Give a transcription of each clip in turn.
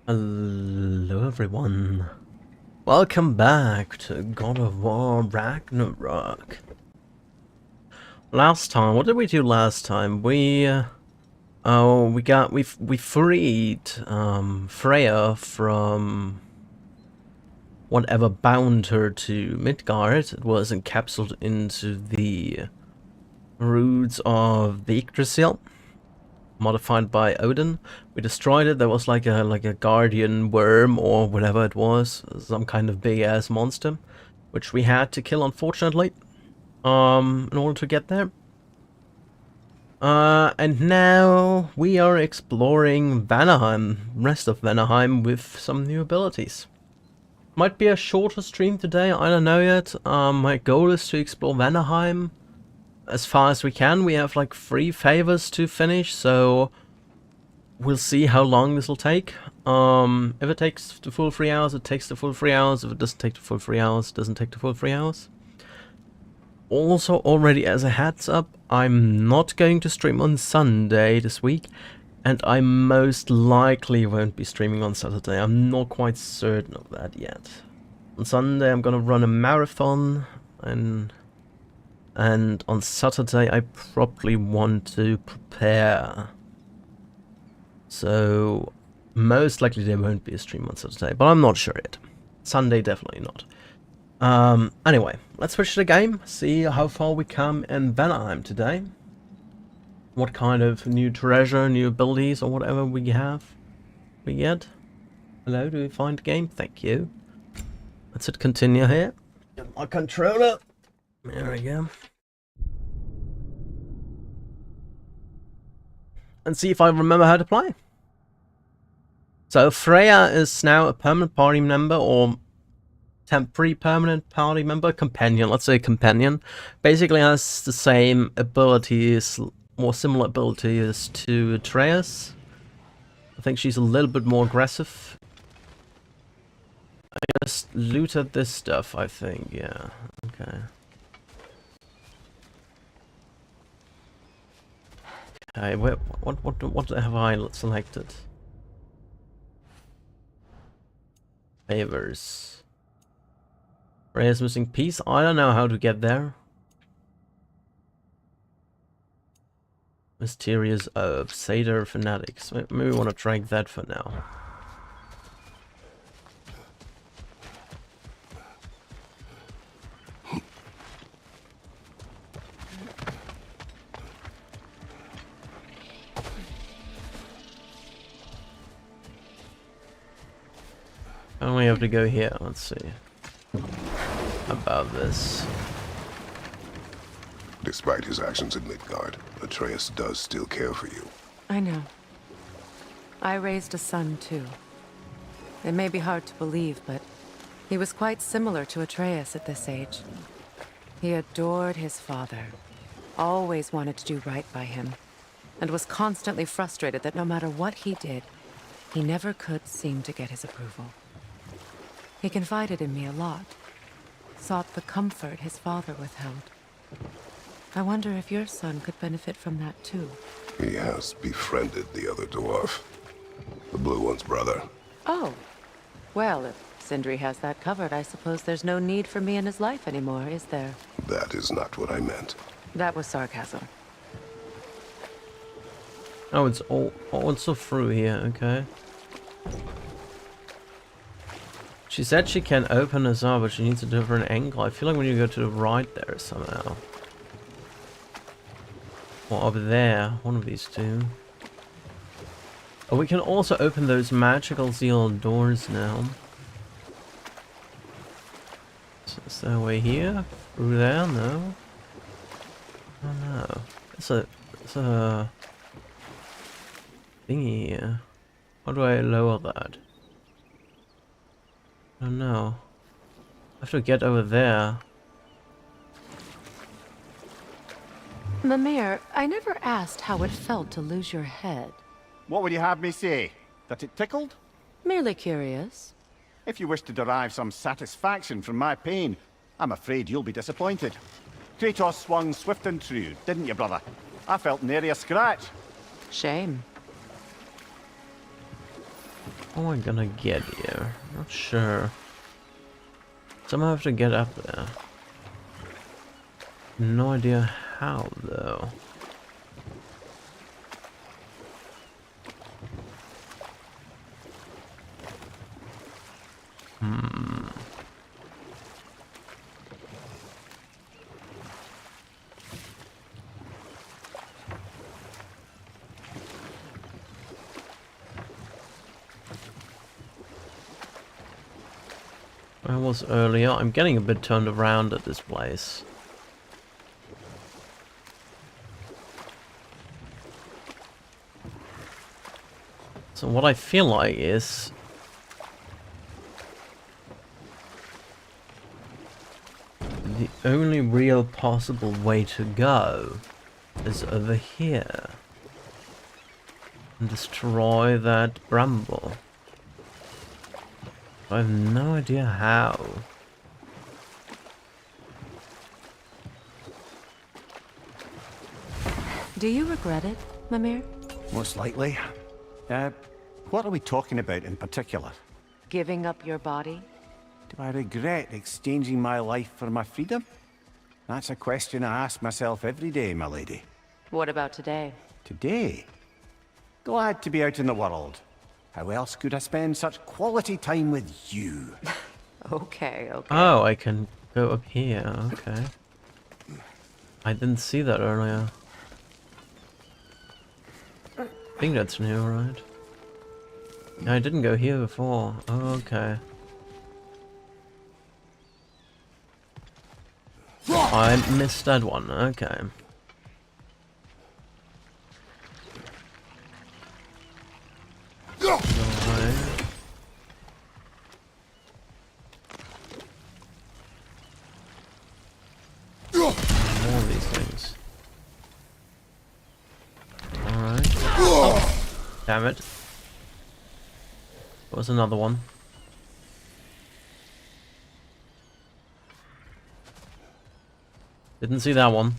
Hello everyone. Welcome back to God of War Ragnarök. Last time, what did we do last time? We freed Freya from whatever bound her to Midgard. It was encapsulated into the roots of the Yggdrasil, modified by Odin. We destroyed it. There was like a guardian worm or whatever it was, some kind of big ass monster, which we had to kill, unfortunately, in order to get there. And now we are exploring Vanaheim, rest of Vanaheim, with some new abilities. Might be a shorter stream today, I don't know yet. My goal is to explore Vanaheim as far as we can. We have like 3 favors to finish, so we'll see how long this will take. If it takes the full 3 hours, it takes the full 3 hours. If it doesn't take the full 3 hours, it doesn't take the full 3 hours. Also, already as a heads up, I'm not going to stream on Sunday this week, and I most likely won't be streaming on Saturday. I'm not quite certain of that yet. On Sunday I'm gonna run a marathon, and on Saturday I probably want to prepare. So most likely there won't be a stream on Saturday, but I'm not sure yet. Sunday definitely not. Anyway, let's switch to the game, see how far we come in Vanaheim today. What kind of new treasure, new abilities or whatever we get. Hello, do we find the game? Thank you. Let's hit continue here. Get my controller. There we go. And see if I remember how to play. So Freya is now a permanent party member, or temporary permanent party member, companion, let's say companion. Basically has the same abilities, more similar abilities to Atreus. I think she's a little bit more aggressive. I just looted this stuff, I think, yeah, okay. Okay, what have I selected? Favors. Freya's missing piece. I don't know how to get there. Mysterious Herb, Seder Fanatics. Maybe we want to try that for now. And we have to go here. Let's see. About this. Despite his actions in Midgard, Atreus does still care for you. I know. I raised a son too. It may be hard to believe, but he was quite similar to Atreus at this age. He adored his father, always wanted to do right by him, and was constantly frustrated that no matter what he did, he never could seem to get his approval. He confided in me a lot, sought the comfort his father withheld. I wonder if your son could benefit from that too. He has befriended the other dwarf, the blue one's brother. Oh, well, if Sindri has that covered, I suppose there's no need for me in his life anymore, is there? That is not what I meant. That was sarcasm. Oh, it's also through here, okay. She said she can open this up, but she needs a different angle. I feel like when you go to the right there somehow. Or over there, one of these two. Oh, we can also open those magical sealed doors now. So is there a way here? Through there? No? I don't know. It's a thingy here. How do I lower that? I don't know. I have to get over there. Mimir, I never asked how it felt to lose your head. What would you have me say? That it tickled? Merely curious. If you wish to derive some satisfaction from my pain, I'm afraid you'll be disappointed. Kratos swung swift and true, didn't you, brother? I felt nary a scratch. Shame. How am I gonna get here? Not sure. Somehow I have to get up there. No idea how though. I was earlier. I'm getting a bit turned around at this place. So what I feel like is the only real possible way to go is over here and destroy that bramble. I have no idea how. Do you regret it, Mimir? Most likely. What are we talking about in particular? Giving up your body? Do I regret exchanging my life for my freedom? That's a question I ask myself every day, my lady. What about today? Today? Glad to be out in the world. How else could I spend such quality time with you? Okay. Oh, I can go up here. Okay. I didn't see that earlier. I think that's new, right? No, I didn't go here before. Oh, okay. I missed that one. Okay. More of these things. Alright. Oh, damn it. There was another one. Didn't see that one.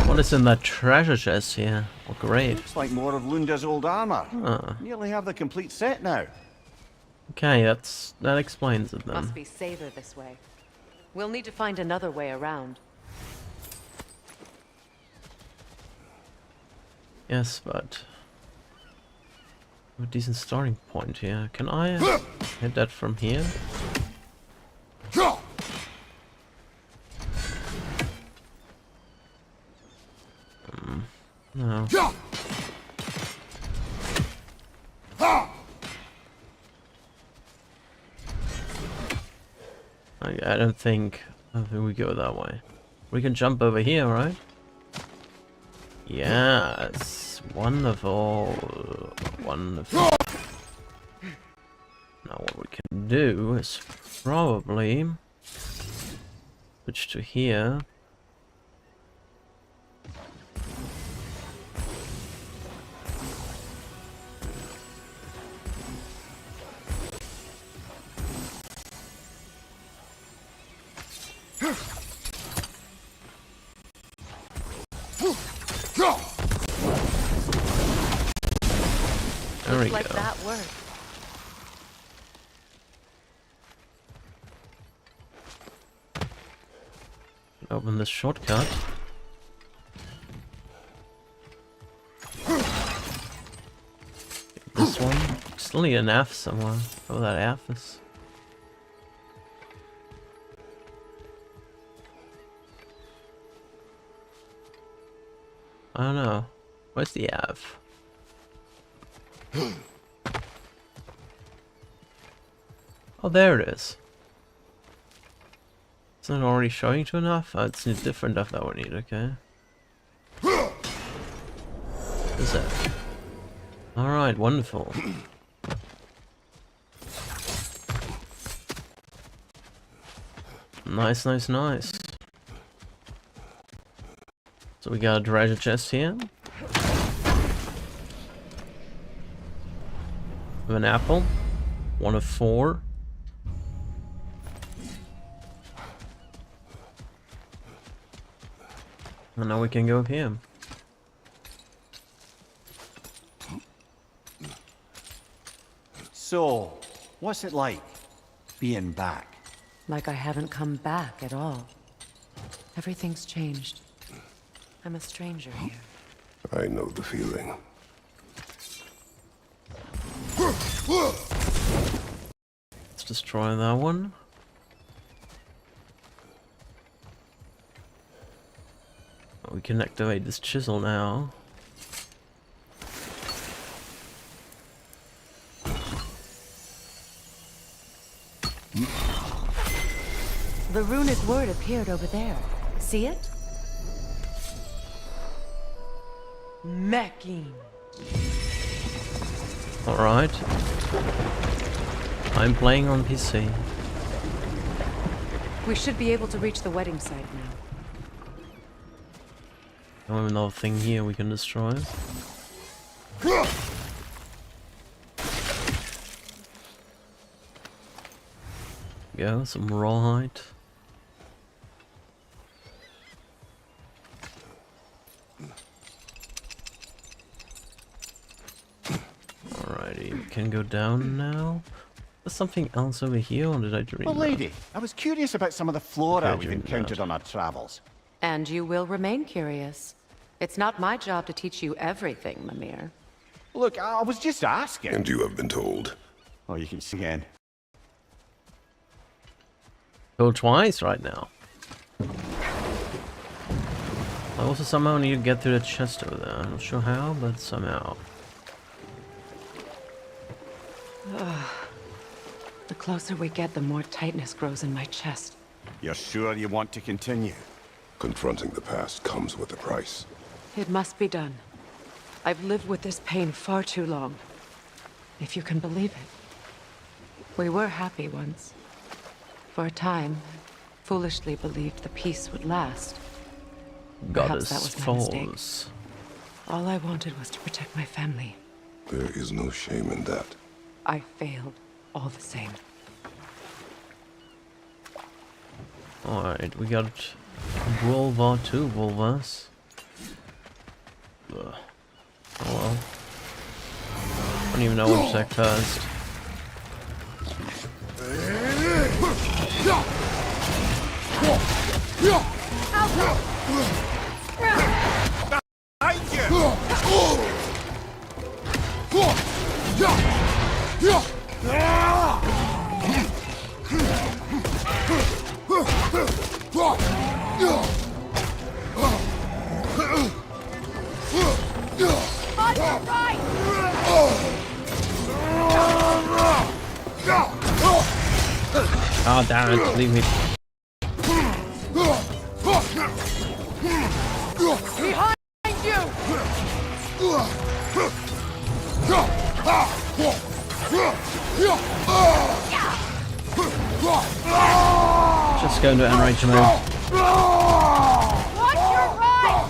What is in that treasure chest here? Oh, great. Looks like more of Lunda's old armor. Huh. Nearly have the complete set now. Okay, that explains it then. Must be safer this way. We'll need to find another way around. Yes, but a decent starting point here. Can I hit that from here? No. I don't think we go that way. We can jump over here, right? Yes, wonderful, wonderful. Now what we can do is probably switch to here. There we like go. That worked. Open this shortcut. This one. Still need an F somewhere. Oh, that F is. I don't know. Where's the F? Oh, there it is. Isn't it already showing to enough? Oh, it's a different F that we need, okay. What is that? Alright, wonderful. Nice, nice, nice. So we got a treasure chest here. With an apple. 1 of 4. And now we can go up here. So, what's it like, being back? Like I haven't come back at all. Everything's changed. I'm a stranger here. I know the feeling. Let's destroy that one. We can activate this chisel now. The runic word appeared over there. See it? Mecking. Alright. I'm playing on PC. We should be able to reach the wedding site now. I have another thing here we can destroy. Go, some rawhide. Alrighty, we can go down now. There's something else over here, or did I dream Well, that? lady, I was curious about some of the flora Yeah, we've dreamed encountered that. on our travels. And you will remain curious. It's not my job to teach you everything, Mimir. Look, I was just asking. And you have been told. Oh, you can see again. Go twice right now. I also somehow need to get through the chest over there. I'm not sure how, but somehow. The closer we get, the more tightness grows in my chest. You're sure you want to continue? Confronting the past comes with a price. It must be done. I've lived with this pain far too long. If you can believe it. We were happy once. For a time, foolishly believed the peace would last. Perhaps that was my mistake. Falls. All I wanted was to protect my family. There is no shame in that. I failed, all the same. Alright, we got vulva, 2 vulvas. Ugh. Oh well. I don't even know what to check first. Oh damn it, leave me. Behind you! Just go into enrage mode. Watch your right!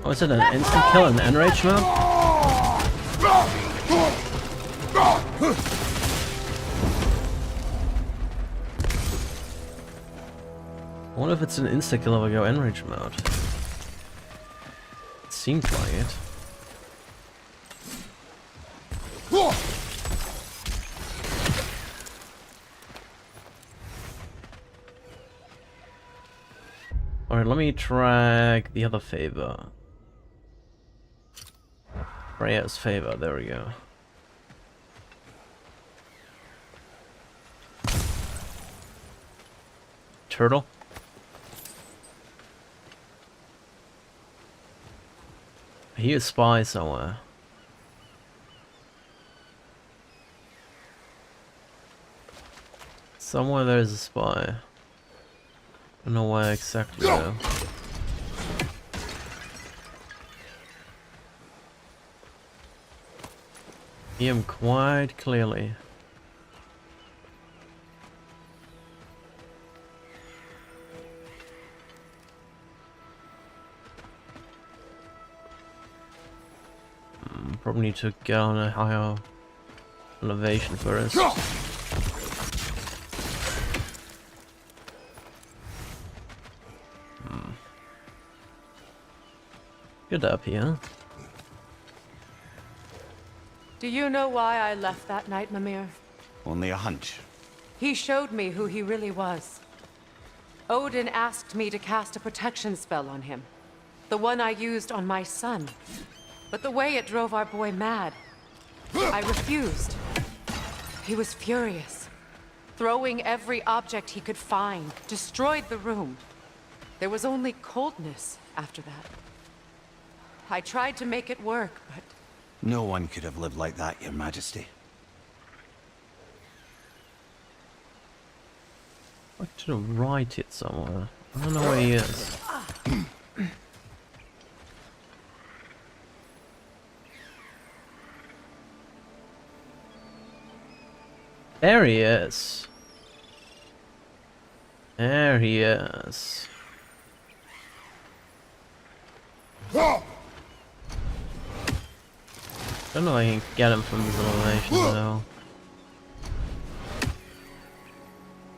Oh, is it an instant kill in enrage mode? I wonder if it's an insta kill if I go enrage mode. It seems like it. Alright, let me track the other favor. Freya's favor, there we go. Turtle? I hear a spy somewhere. Somewhere there's a spy. I don't know where exactly though. Hear him quite clearly. Probably need to get on a higher elevation first. Get up here. Do you know why I left that night, Mimir? Only a hunch. He showed me who he really was. Odin asked me to cast a protection spell on him. The one I used on my son. But the way it drove our boy mad, I refused. He was furious. Throwing every object he could find, destroyed the room. There was only coldness after that. I tried to make it work, but... No one could have lived like that, Your Majesty. I should have write it somewhere. I don't know where he is. There he is. There he is. Don't know if I can get him from this elevation though.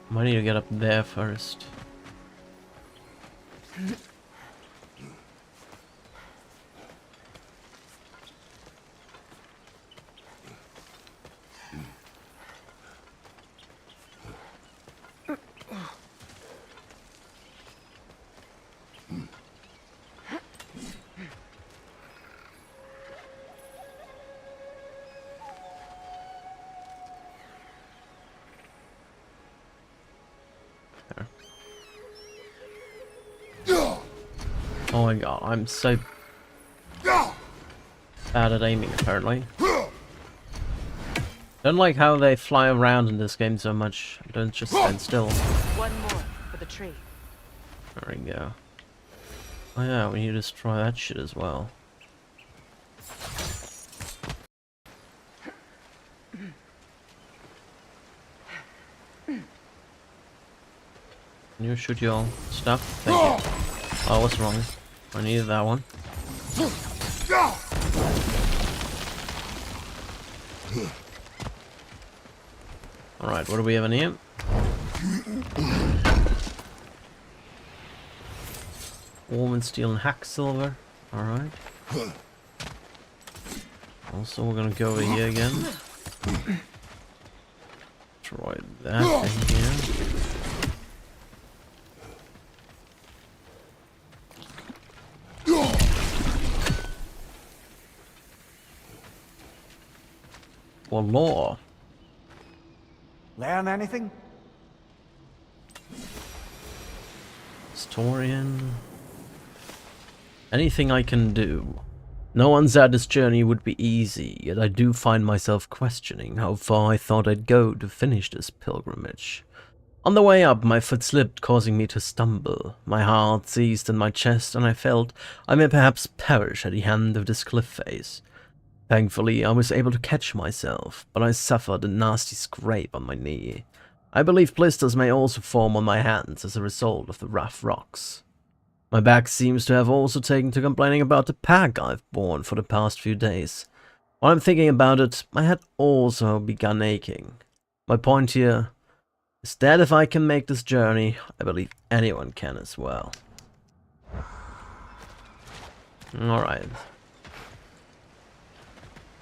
Might need to get up there first. Oh my god, I'm so bad at aiming apparently. Don't like how they fly around in this game so much. Don't just stand still. One more for the tree. There we go. Oh yeah, we need to destroy that shit as well. Can you shoot your stuff? Thank you. Oh, what's wrong? I needed that one. Alright, what do we have in here? Woman, steel, and hack silver. Alright. Also, we're gonna go over here again. Destroy that thing here. For law. Learn anything? Historian. Anything I can do. No one said this journey would be easy, yet I do find myself questioning how far I thought I'd go to finish this pilgrimage. On the way up, my foot slipped, causing me to stumble. My heart seized in my chest, and I felt I may perhaps perish at the hand of this cliff face. Thankfully, I was able to catch myself, but I suffered a nasty scrape on my knee. I believe blisters may also form on my hands as a result of the rough rocks. My back seems to have also taken to complaining about the pack I've borne for the past few days. While I'm thinking about it, my head also begun aching. My point here is that if I can make this journey, I believe anyone can as well. Alright.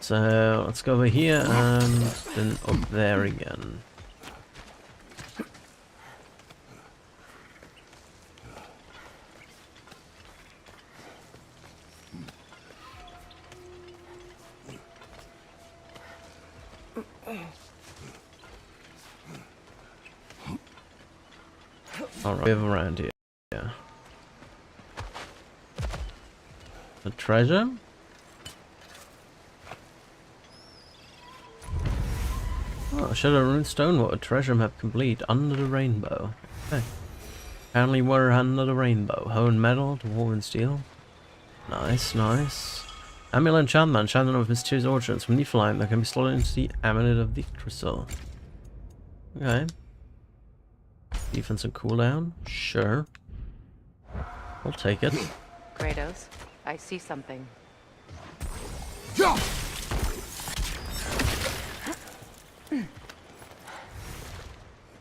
So, let's go over here and then up there again. Alright, we have around here. Yeah. A treasure? Oh, Shadow Rune Stonewater treasure map complete. Under the rainbow. Okay. Apparently we're under the rainbow. Honed metal, dwarven steel. Nice, nice. Amulet enchantment, enchantment of mysterious origins from Niflheim that can be slotted into the amulet of Yggdrasil. Okay. Defense and cooldown? Sure. We'll take it. Kratos, I see something.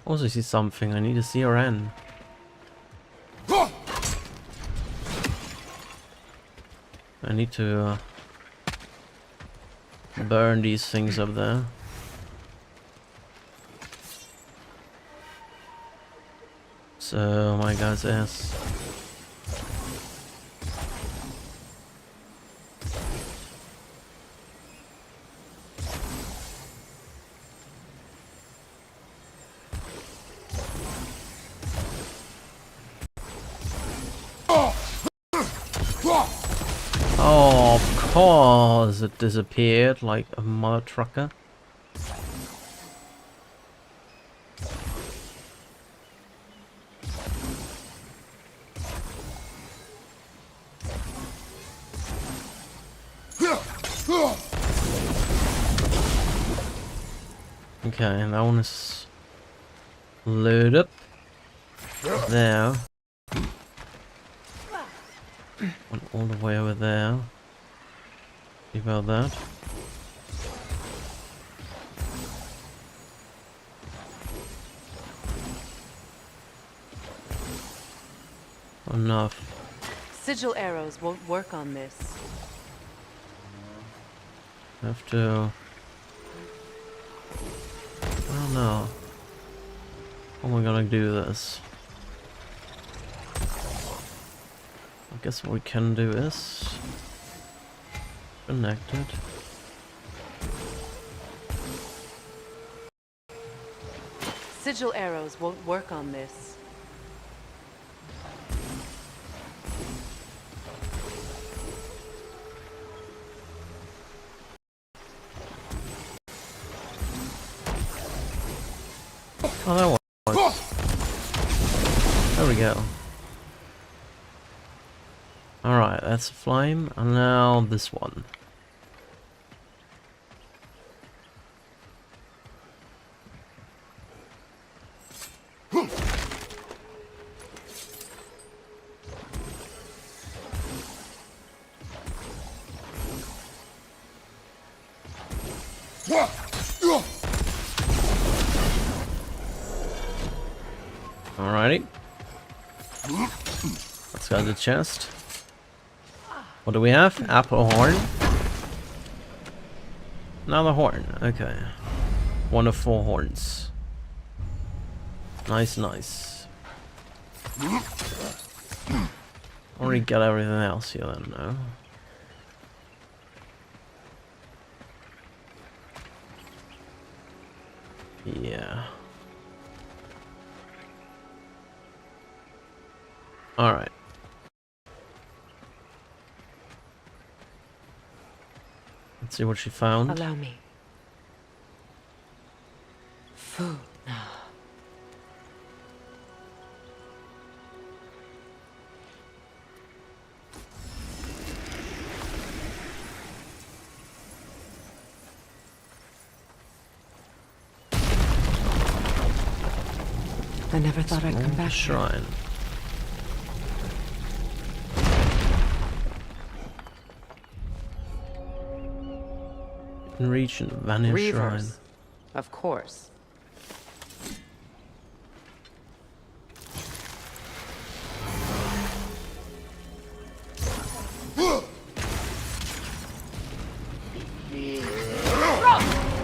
Also see something. I need a CRN. I need to burn these things up there. So my guy's ass. Oh, of course it disappeared like a mother trucker. Okay, that one is loaded up. There. One all the way over there. See about that. Enough. Sigil arrows won't work on this. Have to. I don't know. How am I gonna do this? I guess what we can do is connect it. Sigil arrows won't work on this. Oh, that works. There we go. Alright, that's a flame, and now this one. Alrighty. Let's go to the chest. What do we have? Apple horn. Another horn. Okay. One of 4 horns. Nice, nice. Already got everything else here then, no? Yeah. Alright. Let's see what she found. Allow me. Food. I never thought I'd come back. Shrine. Reach and vanish shrine. Of course.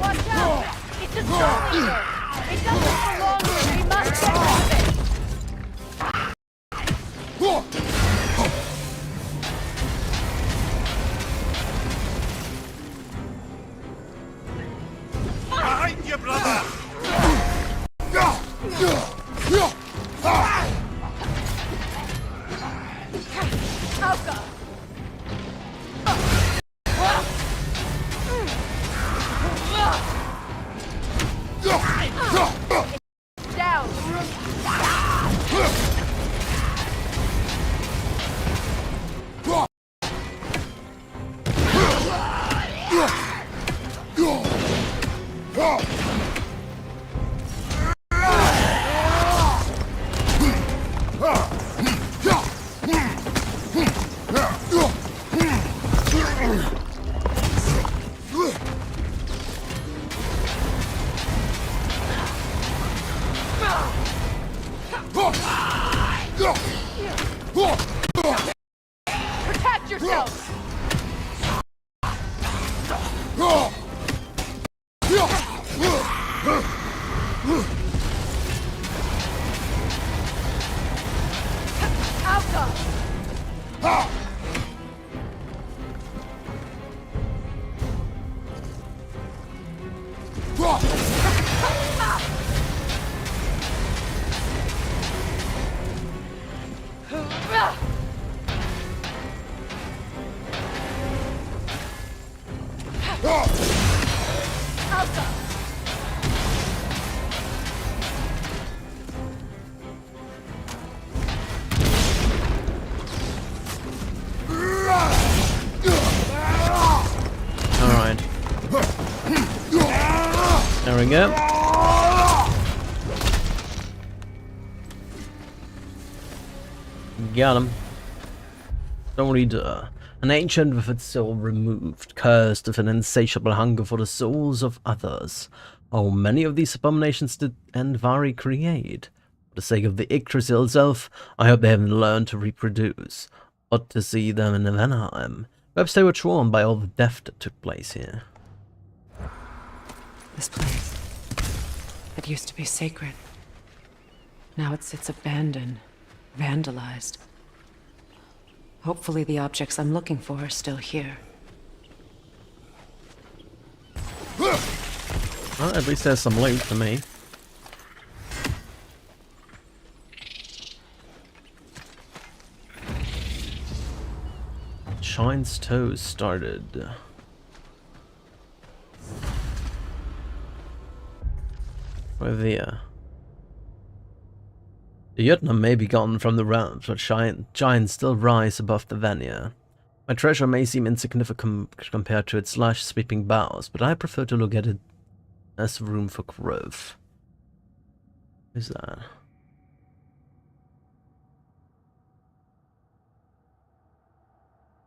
Watch out! It's a door! It doesn't belong here! We must get rid of it! Behind you, brother! Alka! Down! Alpha! Alright. There we go. Got him. Only an ancient with its soul removed, cursed with an insatiable hunger for the souls of others. Oh, many of these abominations did Andvari create. For the sake of the Yggdrasil itself, I hope they haven't learned to reproduce. Ought to see them in Vanaheim. Perhaps they were drawn by all the death that took place here. This place. It used to be sacred. Now it sits abandoned, vandalized. Hopefully the objects I'm looking for are still here. Well, at least there's some loot for me. Shine's toes started. Over there. The Jötnar may be gone from the realms, but giants still rise above the Vanir. My treasure may seem insignificant compared to its lush, sweeping boughs, but I prefer to look at it as room for growth. What is that?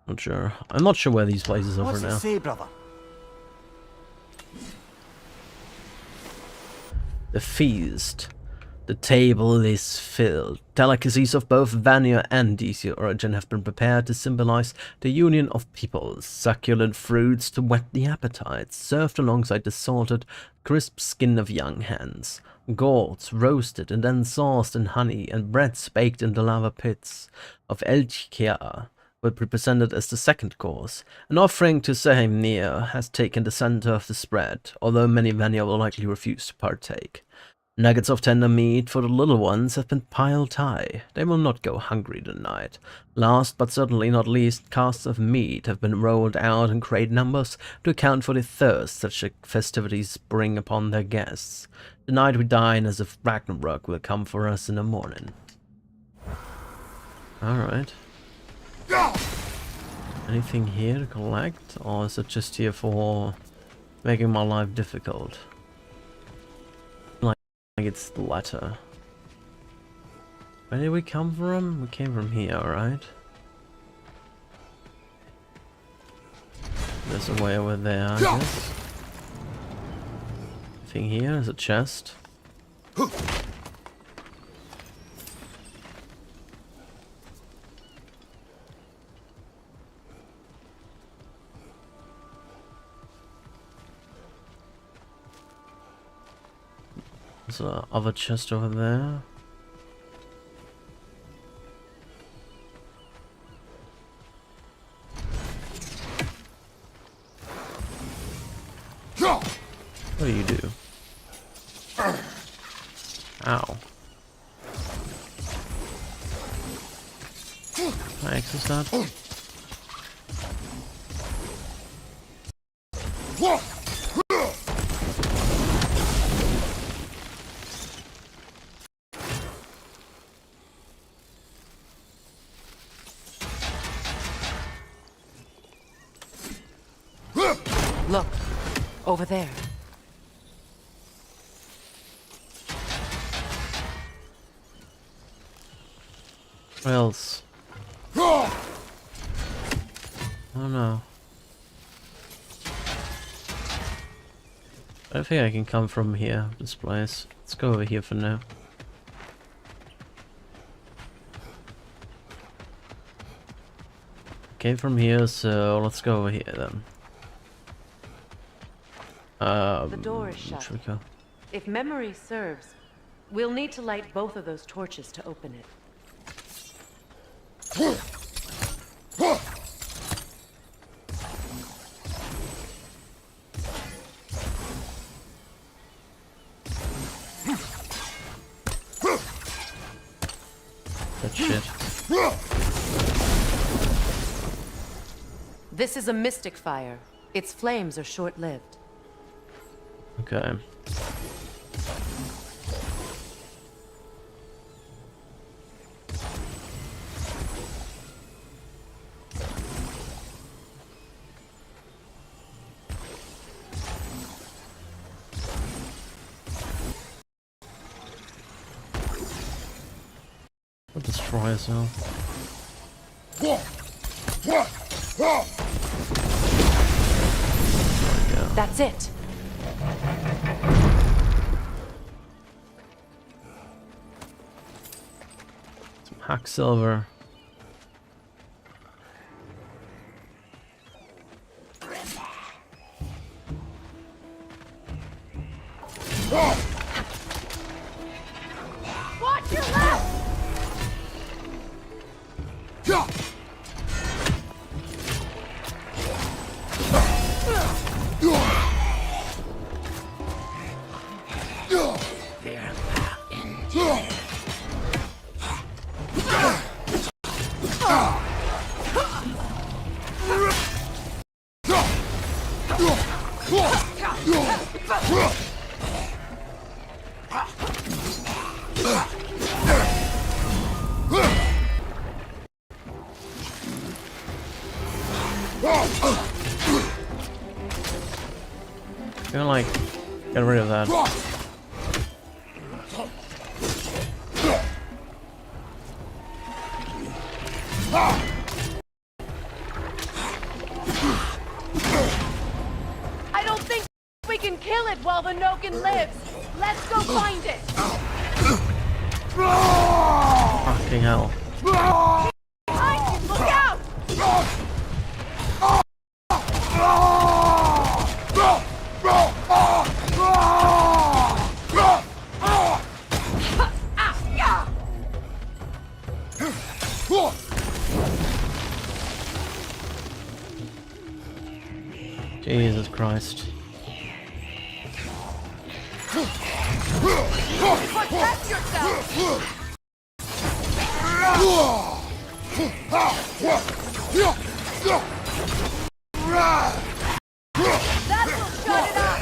Not sure. I'm not sure where these places are What's for it now. say, brother? The feast. The table is filled. Delicacies of both Vanir and DC origin have been prepared to symbolize the union of peoples. Succulent fruits to whet the appetite, served alongside the salted, crisp skin of young hens. Gourds roasted and then sauced in honey, and breads baked in the lava pits of Elchkea will be presented as the second course. An offering to Seheimnir has taken the center of the spread, although many Vanir will likely refuse to partake. Nuggets of tender meat for the little ones have been piled high. They will not go hungry tonight. Last but certainly not least, casts of meat have been rolled out in great numbers to account for the thirst such festivities bring upon their guests. Tonight we dine as if Ragnarök will come for us in the morning. Alright. Anything here to collect, or is it just here for making my life difficult? Like it's the latter. Where did we come from? We came from here, right? There's a way over there, I guess. Thing here is a chest. There's a other chest over there. What do you do? Ow. Can I access that? Look, over there. What else? Oh no. I don't think I can come from here, this place. Let's go over here for now. Came from here, so let's go over here then. The door is shut. Should we go? If memory serves, we'll need to light both of those torches to open it. That shit. This is a mystic fire. Its flames are short-lived. Okay. We'll destroy ourselves. That's it. Some hack silver. Watch your left! Gonna like get rid of that. I don't think we can kill it while the Noken lives. Let's go find it. Fucking hell. Look out! Jesus Christ. Protect yourself! That will shut it up!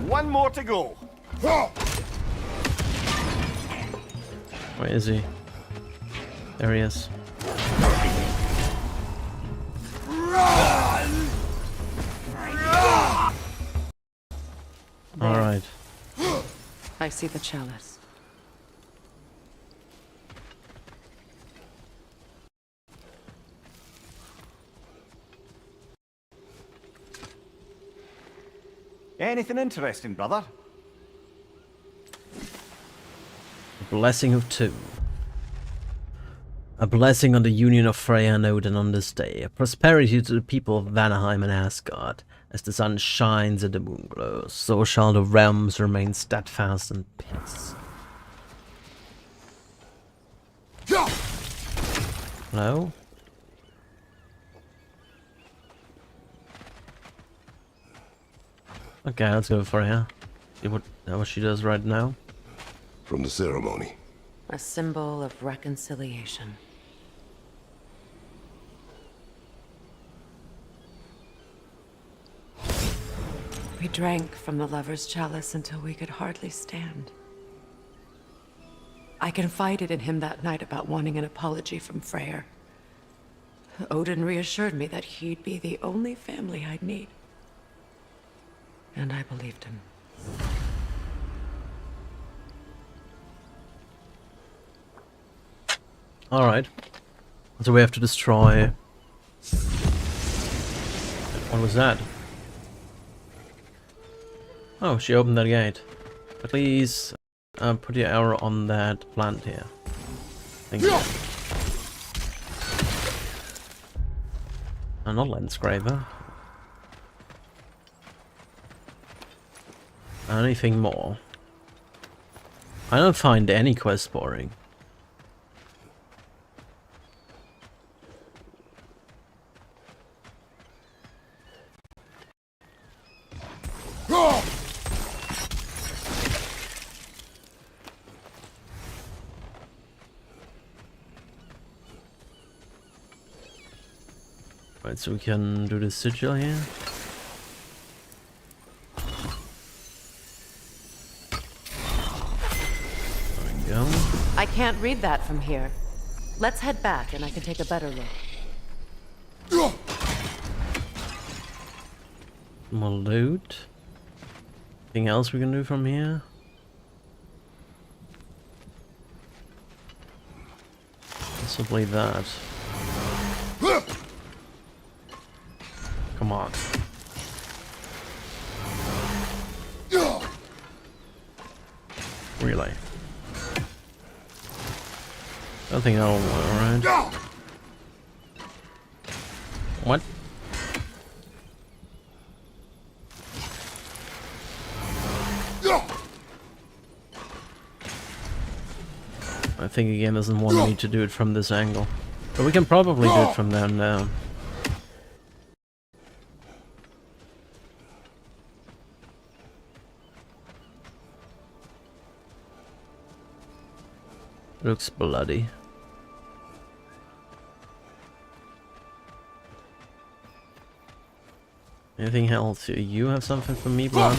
One more to go. Where is he? There he is. Alright. I see the chalice. Anything interesting, brother? A blessing of two. A blessing on the union of Freya and Odin on this day. A prosperity to the people of Vanaheim and Asgard. As the sun shines and the moon glows, so shall the realms remain steadfast in peace. Hello? Okay, let's go for Freya. See what she does right now. From the ceremony. A symbol of reconciliation. We drank from the lover's chalice until we could hardly stand. I confided in him that night about wanting an apology from Freyr. Odin reassured me that he'd be the only family I'd need. And I believed him. Alright. So we have to destroy... What was that? Oh, she opened that gate. Please put your arrow on that plant here. Thank you. Not Landscraper. Anything more? I don't find any quest boring. Right, so we can do the sigil here. There we go. I can't read that from here. Let's head back and I can take a better look. More loot. Anything else we can do from here? Possibly that. Come on. Really? I think that'll work, right? What? I think the game doesn't want me to do it from this angle. But we can probably do it from there now. Looks bloody. Anything else? You have something for me, Blunt?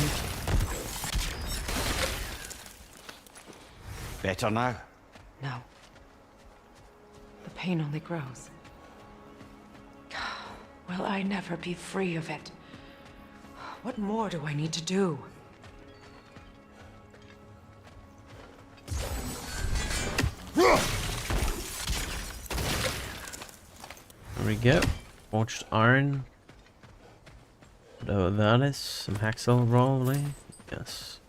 Better now? No. The pain only grows. Will I never be free of it? What more do I need to do? There we go. Forged iron. Whatever that is. Some hacksaw probably. Yes.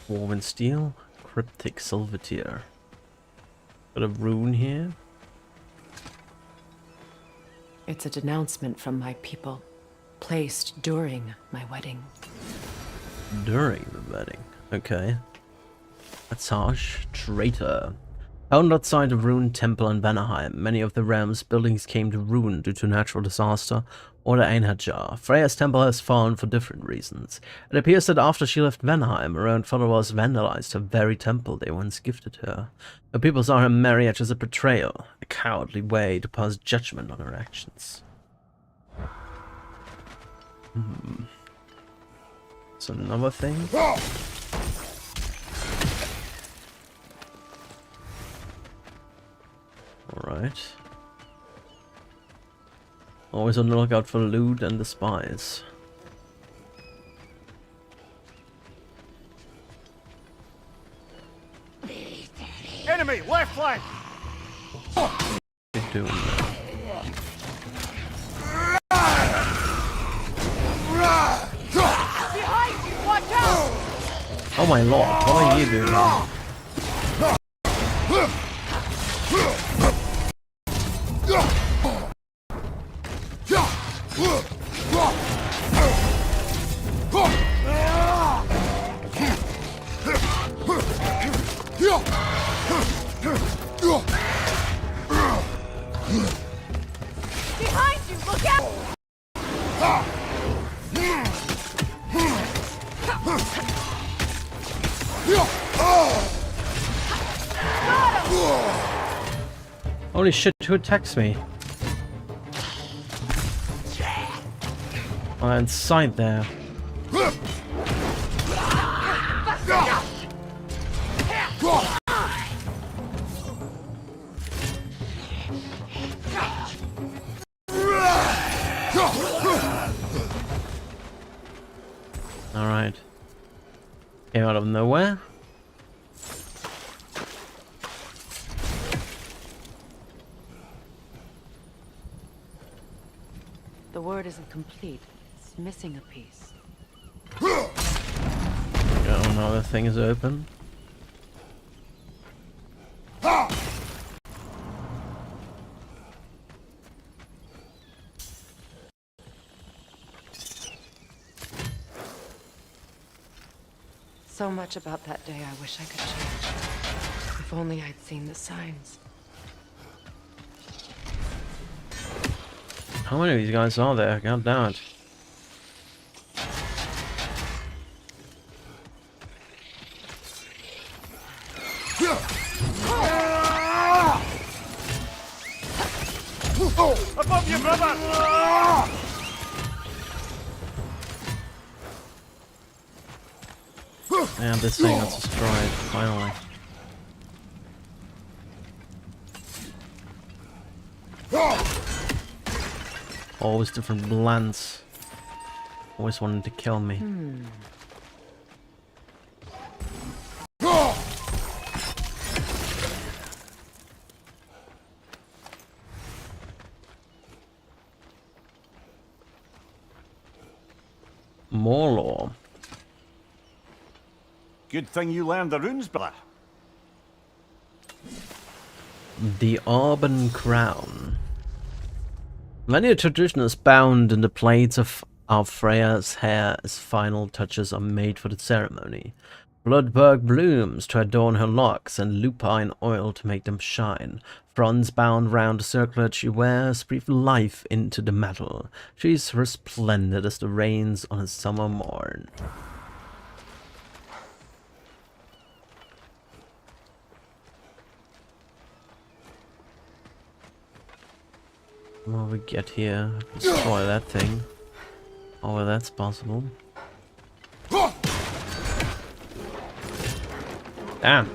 Woven steel. Cryptic silver tier. Got a rune here. It's a denouncement from my people, placed during my wedding. During the wedding. Okay. That's harsh. Traitor. Found outside a ruined temple in Vanaheim, many of the realm's buildings came to ruin due to natural disaster or the Einherjar. Freya's temple has fallen for different reasons. It appears that after she left Vanaheim, her own followers vandalized her very temple they once gifted her. The people saw her marriage as a betrayal, a cowardly way to pass judgment on her actions. That's another thing. Alright. Always on the lookout for loot and the spies. Enemy, left flank! What are you doing there? Behind you! Watch out! Oh my lord, what are you doing there? Behind you! Look out! Holy shit, who attacks me? Oh, inside there. Alright. Came out of nowhere. The word isn't complete. It's missing a piece. Oh no, the thing is open. So much about that day I wish I could change. If only I'd seen the signs. How many of these guys are there? God damn it. Above you, brother! And this thing got destroyed, finally. Always different blends. Always wanted to kill me. More lore. Good thing you learned the runes, brother. The Auburn Crown. Many a tradition is bound in the plaits of Freya's hair as final touches are made for the ceremony. Bloodberg blooms to adorn her locks and lupine oil to make them shine. Fronds bound round the circlet she wears breathe life into the metal. She's resplendent as the rains on a summer morn. What we get here? Destroy that thing. Oh, that's possible. Damn.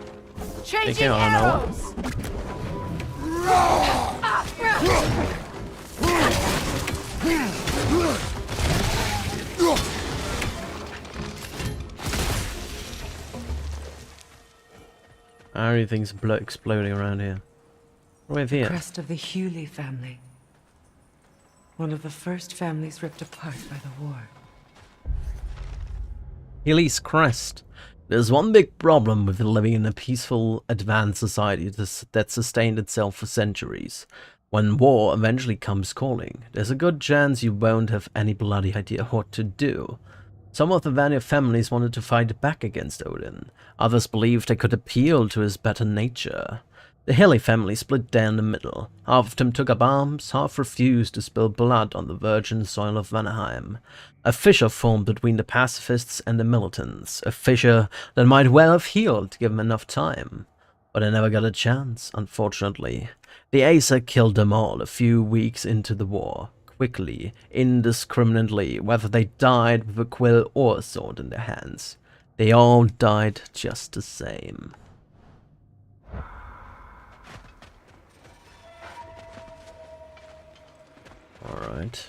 Changing came out of nowhere. arrows! Everything's exploding around here. What have we here? Crest of the Hewley family. One of the first families ripped apart by the war. Healy's crest. There's one big problem with living in a peaceful, advanced society that sustained itself for centuries. When war eventually comes calling, there's a good chance you won't have any bloody idea what to do. Some of the Vanir families wanted to fight back against Odin. Others believed they could appeal to his better nature. The Healy family split down the middle. Half of them took up arms, half refused to spill blood on the virgin soil of Vanaheim. A fissure formed between the pacifists and the militants, a fissure that might well have healed given enough time. But they never got a chance, unfortunately. The Aesir killed them all a few weeks into the war, quickly, indiscriminately, whether they died with a quill or a sword in their hands. They all died just the same. Alright.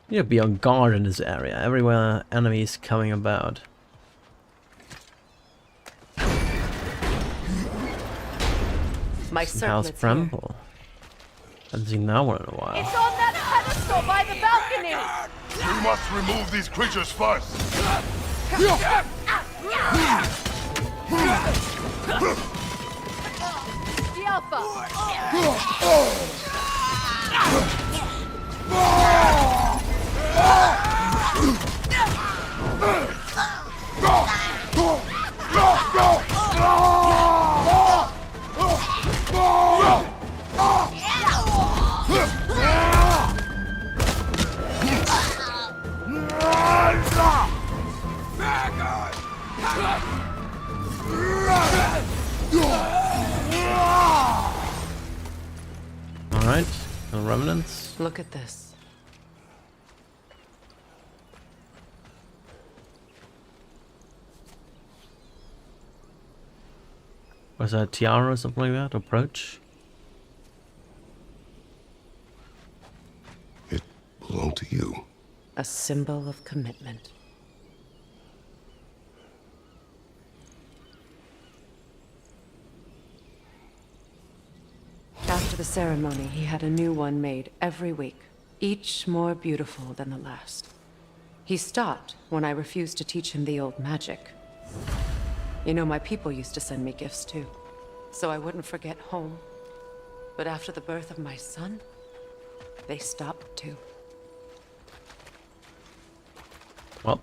You need to be on guard in this area, everywhere enemies coming about. My House circlet's here. Bramble. Haven't seen that one in a while. It's on that pedestal by the balcony! We must remove these creatures first. The Alpha! Alright, the remnants. Look at this. Was that a tiara or something like that? Approach? It belonged to you. A symbol of commitment. After the ceremony, he had a new one made every week, each more beautiful than the last. He stopped when I refused to teach him the old magic. You know, my people used to send me gifts too, so I wouldn't forget home. But after the birth of my son, they stopped too. Well,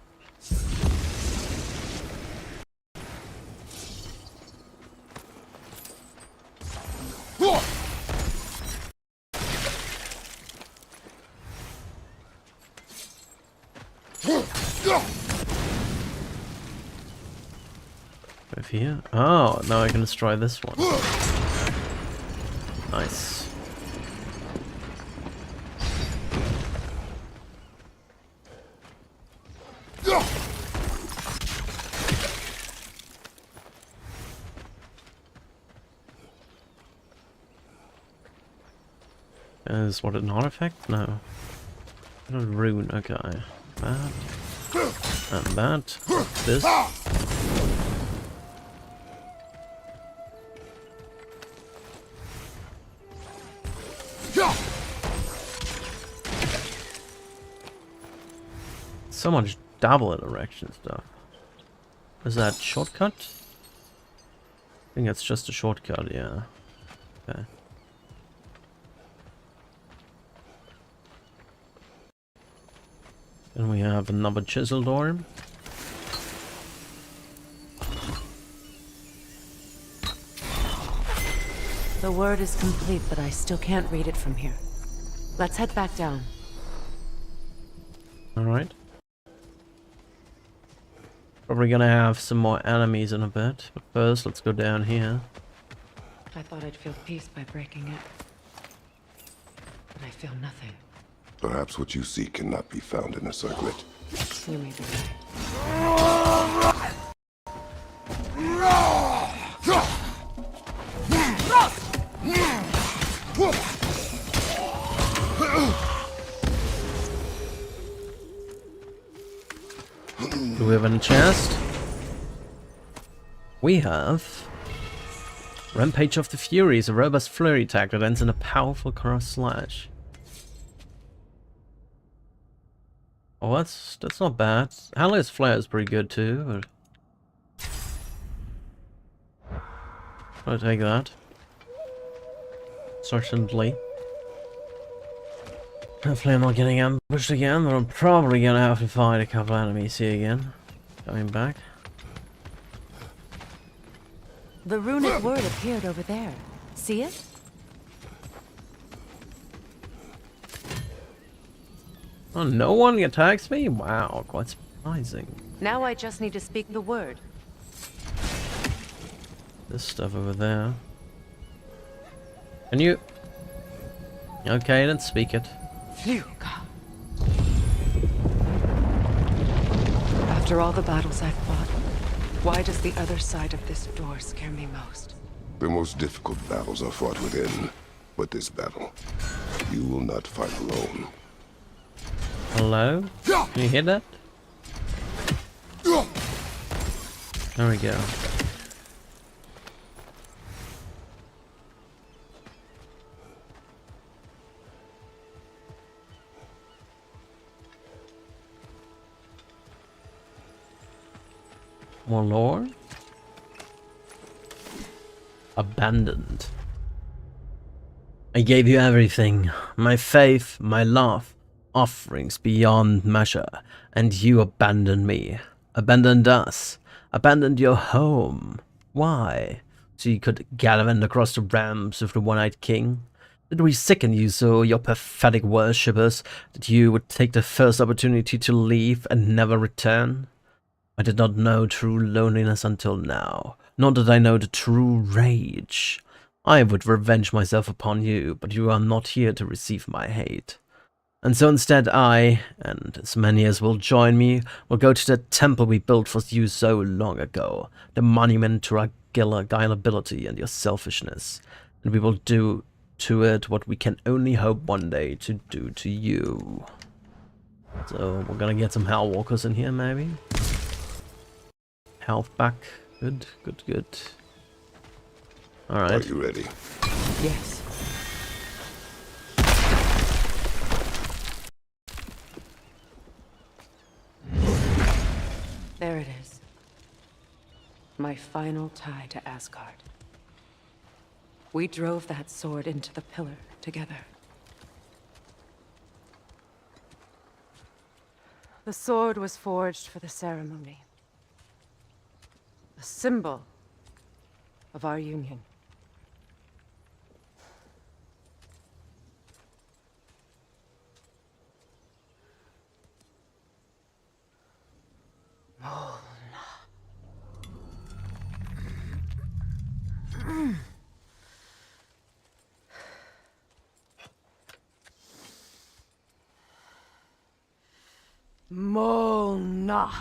Over here. Oh, now I can destroy this one. Nice. Is what an artifact? No. Not a rune, okay. That. And that. This. So much double interaction stuff. Is that shortcut? I think it's just a shortcut, yeah. Okay. Then we have another chisel door. The word is complete, but I still can't read it from here. Let's head back down. Alright. Probably gonna have some more enemies in a bit, but first let's go down here. I thought I'd feel peace by breaking it. But I feel nothing. Perhaps what you seek cannot be found in a circlet. You may be right. Do we have any chest? We have Rampage of the Furies, a robust flurry attack that ends in a powerful cross slash. Oh, that's not bad. Hallow's Flare is pretty good too, but I'll take that. Certainly. Hopefully I'm not getting ambushed again, but I'm probably gonna have to fight a couple enemies here again. Coming back. The runic word appeared over there. See it? Oh, no one attacks me? Wow, quite surprising. Now I just need to speak the word. This stuff over there. Can you... Okay, then speak it. After all the battles I've fought, why does the other side of this door scare me most? The most difficult battles are fought within, but this battle, you will not fight alone. Hello? Can you hear that? There we go. More lore? Abandoned. I gave you everything. My faith, my love, offerings beyond measure. And you abandoned me. Abandoned us. Abandoned your home. Why? So you could gallivant across the realms of the One-Eyed King? Did we sicken you so, your pathetic worshippers, that you would take the first opportunity to leave and never return? I did not know true loneliness until now, nor did I know the true rage. I would revenge myself upon you, but you are not here to receive my hate. And so instead I, and as many as will join me, will go to the temple we built for you so long ago, the monument to our gullibility and your selfishness, and we will do to it what we can only hope one day to do to you. So we're gonna get some Hellwalkers in here, maybe? Health back. Good, good, good. Alright. Are you ready? Yes. There it is. My final tie to Asgard. We drove that sword into the pillar together. The sword was forged for the ceremony. A symbol of our union. Mona.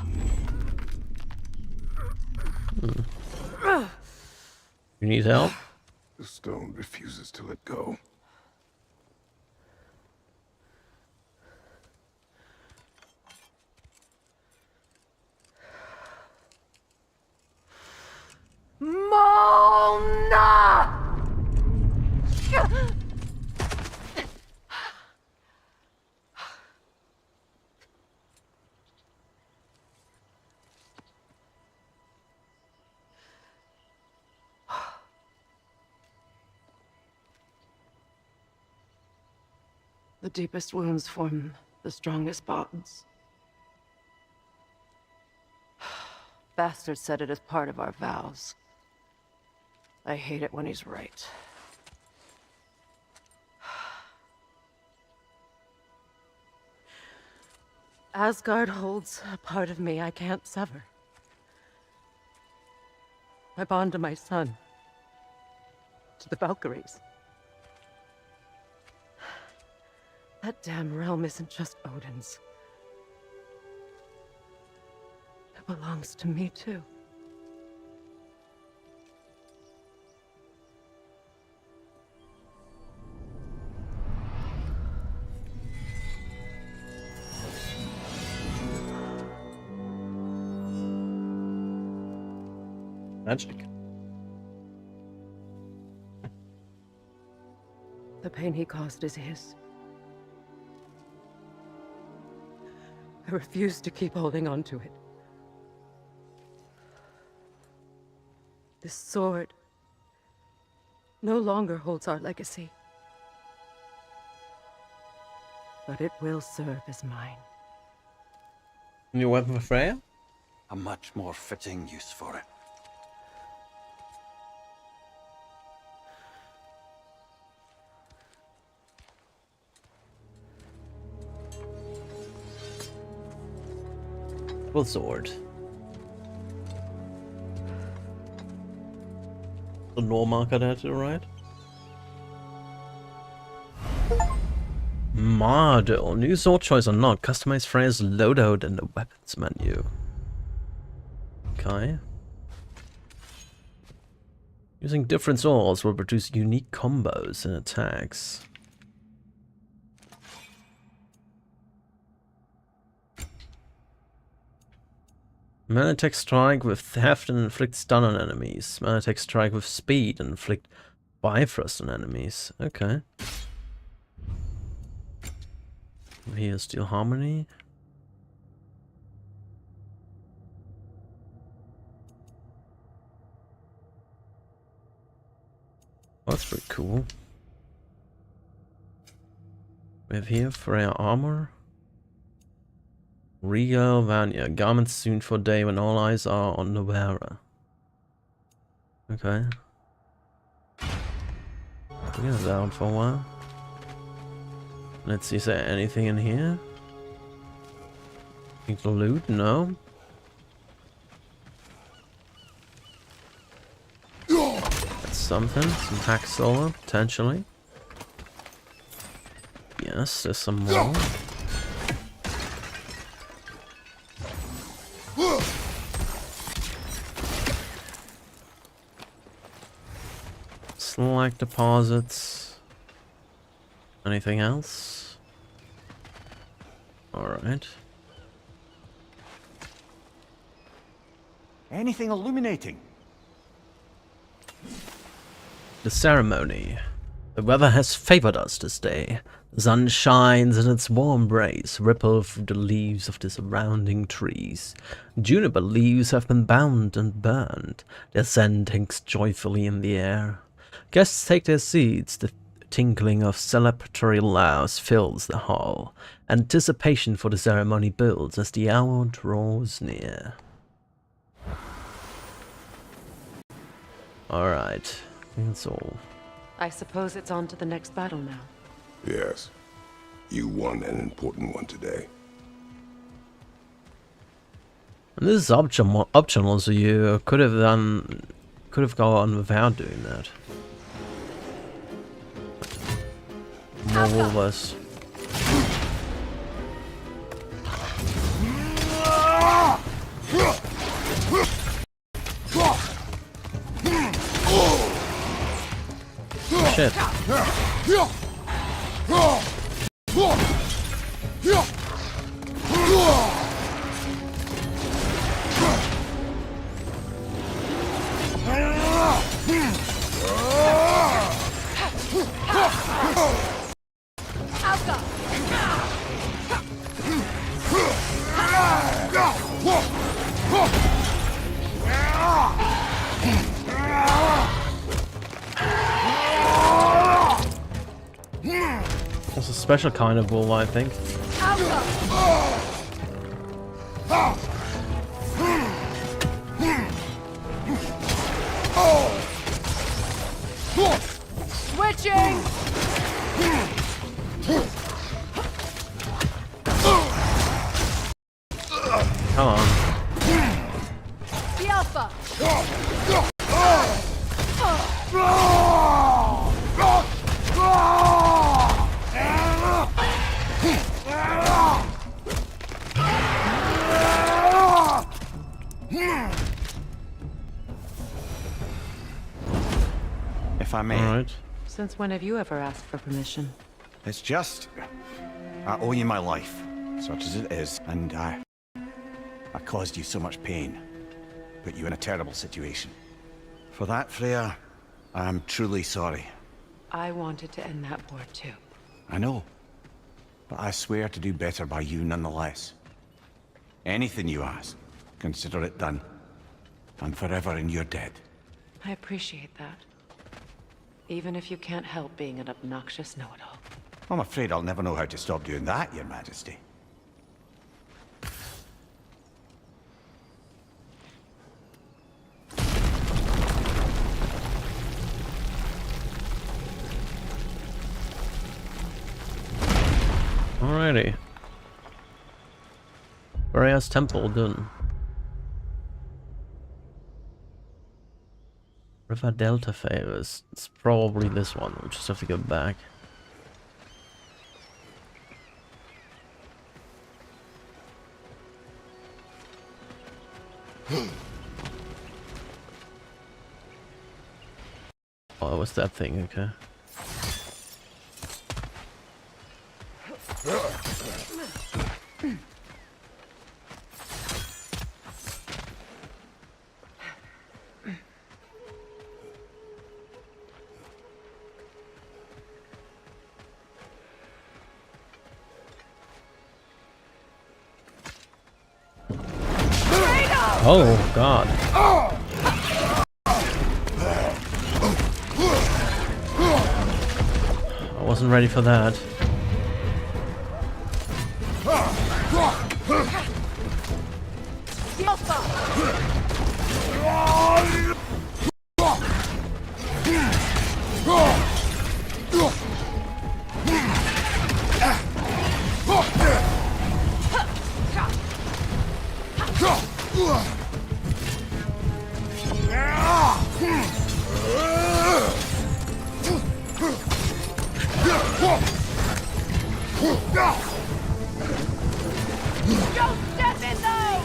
You need help? The stone refuses to let go. Mona! The deepest wounds form the strongest bonds. Bastard said it as part of our vows. I hate it when he's right. Asgard holds a part of me I can't sever. My bond to my son. To the Valkyries. That damn realm isn't just Odin's. It belongs to me, too. Magic. The pain he caused is his. I refuse to keep holding on to it. This sword no longer holds our legacy. But it will serve as mine. New weapon for Freya? A much more fitting use for it. Full sword. The Nor marker there to the right. Model. New sword choice or not. Customize Freya's loadout in the weapons menu. Okay. Using different swords will produce unique combos and attacks. Manatech Strike with Theft and inflict stun on enemies. Manatech Strike with Speed and inflict Bifrost on enemies. Okay. Here's Steel Harmony. Oh, that's pretty cool. We have here Freya Armor. Regal Vanya. Garments soon for day when all eyes are on the wearer. Okay. We're gonna down for a while. Let's see, is there anything in here? Need to loot? No. That's something. Some hack solo, potentially. Yes, there's some more. Slag deposits. Anything else? Alright. Anything illuminating? The ceremony. The weather has favored us this day. The sun shines and its warm rays ripple through the leaves of the surrounding trees. Juniper leaves have been bound and burned. Their scent hangs joyfully in the air. Guests take their seats. The tinkling of celebratory laughs fills the hall. Anticipation for the ceremony builds as the hour draws near. Alright, that's all. I suppose it's on to the next battle now. Yes. You won an important one today. And this is optional, so you could have gone without doing that. More Wolvers. Shit. It's a special kind of bull, I think. Switching! Come on. The Alpha! If I may. Alright. Since when have you ever asked for permission? It's just... I owe you my life, such as it is, and I caused you so much pain. Put you in a terrible situation. For that, Freya, I am truly sorry. I wanted to end that war too. I know. But I swear to do better by you nonetheless. Anything you ask, consider it done. I'm forever in your debt. I appreciate that. Even if you can't help being an obnoxious know-it-all. I'm afraid I'll never know how to stop doing that, Your Majesty. Alrighty. Freya's temple done. River Delta favors. It's probably this one. We just have to go back. Oh, it was that thing, okay. Oh, God. I wasn't ready for that. Don't step in though!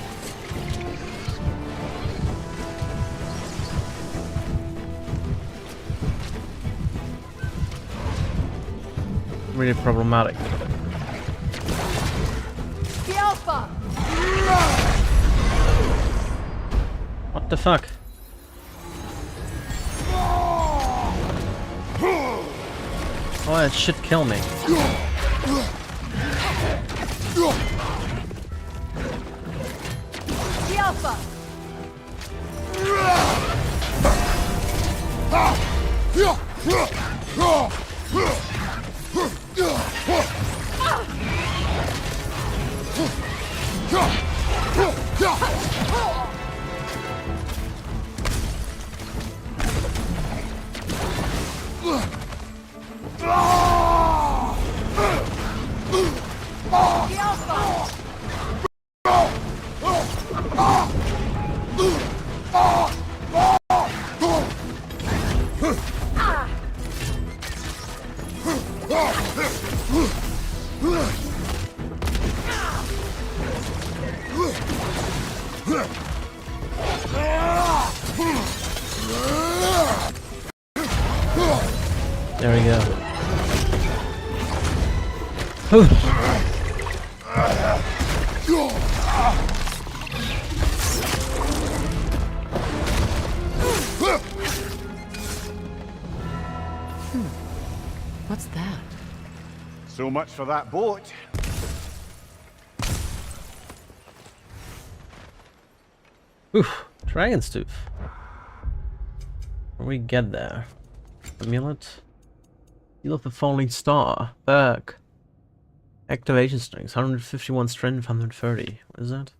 Really problematic. The Alpha! What the fuck? Oh, that shit kill me. The Alpha! The Alpha! There we go. Whew. What's that? So much for that boat. Oof, Dragon's Tooth. Where we get there? Amulet? Seal of the Falling Star. Berg. Activation strength. 151 strength, 130. What is that?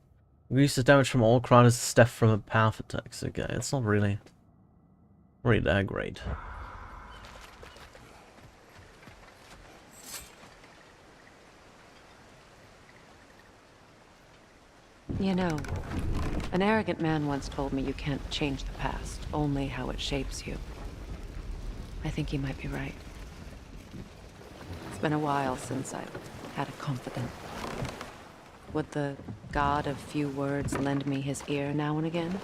Increases damage from all Kratos' step from a path attacks. Okay, it's not really that great. You know, an arrogant man once told me you can't change the past, only how it shapes you. I think he might be right. It's been a while since I've had a confidant. Would the god of few words lend me his ear now and again?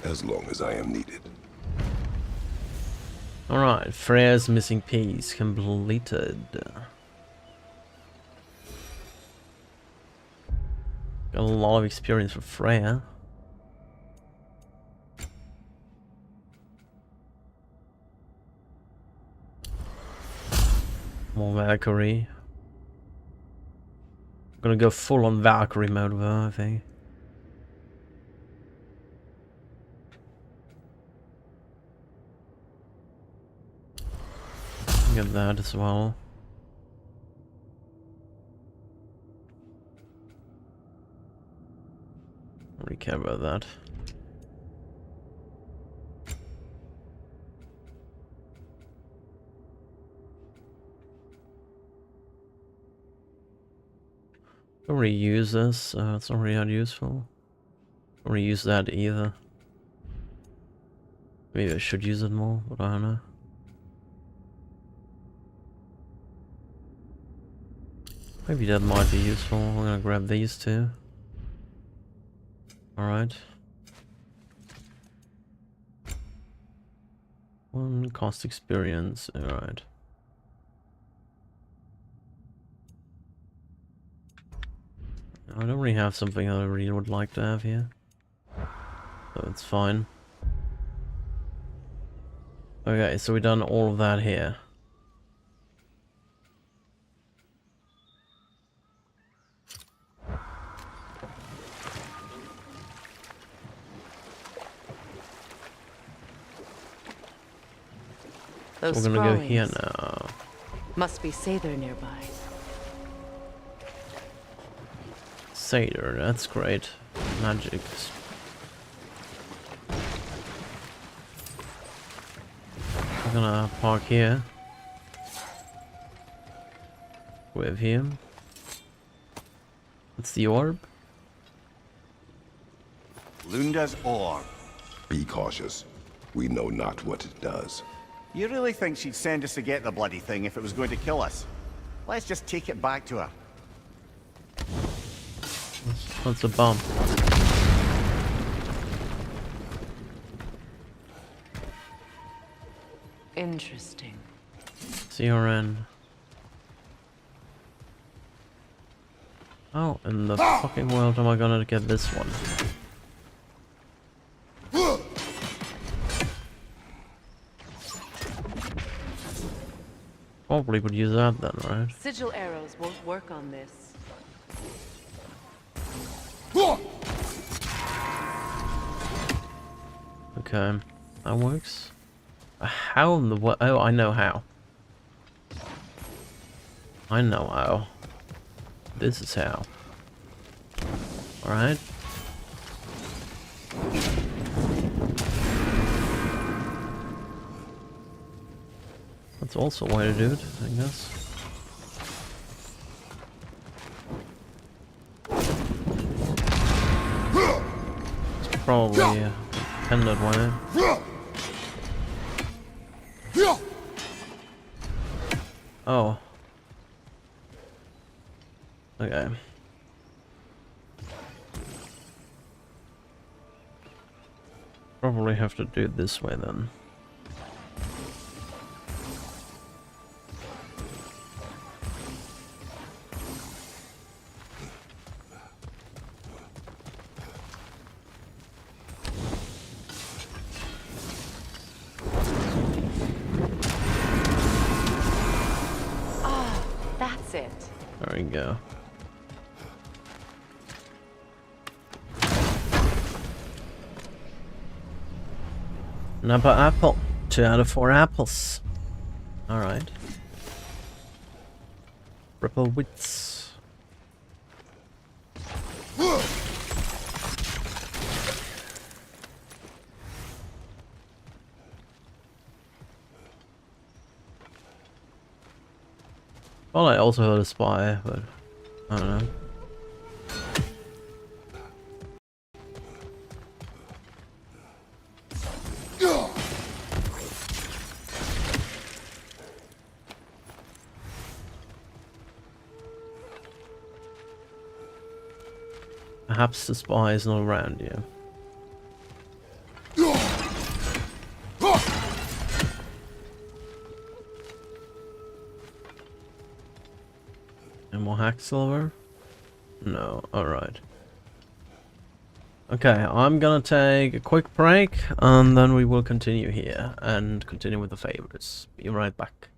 As long as I am needed. Alright, Freya's missing piece completed. Got a lot of experience with Freya. More Valkyrie. I'm gonna go full on Valkyrie mode with her, I think. Get that as well. I don't really care about that. Don't really use this, it's not really that useful. Don't really use that either. Maybe I should use it more, but I don't know. Maybe that might be useful. I'm gonna grab these two. Alright. One cost experience, alright. I don't really have something I really would like to have here. So it's fine. Okay, so we've done all of that here. Those So we're gonna go here scrawlings now. must be Sather nearby. Satyr, that's great. Magic. I'm gonna park here. With him. It's the orb. Lunda's orb. Be cautious. We know not what it does. You really think she'd send us to get the bloody thing if it was going to kill us? Let's just take it back to her. What's a bomb? Interesting. CRN. Oh, in the fucking world am I gonna get this one? Probably would use that then, right? Sigil arrows won't work on this. Okay, that works. How in the what? Oh, I know how. I know how. This is how. Alright. That's also a way to do it, I guess. It's probably a pendant way. Oh. Okay. Probably have to do it this way then. it. There we go. Another apple. 2 out of 4 apples. Alright. Ripple wits. Well, I also heard a spy, but I don't know. Perhaps the spy is not around you. And more hack silver? No, alright. Okay, I'm gonna take a quick break and then we will continue here and continue with the favorites. Be right back.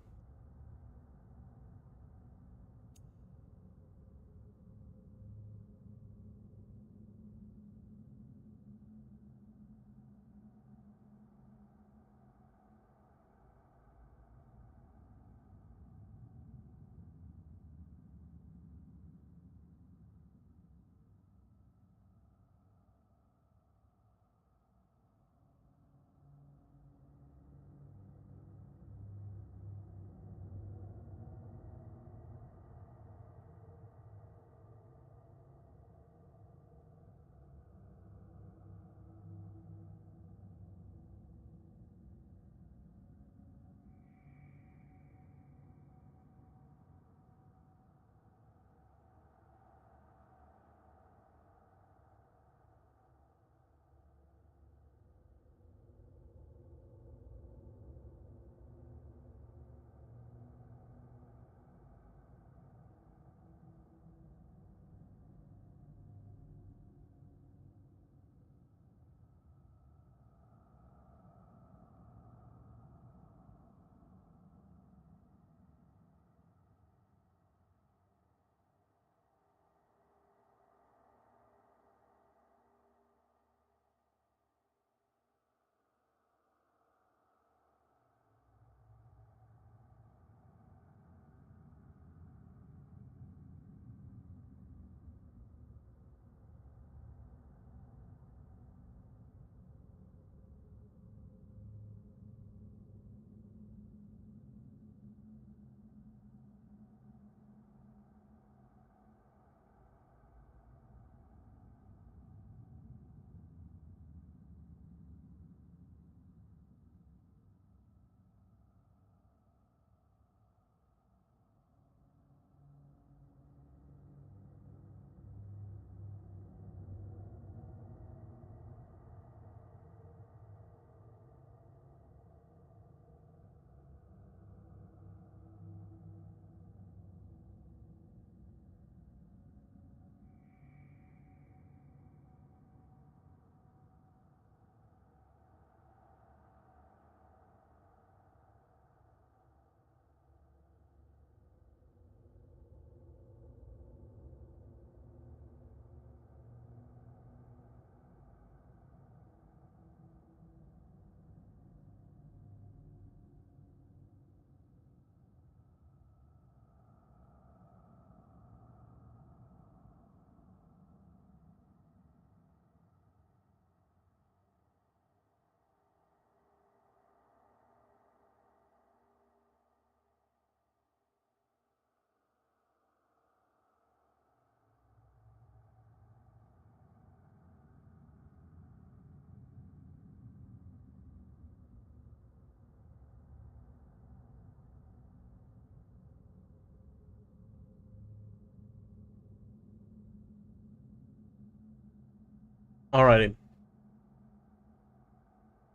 Alrighty.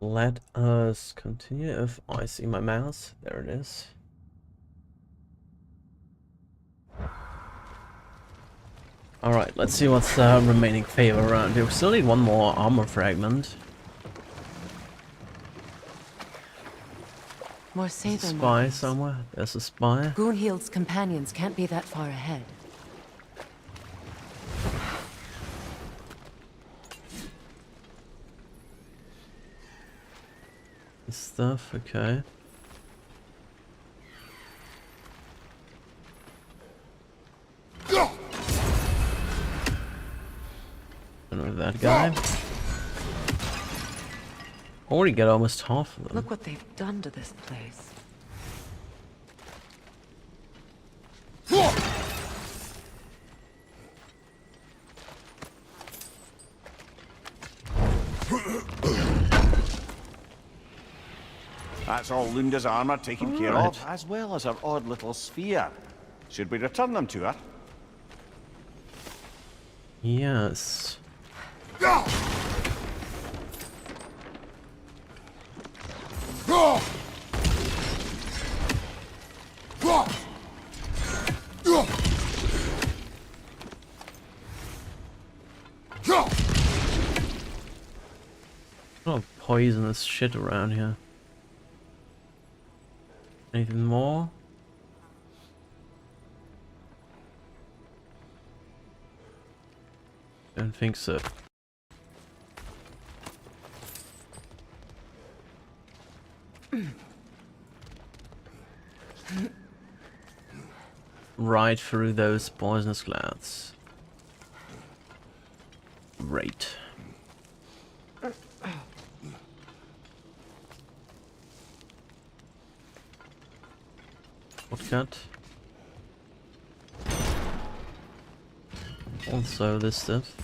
Let us continue. If I see my mouse, there it is. Alright, let's see what's the remaining favor around here. We still need one more armor fragment. More Sather Spy markings. somewhere. There's a spy. Gunhild's companions can't be that far ahead. Stuff, okay. Don't know that guy. Already got almost half of them. Look what they've done to this place. That's all Lunda's armor taken care Right. of, as well as her odd little sphere. Should we return them to her? Yes. A lot of poisonous shit around here. Anything more? Don't think so. Right through those poisonous clouds. Great. Roccat. Also this stuff.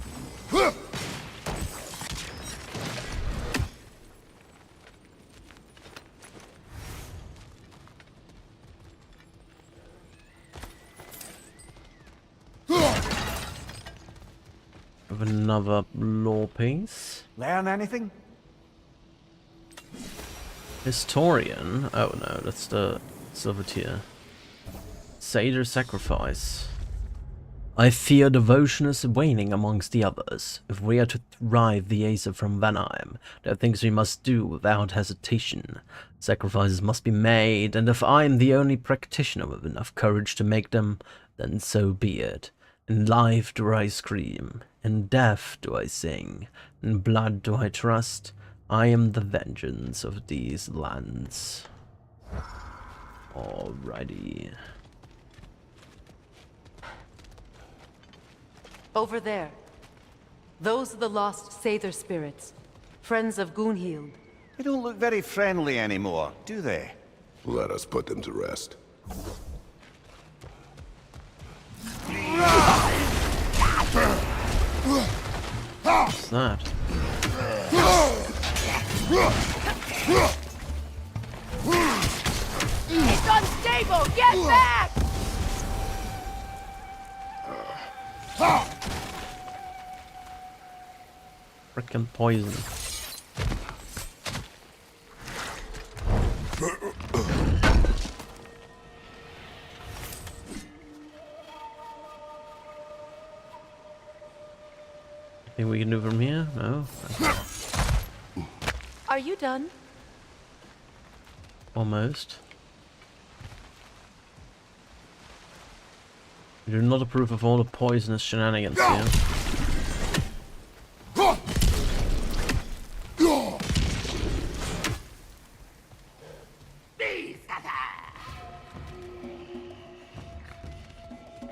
Have another lore piece. Learn anything? Historian. Oh no, that's the Silvertier. Seder sacrifice. I fear devotion is waning amongst the others. If we are to drive the Aesir from Vanaheim, there are things we must do without hesitation. Sacrifices must be made, and if I am the only practitioner with enough courage to make them, then so be it. In life do I scream, in death do I sing, in blood do I trust. I am the vengeance of these lands. Alrighty. Over there. Those are the lost Sather spirits. Friends of Gunhild. They don't look very friendly anymore, do they? Let us put them to rest. What's that? It's unstable! Get back! Frickin' poison. Think we can do from here? No? Are you done? Almost. We do not approve of all the poisonous shenanigans here.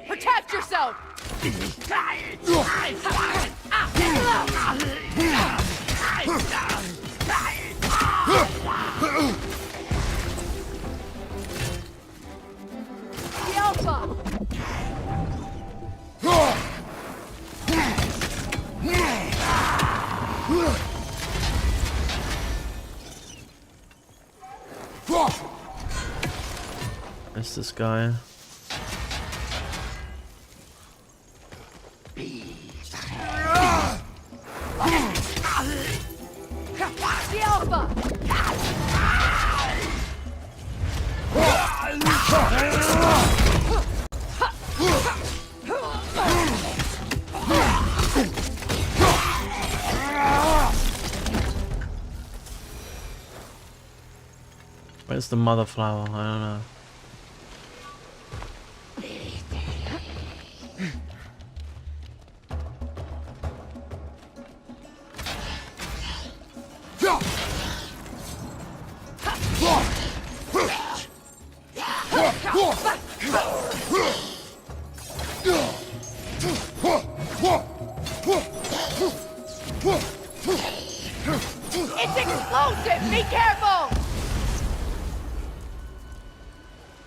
Protect yourself! The Alpha! Where's this guy? The Alpha! Where's Where's the mother flower? I don't know. It's explosive! Be careful!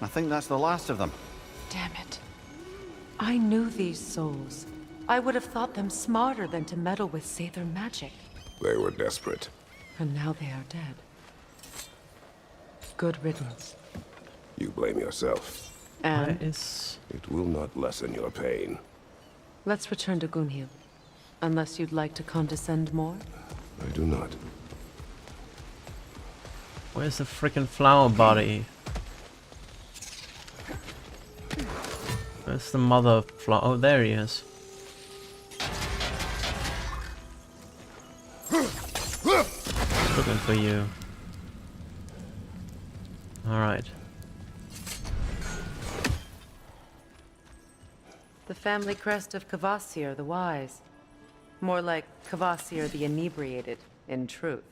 I think that's the last of them. Damn it. I knew these souls. I would have thought them smarter than to meddle with Sather magic. They were desperate. And now they are dead. Good riddance. You blame yourself. And It will not lessen your pain. let's return to Gunhild. Unless you'd like to condescend more? I do not. Where's the freaking flower body? Where's the mother flower? Oh, there he is. Looking for you. Alright. The family crest of Kvasir the Wise. More like Kvasir the Inebriated, in truth.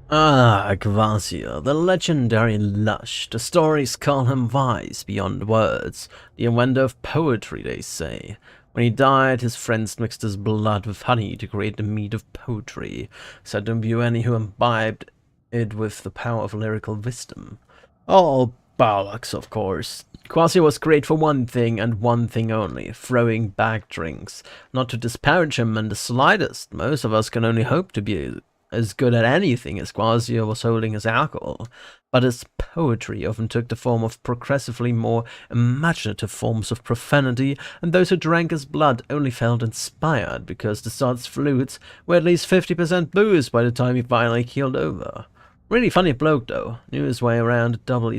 Ah, Kvasir, the legendary lush. The stories call him wise beyond words. The inventor of poetry, they say. When he died, his friends mixed his blood with honey to create the mead of poetry, said to imbue any who imbibed it with the power of lyrical wisdom. All bollocks, of course. Kvasir was great for one thing and one thing only, throwing back drinks. Not to disparage him in the slightest, most of us can only hope to be as good at anything as Kvasir was holding his alcohol, but his poetry often took the form of progressively more imaginative forms of profanity, and those who drank his blood only felt inspired because the sod's flutes were at least 50% booze by the time he finally keeled over. Really funny bloke though, knew his way around a double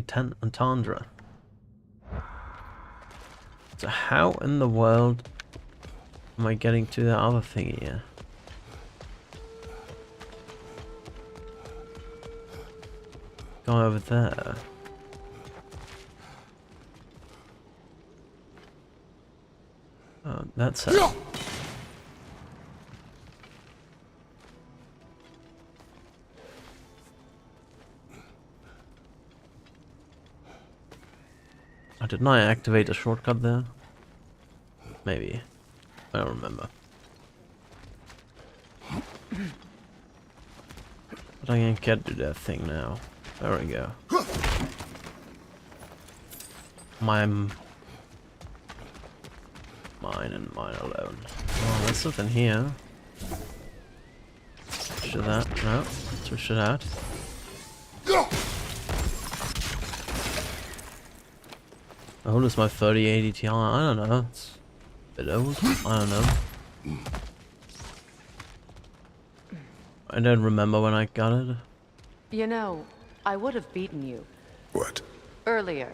entendre. So how in the world am I getting to the other thing here? Go over there. Oh, that's it. Oh, didn't I activate a shortcut there? Maybe. I don't remember. But I can't get to that thing now. There we go. Mine and mine alone. Oh, there's something here. Switch to that. No. Switch to that. How old is my 3080 Ti? I don't know. It's a bit old. I don't know. I don't remember when I got it. You know, I would have beaten you What? earlier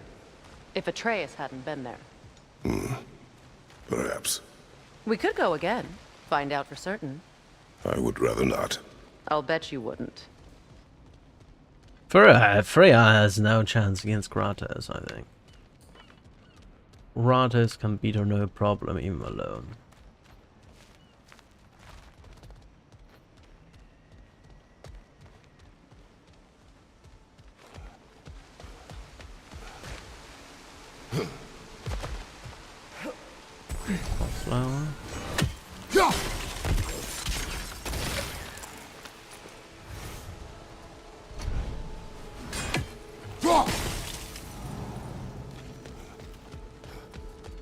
if Atreus hadn't been there. Perhaps. We could go again, find out for certain. I would rather not. I'll bet you wouldn't. Freya has no chance against Kratos, I think. Kratos can beat her no problem, even alone. Flower.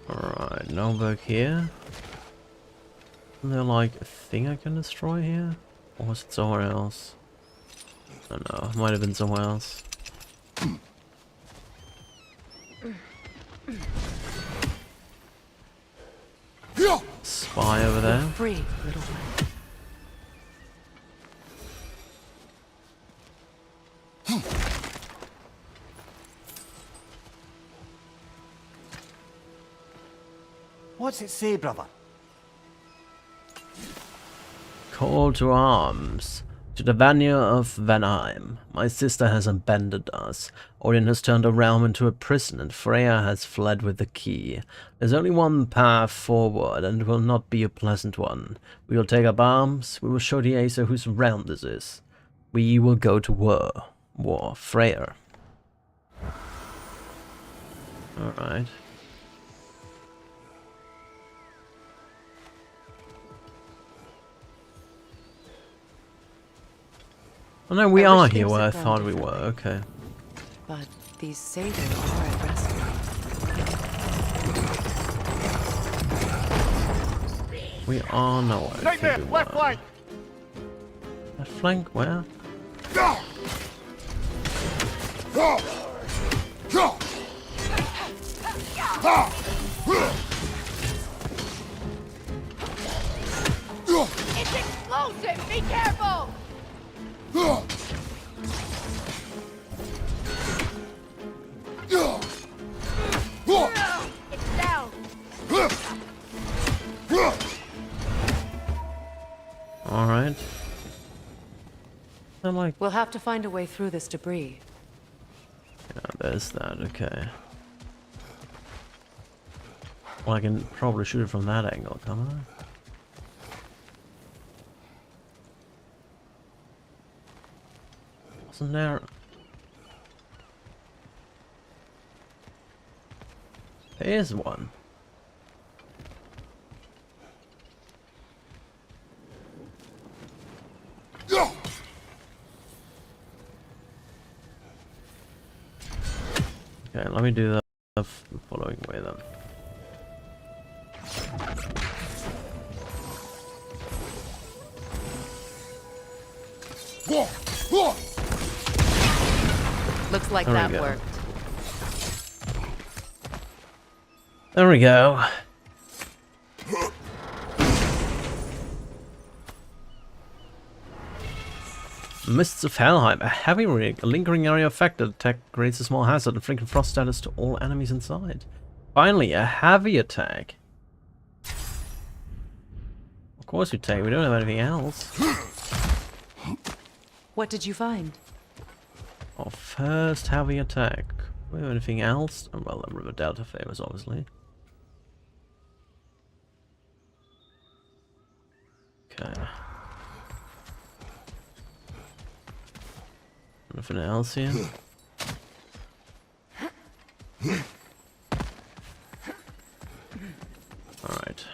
Alright, no bug here. Is there like a thing I can destroy here? Or was it somewhere else? I don't know, it might have been somewhere else. Spy over there. Free, little one. What's it say, brother? Call to arms. To the Vanir of Vanaheim. My sister has abandoned us. Odin has turned our realm into a prison, and Freya has fled with the key. There's only one path forward, and it will not be a pleasant one. We will take up arms. We will show the Aesir whose realm this is. We will go to war. Freya. Alright. Oh no, we I are wish here things where I had gone thought we were, differently. okay. But these satyrs are at rescue. We are nowhere. Nightmare, left flank! Left flank, where? It's explosive! Be careful! It's down! Alright. I'm like, We'll have to find a way through this debris. yeah, there's that, okay. Well, I can probably shoot it from that angle, can't I? Wasn't there... There's one. Okay, let me do that the following way then. Looks like There we that go. worked. There we go. Mists of Helheim, a heavy rig, a lingering area effect that attack creates a small hazard, inflicting frost status to all enemies inside. Finally, a heavy attack. Of course we take, we don't have anything else. What did you find? Our first heavy attack. Do we have anything else? Oh, well, the River Delta Favors, obviously. Okay. Nothing else here? Alright.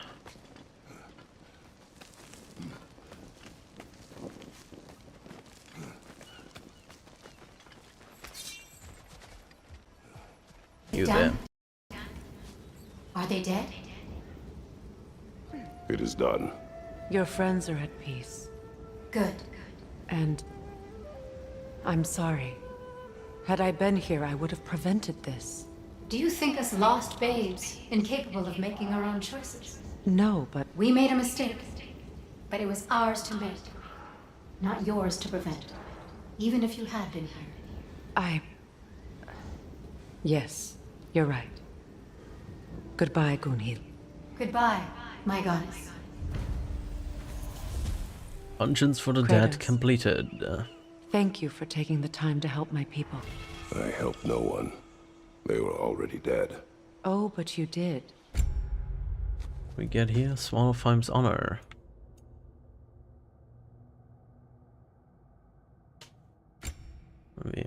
You there. Done? Are they dead? It is done. Your friends are at peace. Good. And I'm sorry. Had I been here, I would have prevented this. Do you think us lost babes, incapable of making our own choices? No, but We made a mistake, but it was ours to make, not yours to prevent. Even if you had been here. Yes, you're right. Goodbye, Gunhild. Goodbye, my goddess. Functions for the dead Kratos. completed. Thank you for taking the time to help my people. I helped no one. They were already dead. Oh, but you did. We get here, Svalfheim's honor. Yeah.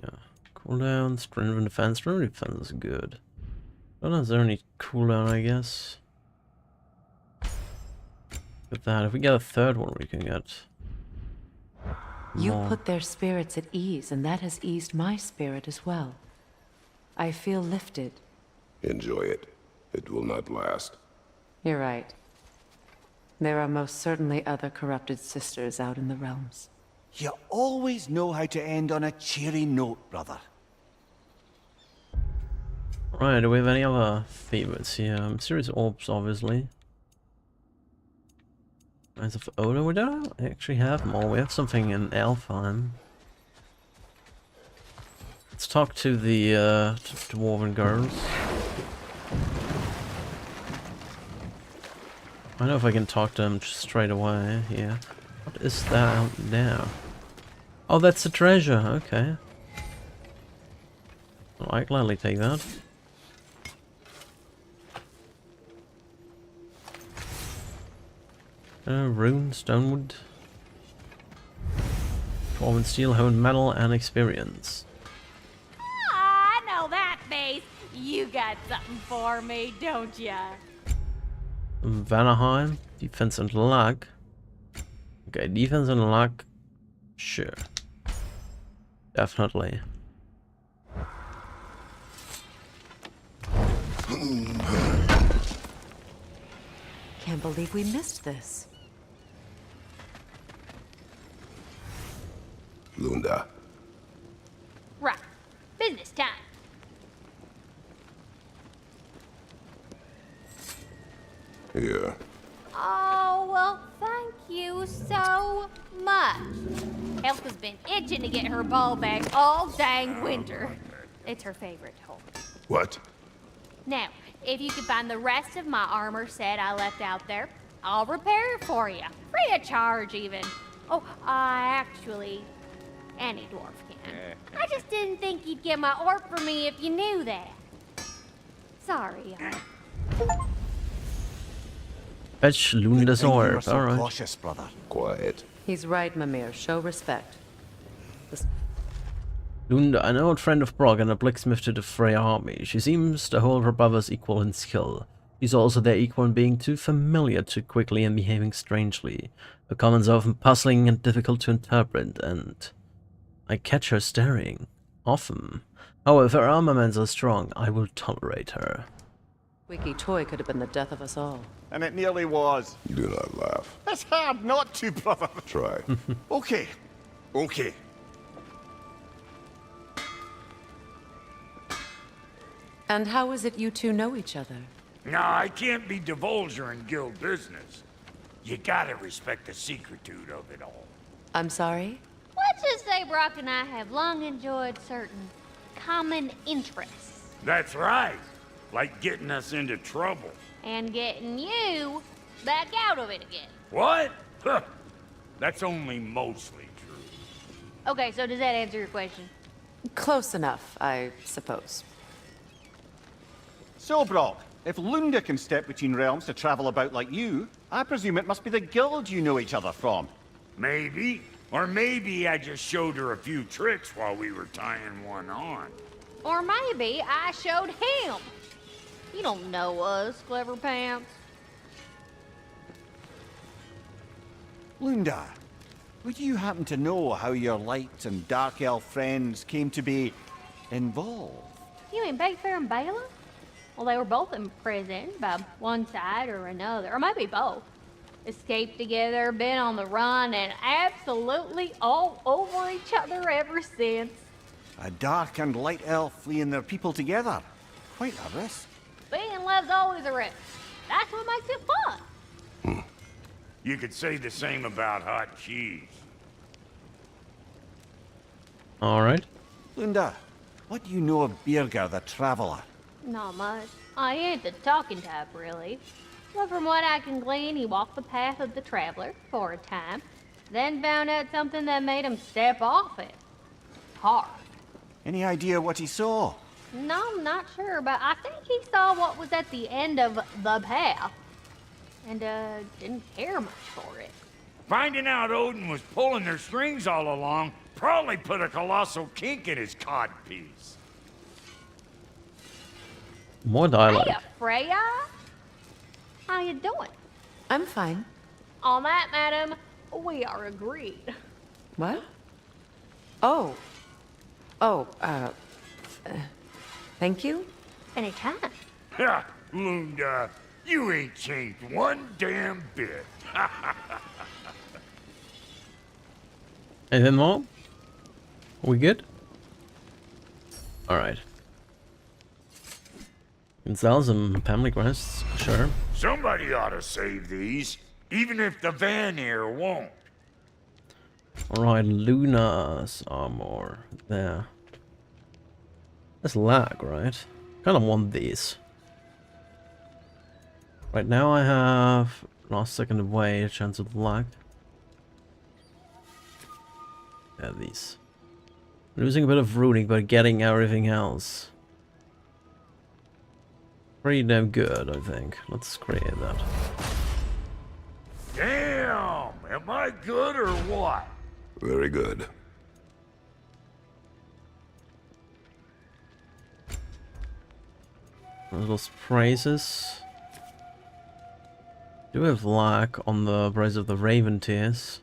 Cooldown, strength and defense. Strength and defense is good. I don't know if there's any cooldown, I guess. With that, if we get a third one, we can get. You more. put their spirits at ease, and that has eased my spirit as well. I feel lifted. Enjoy it. It will not last. You're right. There are most certainly other corrupted sisters out in the realms. You always know how to end on a cheery note, brother. Right, do we have any other favorites here? Serious orbs, obviously. Eyes of Odin, we don't actually have more. We have something in Alfheim. Let's talk to the dwarven girls. I don't know if I can talk to them straight away here. What is that out there? Oh, that's a treasure. Okay. Well, I gladly take that. Rune, stonewood, dwarven steel, honed metal, and experience. I know that face. You got something for me, don't ya? Vanaheim, defense and luck. Okay, defense and luck. Sure. Definitely. Can't believe we missed this. Lunda. Right. Business time. Here. Oh, well, thank you so much. Elka's been itching to get her ball back all dang winter. It's her favorite toy. What? Now, if you can find the rest of my armor set I left out there, I'll repair it for you. Free of charge, even. Oh, any dwarf can. I just didn't think you'd get my orc for me if you knew that. Sorry, Fetch Lunda's You were orb. so Alright. cautious, brother. Quiet. He's right, Mimir. Show respect. Lunda, an old friend of Brog and a blacksmith to the Frey army. She seems to hold her brothers equal in skill. She's also their equal in being too familiar too quickly and behaving strangely. Her comments are often puzzling and difficult to interpret, and I catch her staring. Often. However, her armaments are strong. I will tolerate her. Squeaky toy could have been the death of us all. And it nearly was. Do not laugh. It's hard not to, brother. Try. Okay. Okay. And how is it you two know each other? No, I can't be divulger in guild business. You gotta respect the secretude of it all. I'm sorry? let's just say Brock and I have long enjoyed certain common interests. That's right. Like getting us into trouble. And getting you back out of it again. What? Huh. That's only mostly true. Okay, so does that answer your question? Close enough, I suppose. So, Brock, if Lunda can step between realms to travel about like you, I presume it must be the guild you know each other from. Maybe. Or maybe I just showed her a few tricks while we were tying one on. Or maybe I showed him. You don't know us, Clever Pants. Lunda, would you happen to know how your light and dark elf friends came to be involved? You mean Big Fair and Bela? Well, they were both imprisoned by one side or another, or maybe both. Escaped together, been on the run, and absolutely all over each other ever since. A dark and light elf fleeing their people together. Quite a risk. Being in love's always a risk. That's what makes it fun. You could say the same about hot cheese. Alright. Lunda, what do you know of Birger the Traveler? Not much. I ain't the talking type, really. But from what I can glean, he walked the path of the traveler for a time, then found out something that made him step off it. Hard. Any idea what he saw? No, I'm not sure, but I think he saw what was at the end of the path. And, didn't care much for it. Finding out Odin was pulling their strings all along probably put a colossal kink in his codpiece. More dialogue. Hey, Freya! How you doing? I'm fine. On that, madam, we are agreed. What? Oh. Oh, thank you? Anytime. Ha! Lunda, you ain't changed one damn bit. Anything more? We good? Alright. Can sell some family quests, sure. Somebody ought to save these, even if the Vanir won't. Alright, Luna's armor. There. That's lag, right? Kinda want these. Right now I have last second away, a chance of lag. these. Losing a bit of runic, but getting everything else. Pretty damn good, I think. Let's create that. Damn! Am I good or what? Very good. Those prices. Do have luck on the price of the Raven Tears.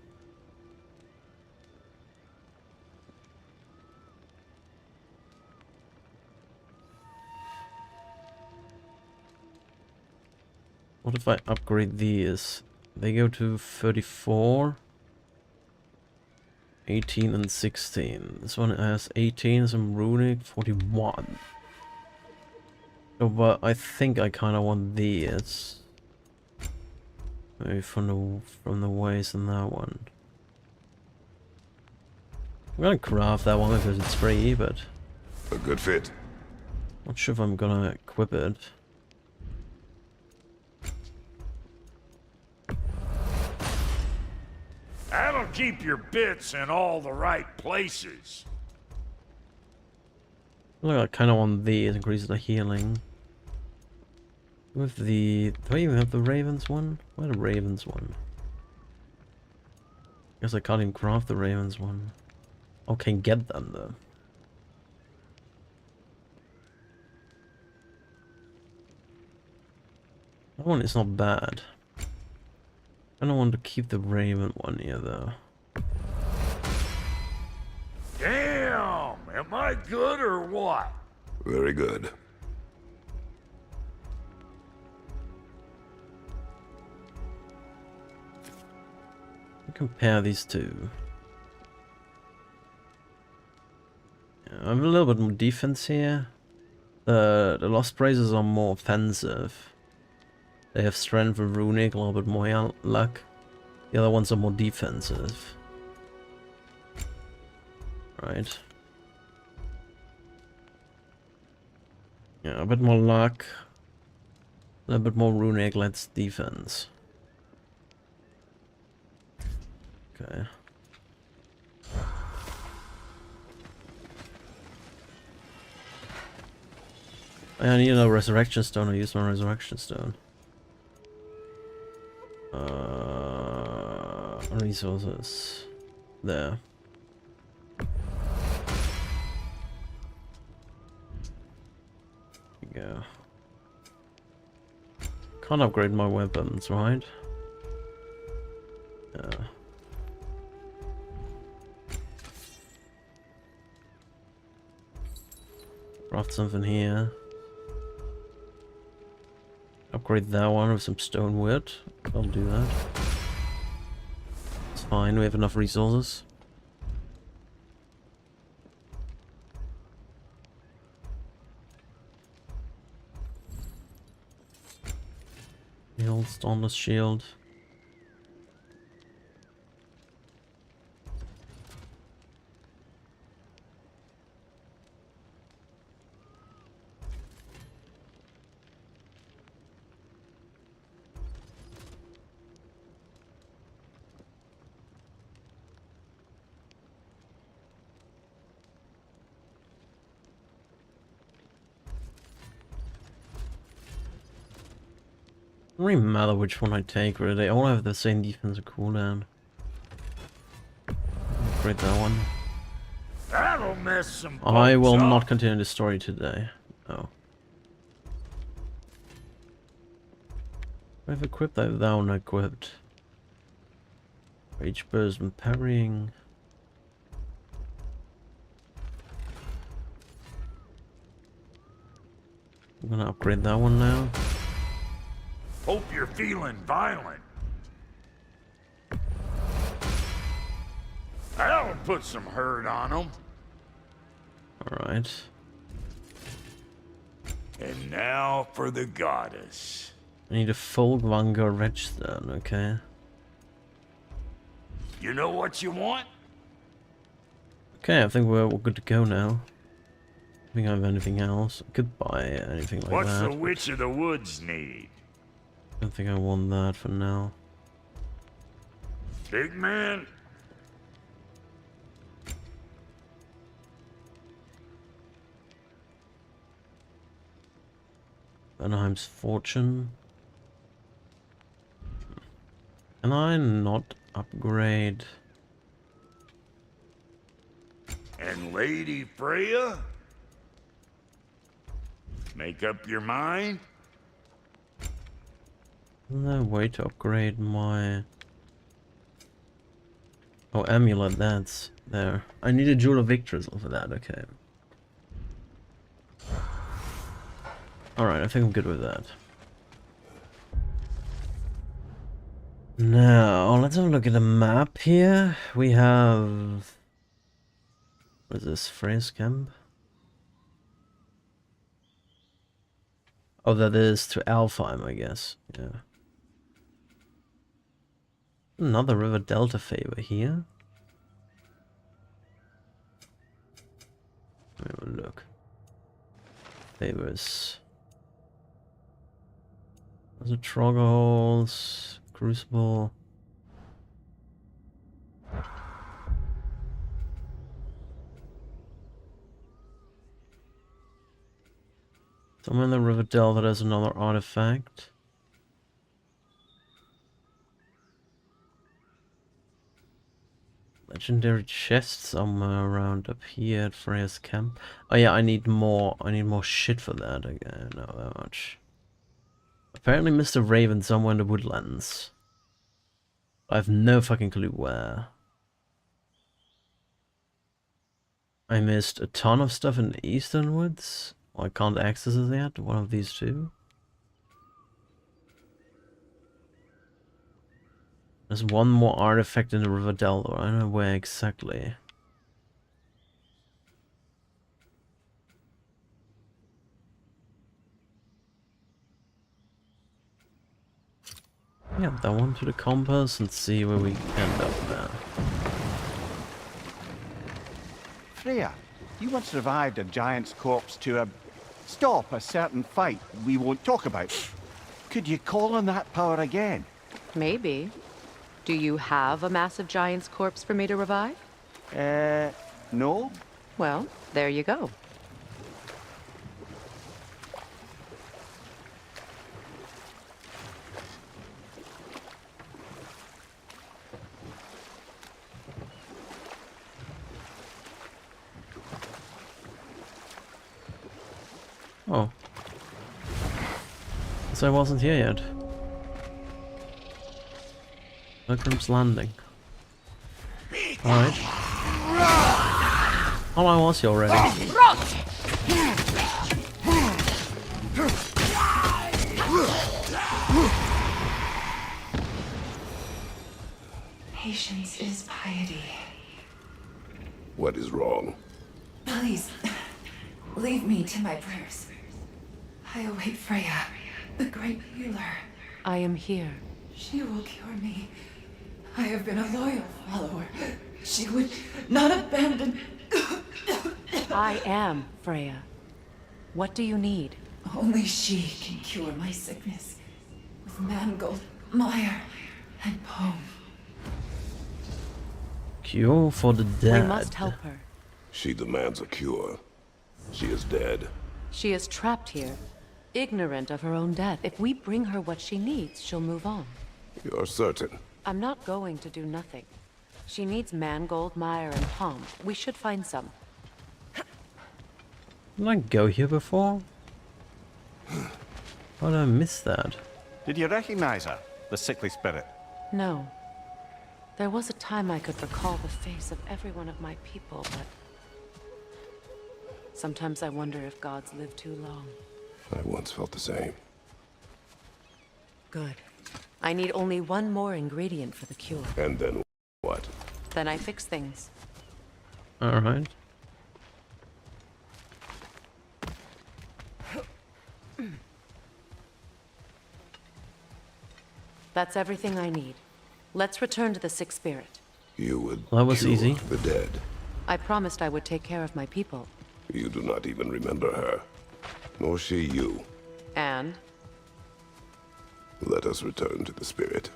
What if I upgrade these? They go to 34, 18 and 16. This one has 18, some runic, 41. Oh, but I think I kind of want these. Maybe from the waist in that one. I'm gonna craft that one because it's free, but A good fit. not sure if I'm gonna equip it. That'll keep your bits in all the right places. Look, I kind of want these, increase the healing. With the... do I even have the Ravens one? Why the Ravens one? Guess I can't even craft the Ravens one. Oh, can get them though. That one is not bad. I don't want to keep the Raven one here though. Damn! Am I good or what? Very good. Compare these two. Yeah, I have a little bit more defense here. The Lost Braces are more offensive. They have strength and runic, a little bit more luck. The other ones are more defensive. Right. Yeah, a bit more luck. A little bit more runic, less defense. Okay. I need a resurrection stone. I use my resurrection stone. Resources. There. There we go. Can't upgrade my weapons, right? Yeah. Craft something here. Upgrade that one with some stone wood. I'll do that. It's fine, we have enough resources. The old Stormless Shield. It doesn't really matter which one I take, really. They all have the same defensive cooldown. Upgrade that one. That'll mess some I will folks not up. continue the story today. Oh. I've equipped that down equipped. Rage burst and parrying. I'm gonna upgrade that one now. Hope you're feeling violent. That'll put some hurt on them. Alright. And now for the goddess. I need a full Vanguard redstone, okay. You know what you want? Okay, I think we're good to go now. I think I have anything else. I could buy anything like What's that. the Witch of the Woods need? I don't think I want that for now. Big man? Vanaheim's fortune. Can I not upgrade? And Lady Freya? Make up your mind? Isn't there a way to upgrade my... Oh, amulet, that's there. I need a Jewel of Victory for that, okay. Alright, I think I'm good with that. Now, let's have a look at the map here. We have... What is this? Freya's camp? Oh, that is to Alfheim, I guess. Yeah. Another river delta favor here. Let me have a look. Favors. There's a Troggerholes, Crucible. Somewhere in the river delta there's another artifact. Legendary chest somewhere around up here at Freya's camp. Oh yeah, I need more shit for that. I don't know that much. Apparently Mr. Raven somewhere in the woodlands. I have no fucking clue where. I missed a ton of stuff in the Eastern Woods. Well, I can't access it yet. One of these two. There's one more artifact in the River Delta. I don't know where exactly. Yeah, that one to the compass and see where we end up there. Freya, you once revived a giant's corpse to stop a certain fight we won't talk about. Could you call on that power again? Maybe. Do you have a massive giant's corpse for me to revive? No? Well, there you go. Oh. So I wasn't here yet. Pilgrim's Landing. Alright. Oh, I was here already. Patience is piety. What is wrong? Please, leave me to my prayers. I await Freya, the great healer. I am here. She will cure me. I have been a loyal follower. She would not abandon... I am Freya. What do you need? Only she can cure my sickness. With mangold, mire, and poem. Cure for the dead. We must help her. She demands a cure. She is dead. She is trapped here, ignorant of her own death. If we bring her what she needs, she'll move on. You're certain? I'm not going to do nothing. She needs mangold, mire, and palm. We should find some. Didn't I go here before? How did I miss that? Did you recognize her, the sickly spirit? No. There was a time I could recall the face of every one of my people, but... sometimes I wonder if gods live too long. I once felt the same. Good. I need only one more ingredient for the cure. And then what? Then I fix things. Alright. That's everything I need. Let's return to the Sick Spirit. You would That was cure easy. the dead. I promised I would take care of my people. You do not even remember her. Nor she you. And? Let us return to the spirit.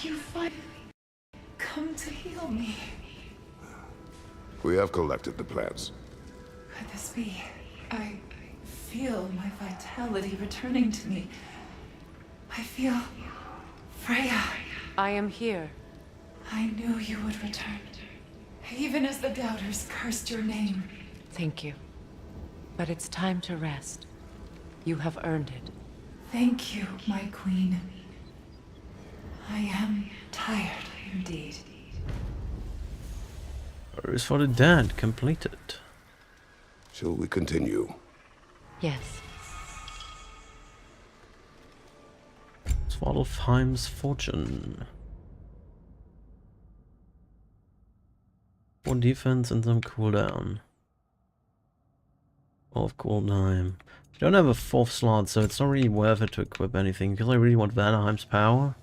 you finally come to heal me? We have collected the plants. Could this be? I feel my vitality returning to me. I feel... Freya. I am here. I knew you would return. Even as the doubters cursed your name. Thank you. But it's time to rest. You have earned it. Thank you, my queen. I am tired indeed. Orders for the dead completed. Shall we continue? Yes. Svartalfheim's fortune. 4 defense and some cooldown. Of cooldown. I don't have a 4th slot, so it's not really worth it to equip anything, because I really want Vanaheim's power.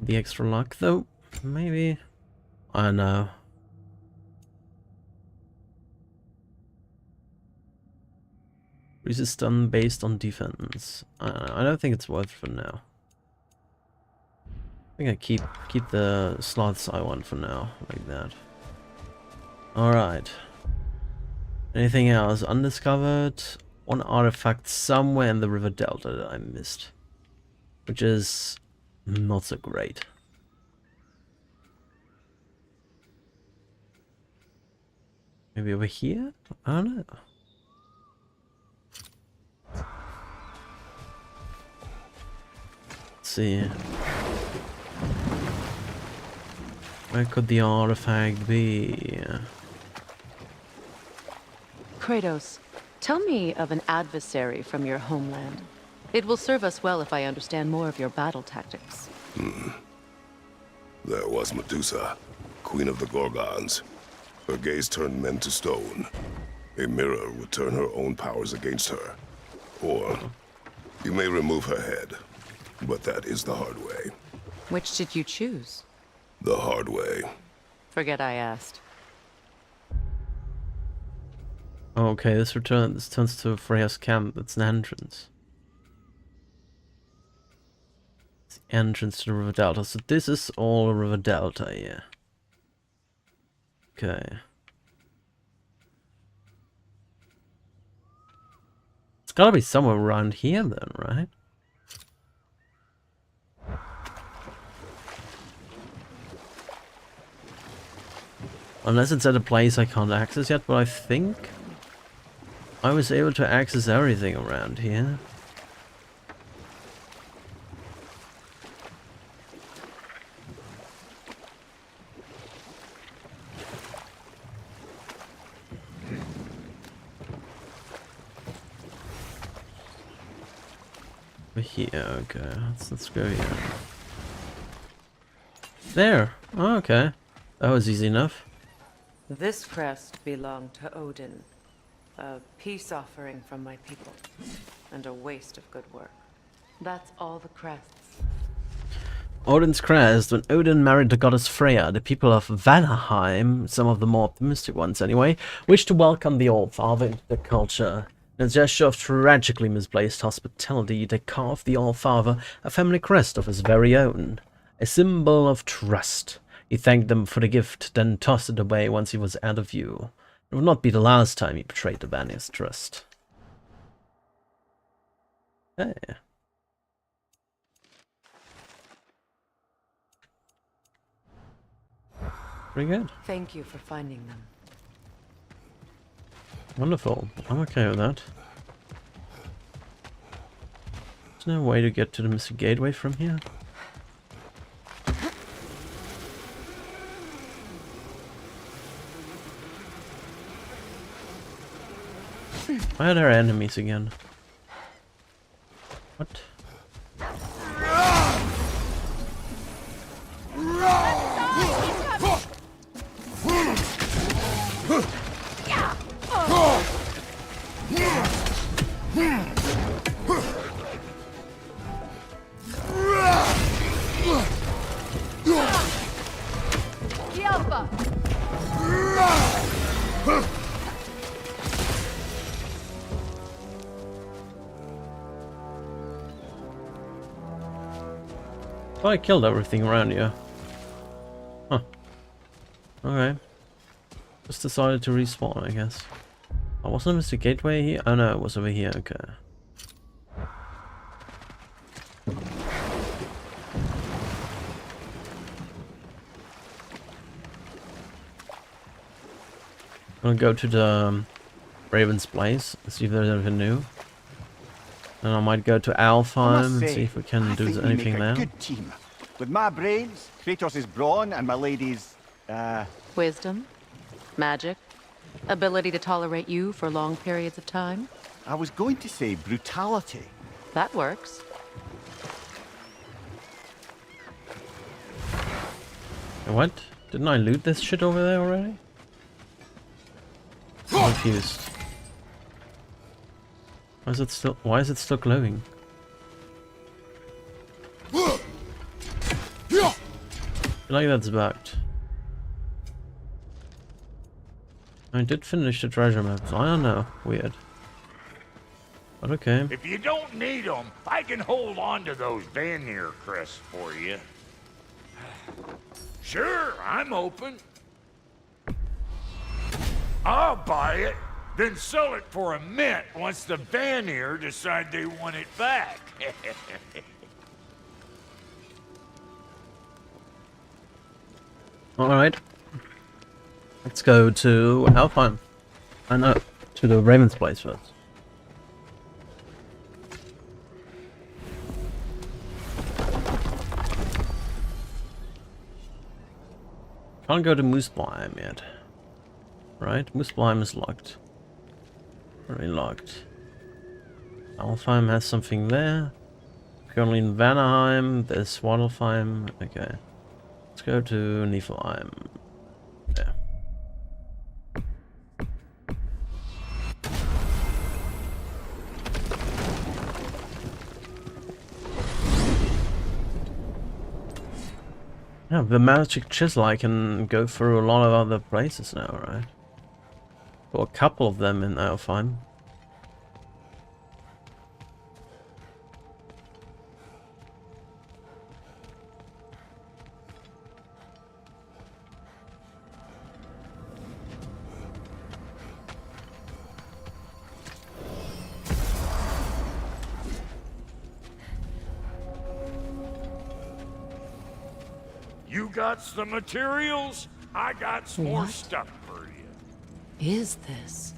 The extra luck, though, maybe. I don't know. Resist stun based on defense. I don't think it's worth it for now. I think I keep the slots I want for now, like that. Alright. Anything else? Undiscovered? One artifact somewhere in the river delta that I missed. Which is not so great. Maybe over here? I don't know. Let's see. Where could the artifact be? Kratos, tell me of an adversary from your homeland. It will serve us well if I understand more of your battle tactics. There was Medusa, queen of the Gorgons. Her gaze turned men to stone. A mirror would turn her own powers against her. Or, you may remove her head, but that is the hard way. Which did you choose? The hard way. Forget I asked. Okay, this turns to Freya's camp. That's an entrance. It's the entrance to the River Delta. So this is all River Delta, yeah. Okay. It's gotta be somewhere around here then, right? Unless it's at a place I can't access yet, but I think I was able to access everything around here. Here, okay, let's go here. There! Oh, okay. That was easy enough. This crest belonged to Odin. A peace offering from my people. And a waste of good work. That's all the crests. Odin's crest. When Odin married the goddess Freya, the people of Vanaheim, some of the more optimistic ones anyway, wished to welcome the All-Father into their culture. In a gesture of tragically misplaced hospitality, they carved the All-Father a family crest of his very own. A symbol of trust. He thanked them for the gift, then tossed it away once he was out of view. It would not be the last time he betrayed the Vanir's trust. Hey. Pretty good. Thank you for finding them. Wonderful. I'm okay with that. There's no way to get to the Mystic Gateway from here. Why are there enemies again? What? Well, I killed everything around here. Huh. Okay. Just decided to respawn, I guess. Oh, wasn't it Mr. Gateway here? Oh no, it was over here, okay. I'll go to the Raven's place, see if there's anything new. And I might go to Alfheim and see if we can do anything there. Good team. With my brains, Kratos' brawn, and my lady's, Wisdom, magic, ability to tolerate you for long periods of time. I was going to say brutality. That works. What? Didn't I loot this shit over there already? I'm confused. Why is it still glowing? I feel like that's bugged. I did finish the treasure maps. I don't know. Weird. But okay. If you don't need them, I can hold on to those Vanir crests for you. Sure, I'm open. I'll buy it, then sell it for a mint once the Vanir decide they want it back. Alright. Let's go to Alfheim. I know, to the Raven's place first. Can't go to Muspelheim yet. Right? Muspelheim is locked. Very locked. Alfheim has something there. Currently in Vanaheim, there's Swaddlefheim. Okay. Let's go to Niflheim. There. Yeah, the magic chisel, I can go through a lot of other places now, right? Or a couple of them in Alfheim. You got the materials, I got some more What? stuff for you. Is this?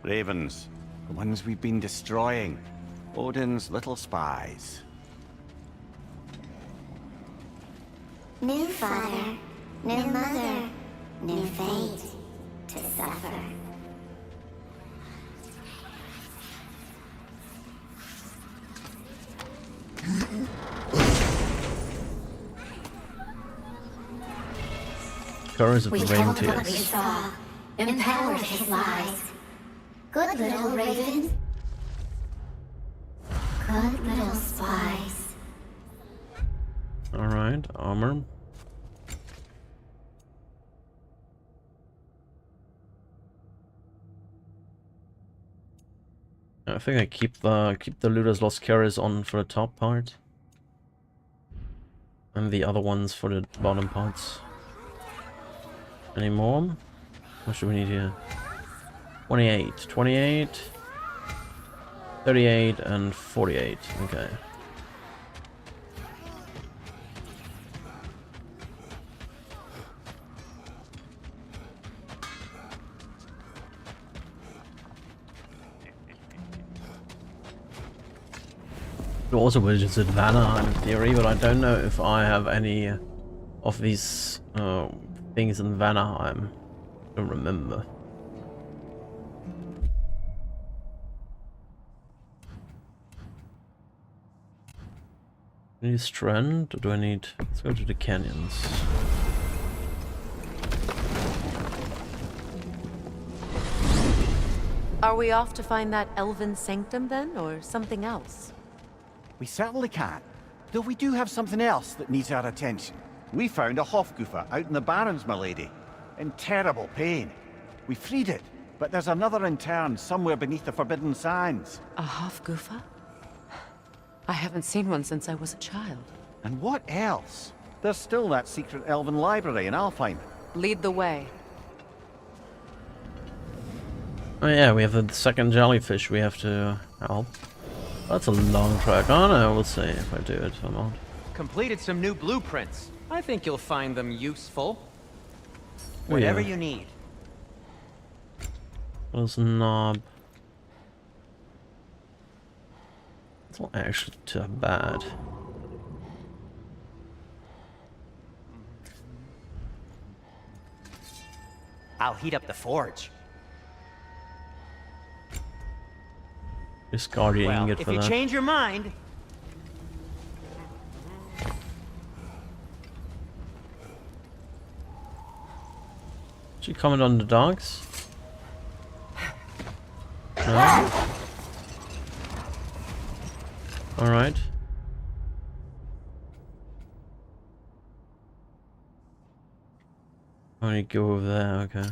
Ravens. The ones we've been destroying. Odin's little spies. New father, new mother, new fate to suffer. Currents of We the told rain what we tears. saw, empowered his lies. Good little ravens. Good little spies. Alright, armor. I think I keep the Looter's Lost Carriers on for the top part. And the other ones for the bottom parts. Any more? What should we need here? 28. 28. 38 and 48. Okay. Also was at Vanaheim in theory, but I don't know if I have any of these things in Vanaheim. I don't remember. Need strand, or do I need... Let's go to the canyons. Are we off to find that elven sanctum then, or something else? We certainly can. Though we do have something else that needs our attention. We found a Hofgufa out in the Barrens, my lady. In terrible pain. We freed it, but there's another intern somewhere beneath the Forbidden Sands. A Hofgufa? I haven't seen one since I was a child. And what else? There's still that secret elven library in Alfheim. Lead the way. Oh yeah, we have the second jellyfish we have to help. That's a long track. Oh no, we'll see if I do it or not. Completed some new blueprints. I think you'll find them useful. Oh, Whatever yeah. you need. There's a knob. It's not actually too bad. I'll heat up the forge. Discarding Well, it if for you that. change your mind, Did you comment on the dogs? No? Alright. Oh, you go over there, okay.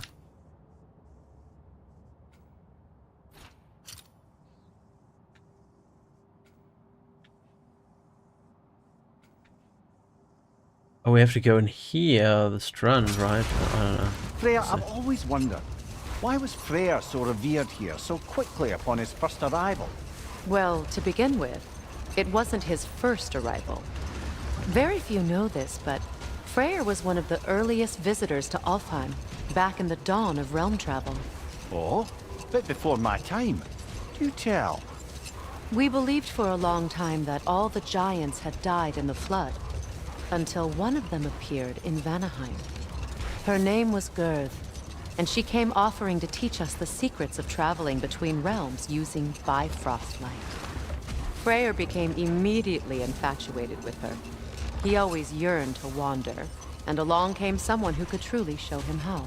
Oh, we have to go in here, the strand, right? I don't know. Freya, I've always wondered, why was Freyr so revered here so quickly upon his first arrival? Well, to begin with, it wasn't his first arrival. Very few know this, but Freyr was one of the earliest visitors to Alfheim, back in the dawn of realm travel. Oh, a bit before my time. Do tell. We believed for a long time that all the giants had died in the flood, until one of them appeared in Vanaheim. Her name was Gerd, and she came offering to teach us the secrets of traveling between realms using Bifrost light. Freyr became immediately infatuated with her. He always yearned to wander, and along came someone who could truly show him how.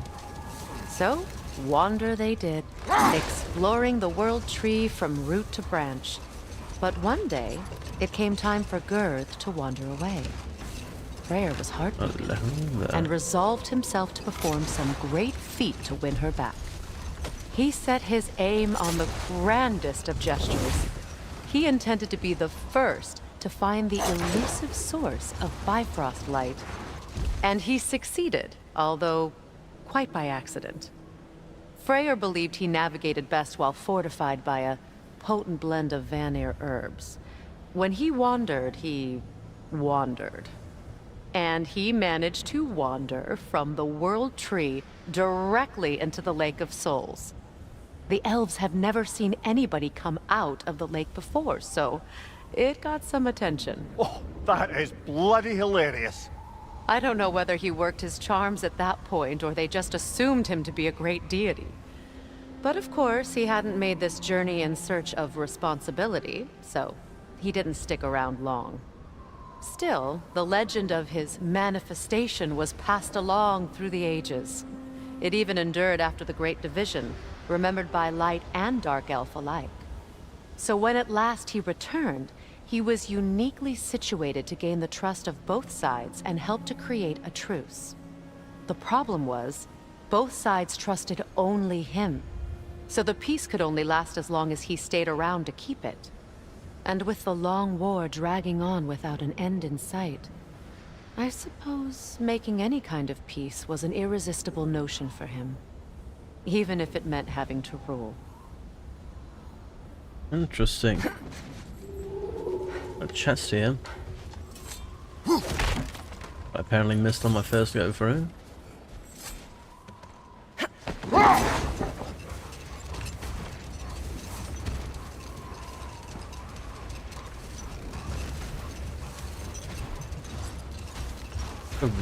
So, wander they did, exploring the world tree from root to branch. But one day, it came time for Gerd to wander away. Freyr was heartbroken and resolved himself to perform some great feat to win her back. He set his aim on the grandest of gestures. He intended to be the first to find the elusive source of Bifrost light. And he succeeded, although quite by accident. Freyr believed he navigated best while fortified by a potent blend of Vanir herbs. When he wandered, he wandered. And he managed to wander from the World Tree directly into the Lake of Souls. The elves have never seen anybody come out of the lake before, so it got some attention. Oh, that is bloody hilarious. I don't know whether he worked his charms at that point or they just assumed him to be a great deity. But of course, he hadn't made this journey in search of responsibility, so he didn't stick around long. Still, the legend of his manifestation was passed along through the ages. It even endured after the Great Division, remembered by Light and Dark Elf alike. So when at last he returned, he was uniquely situated to gain the trust of both sides and help to create a truce. The problem was, both sides trusted only him, so the peace could only last as long as he stayed around to keep it. And with the long war dragging on without an end in sight, I suppose making any kind of peace was an irresistible notion for him, even if it meant having to rule. Interesting. A chest here. I apparently missed on my first go through.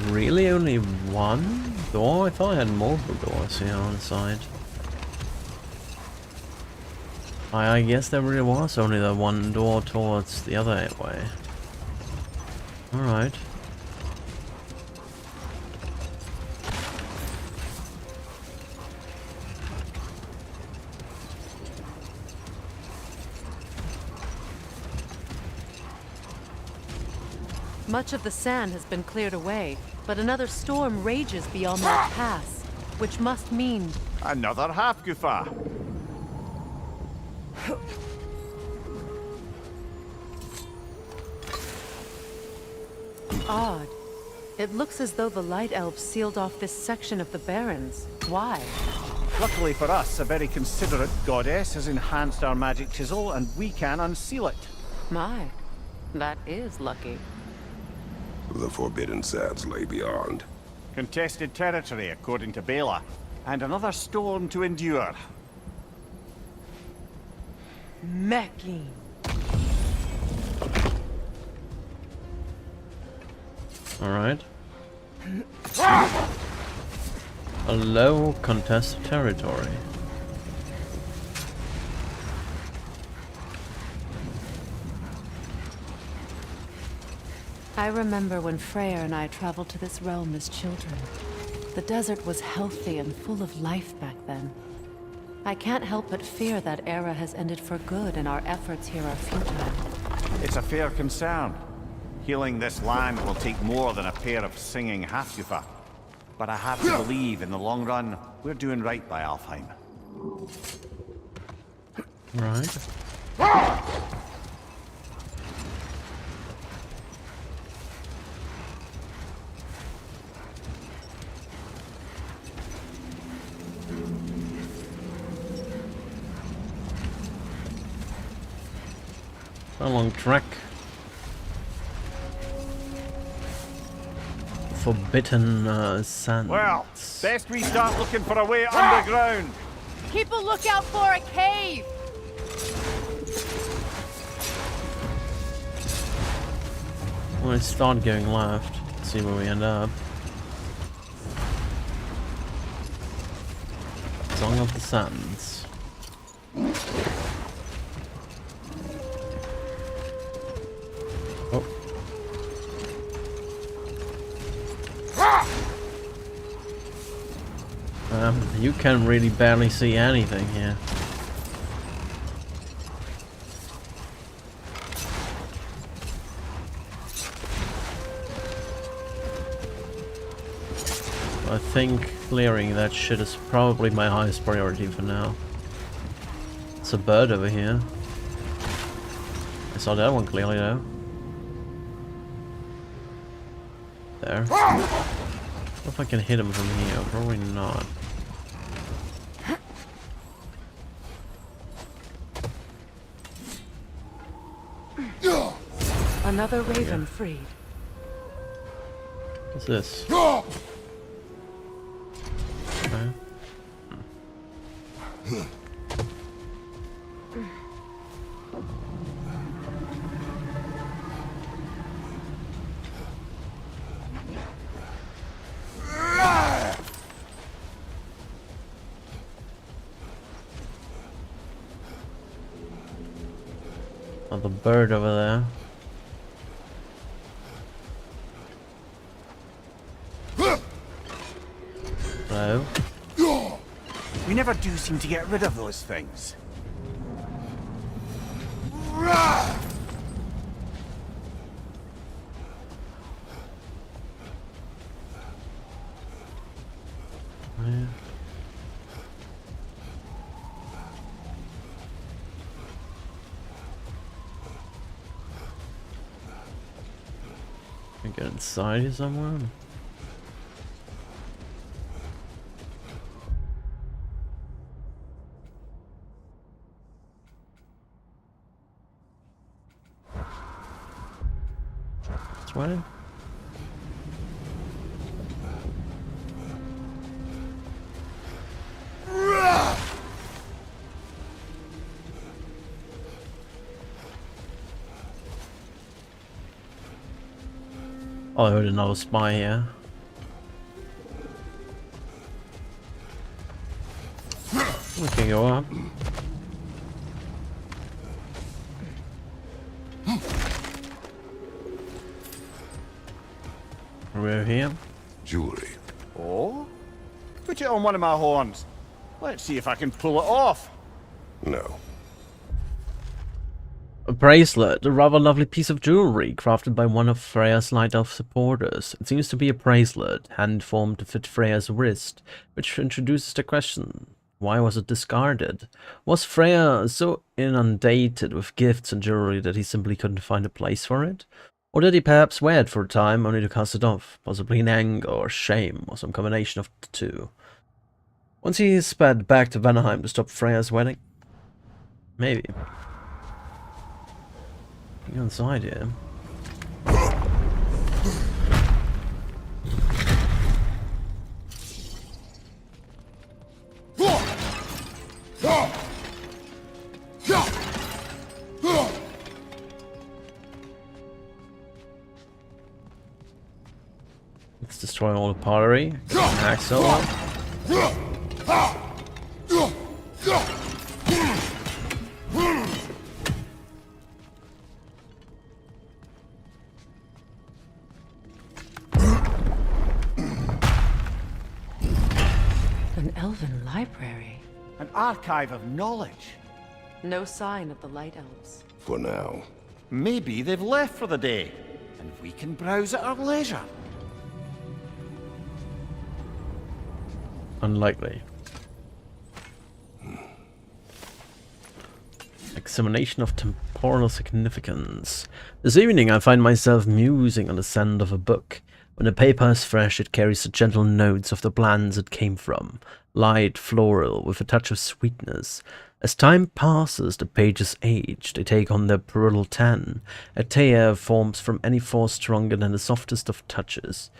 Really only one door? I thought I had multiple doors here on the side. I guess there really was only the one door towards the other way. Alright. Much of the sand has been cleared away, but another storm rages beyond that pass, which must mean... Another Halfgufa. Odd. It looks as though the Light Elves sealed off this section of the Barrens. Why? Luckily for us, a very considerate goddess has enhanced our magic chisel, and we can unseal it. My, that is lucky. The Forbidden Sands lay beyond. Contested territory, according to Bela, and another storm to endure. Macking. Alright. A low contested territory. I remember when Freya and I traveled to this realm as children. The desert was healthy and full of life back then. I can't help but fear that era has ended for good and our efforts here are futile. It's a fair concern. Healing this land will take more than a pair of singing Hafgufa. But I have to believe, in the long run, we're doing right by Alfheim. Right. A long trek. Forbidden sands. Well, best we start looking for a way underground. Keep a lookout for a cave! Let's start going left. See where we end up. Song of the Sands. Oh. You can really barely see anything here. I think clearing that shit is probably my highest priority for now. It's a bird over here. I saw that one clearly though. There. If I can hit him from here, probably not. Another raven freed. What's this? Okay. Another bird over there. Hello? We never do seem to get rid of those things. Yeah. Can I get inside here somewhere? Sweating? Oh, I heard another spy here. We can go up. We're here. Jewelry. Oh? Put it on one of my horns. Let's see if I can pull it off. No. A bracelet, a rather lovely piece of jewelry crafted by one of Freya's Light Elf supporters. It seems to be a bracelet, hand-formed to fit Freya's wrist, which introduces the question, why was it discarded? Was Freya so inundated with gifts and jewelry that he simply couldn't find a place for it? Or did he perhaps wear it for a time, only to cast it off, possibly in anger or shame, or some combination of the two? Once he sped back to Vanaheim to stop Freya's wedding? Maybe. Go inside here. Let's destroy all the pottery. Axel. An elven library. An archive of knowledge. No sign of the Light Elves. For now. Maybe they've left for the day, and we can browse at our leisure. Unlikely. Examination of temporal significance. This evening I find myself musing on the scent of a book. When the paper is fresh, it carries the gentle notes of the plants it came from. Light, floral, with a touch of sweetness. As time passes, the pages age. They take on their brutal tan. A tear forms from any force stronger than the softest of touches.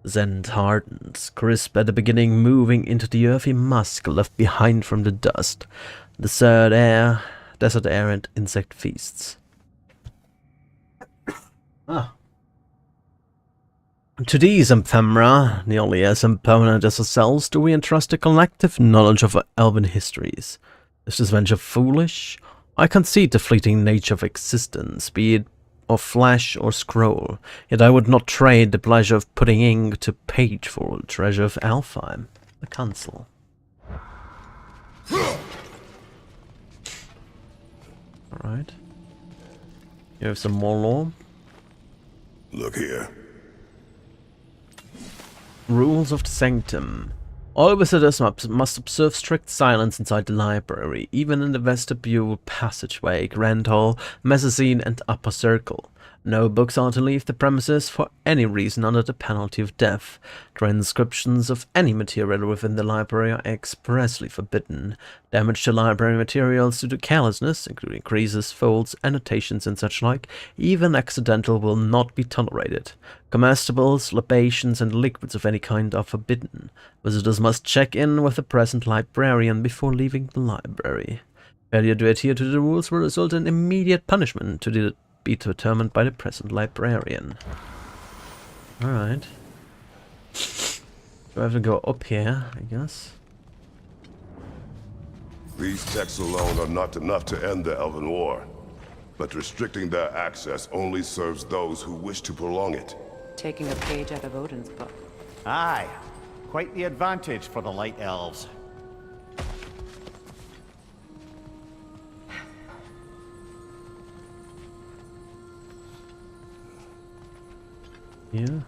The scent hardens, crisp at the beginning, moving into the earthy musk left behind from the dust. Desert air and insect feasts. To these ephemera, nearly as impermanent as ourselves, do we entrust a collective knowledge of our elven histories. Is this venture foolish? I concede the fleeting nature of existence, be it of flesh or scroll, yet I would not trade the pleasure of putting ink to page for the treasure of Alfheim, the council. Alright. You have some more lore? Look here. Rules of the Sanctum. All visitors must observe strict silence inside the library, even in the vestibule, passageway, grand hall, mezzanine, and upper circle. No books are to leave the premises for any reason under the penalty of death. Transcriptions of any material within the library are expressly forbidden. Damage to library materials due to carelessness, including creases, folds, annotations, and such like, even accidental, will not be tolerated. Comestibles, libations, and liquids of any kind are forbidden. Visitors must check in with the present librarian before leaving the library. Failure to adhere to the rules will result in immediate punishment to be determined by the present librarian. Alright. Do I have to go up here, I guess? These texts alone are not enough to end the Elven War, but restricting their access only serves those who wish to prolong it. Taking a page out of Odin's book. Aye, quite the advantage for the Light Elves. Yeah.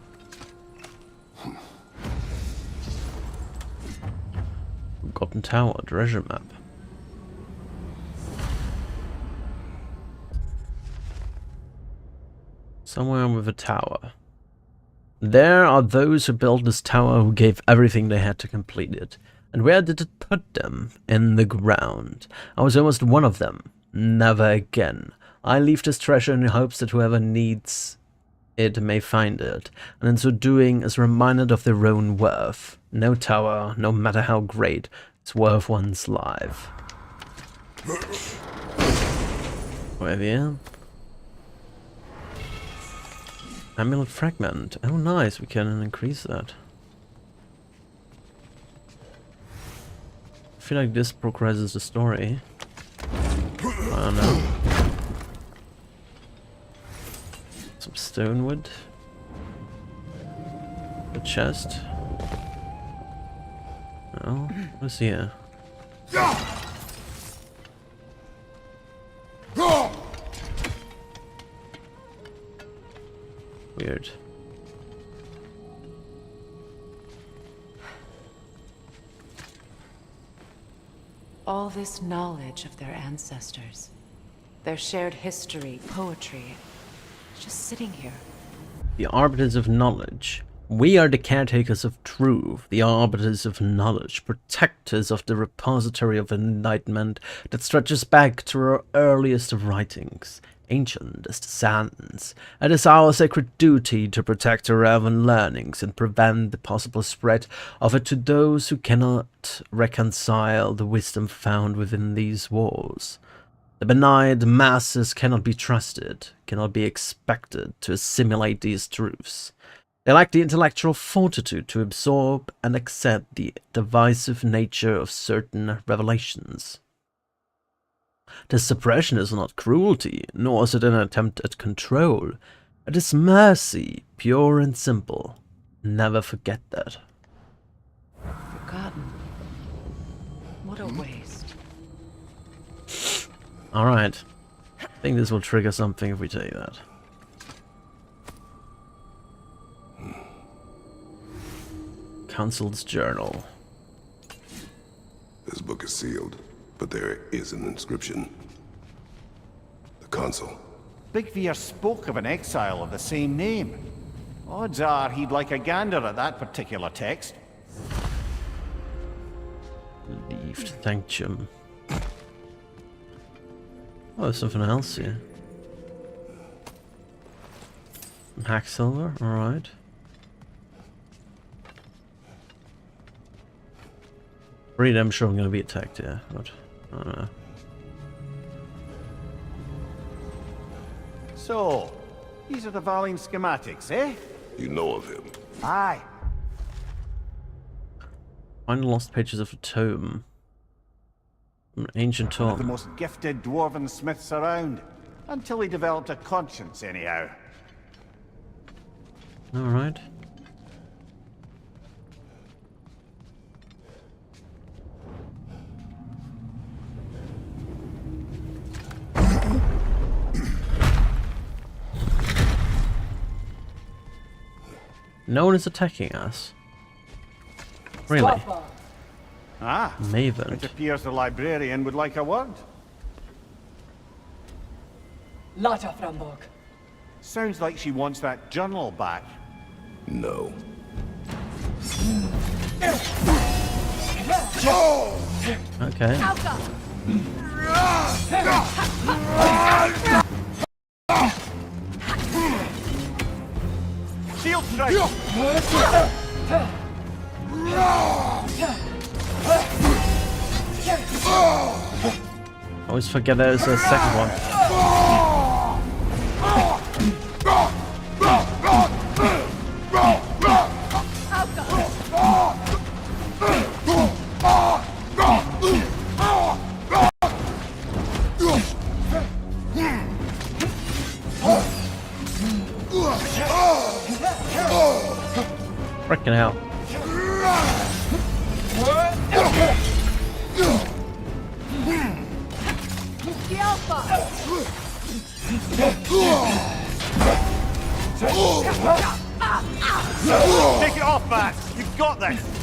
Forgotten Tower, treasure map. Somewhere with a tower. There are those who built this tower who gave everything they had to complete it. And where did it put them? In the ground. I was almost one of them. Never again. I leave this treasure in hopes that whoever needs it may find it, and in so doing is reminded of their own worth. No tower, no matter how great, is worth one's life. Where here? Amulet fragment. Oh nice, we can increase that. I feel like this progresses the story. I don't know. Some stone wood. A chest. Oh, what's here? Weird. All this knowledge of their ancestors, their shared history, poetry, just sitting here, the arbiters of knowledge. We are the caretakers of truth, the arbiters of knowledge, protectors of the repository of enlightenment that stretches back to our earliest of writings, ancient as the sands. It is our sacred duty to protect our elven learnings and prevent the possible spread of it to those who cannot reconcile the wisdom found within these walls. The benign masses cannot be trusted, cannot be expected to assimilate these truths. They lack the intellectual fortitude to absorb and accept the divisive nature of certain revelations. This suppression is not cruelty, nor is it an attempt at control. It is mercy, pure and simple. Never forget that. Forgotten. What a waste. Alright. I think this will trigger something if we take that. Council's journal. This book is sealed, but there is an inscription. The consul. Big Veer spoke of an exile of the same name. Odds are he'd like a gander at that particular text. Leaved Thankchum. Oh, there's something else here. Hacksilver, alright. Pretty damn sure I'm going to be attacked here, but I don't know. So, these are the Valine schematics, eh? You know of him? Aye. Find the lost pages of a tome. An ancient One of the tome. most gifted dwarven smiths around. Until he developed a conscience, anyhow. Alright. No one is attacking us. Really? Ah, Maven. it appears the librarian would like a word. Lata Frambog. Sounds like she wants that journal back. No. Okay. Shield strike! I always forget there's a second one. Frickin' hell. Take it off, Matt! You've got this!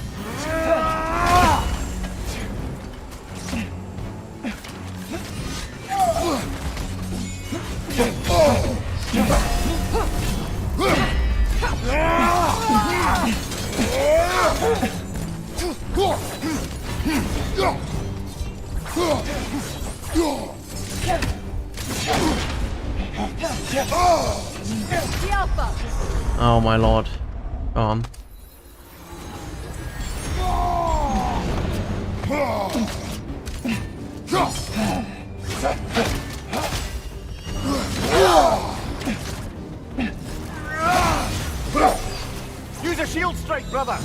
Oh my lord. Go on. Use a shield strike, brother!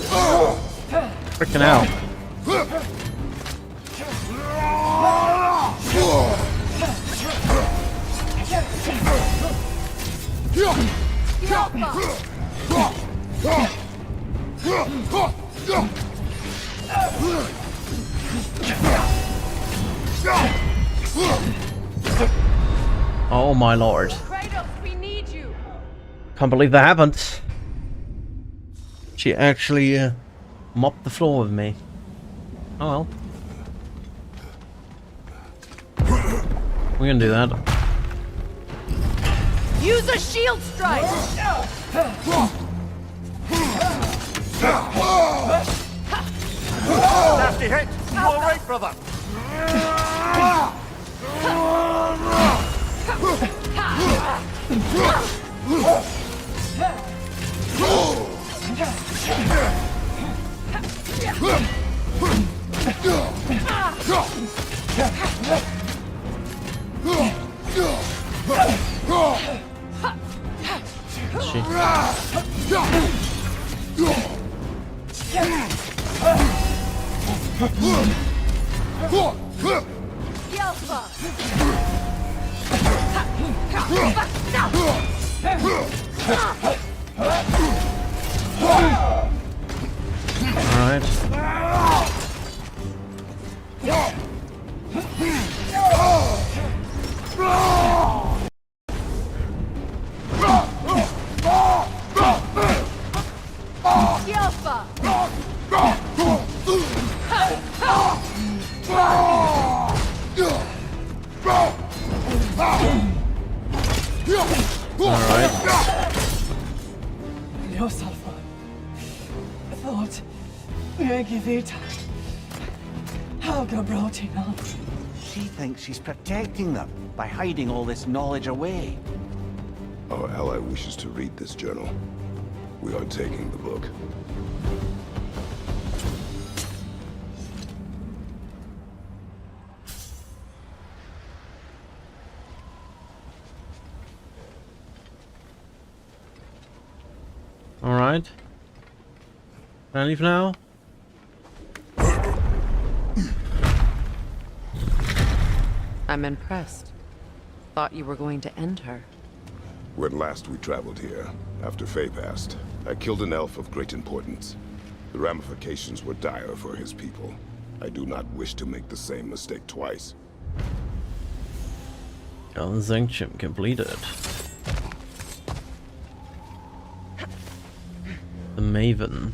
Frickin' hell. Oh my lord. Kratos, we need you. Can't believe that happened. She actually mopped the floor with me. Oh well. We're gonna do that. Use a shield strike! Nasty hit! You alright, brother? Alright. Yourself. I thought you give it time. Helga brought him on. She thinks she's protecting them by hiding all this knowledge away. Our ally wishes to read this journal. We are taking the book. Alright. Can I leave now? I'm impressed. Thought you were going to end her. When last we traveled here, after Faye passed, I killed an elf of great importance. The ramifications were dire for his people. I do not wish to make the same mistake twice. Sanction completed. The Maven.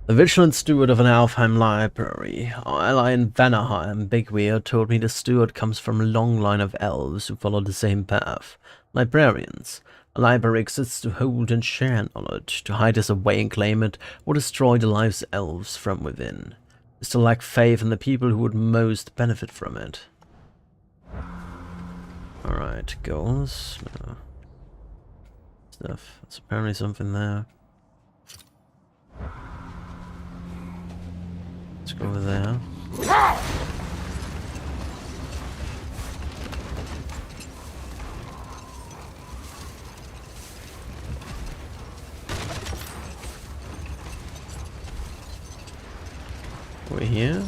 The vigilant steward of an Alfheim library. Our ally in Vanaheim, Bigweir, told me the steward comes from a long line of elves who follow the same path. Librarians. A library exists to hold and share knowledge. To hide us away and claim it, or destroy the lives of elves from within. Is to lack faith in the people who would most benefit from it. Alright, goals. No. Stuff. There's apparently something there. Let's go over there. We're here.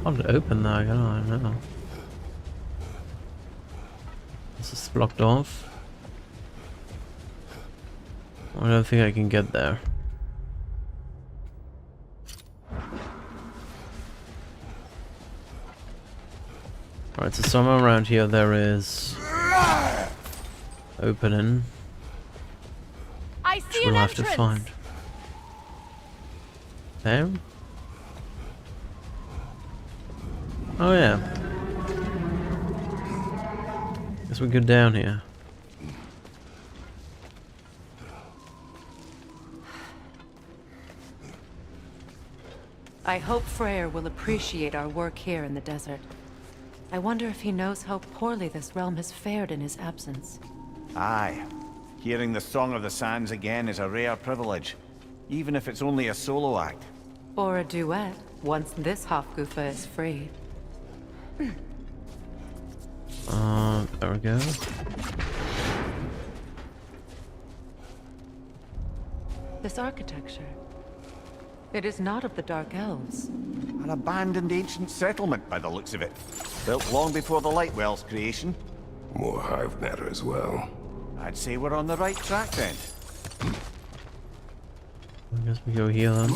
How to open that? I don't know. This is blocked off. I don't think I can get there. Alright, so somewhere around here there is opening. I Which see we'll an have to entrance. find. There? Oh yeah. Guess we go down here. I hope Freyr will appreciate our work here in the desert. I wonder if he knows how poorly this realm has fared in his absence. Aye. Hearing the Song of the Sands again is a rare privilege, even if it's only a solo act. Or a duet, once this Hofgufa is free. There we go. This architecture. It is not of the Dark Elves. An abandoned ancient settlement by the looks of it. Built long before the Lightwell's creation. More hive matter as well. I'd say we're on the right track then. I guess we go here then.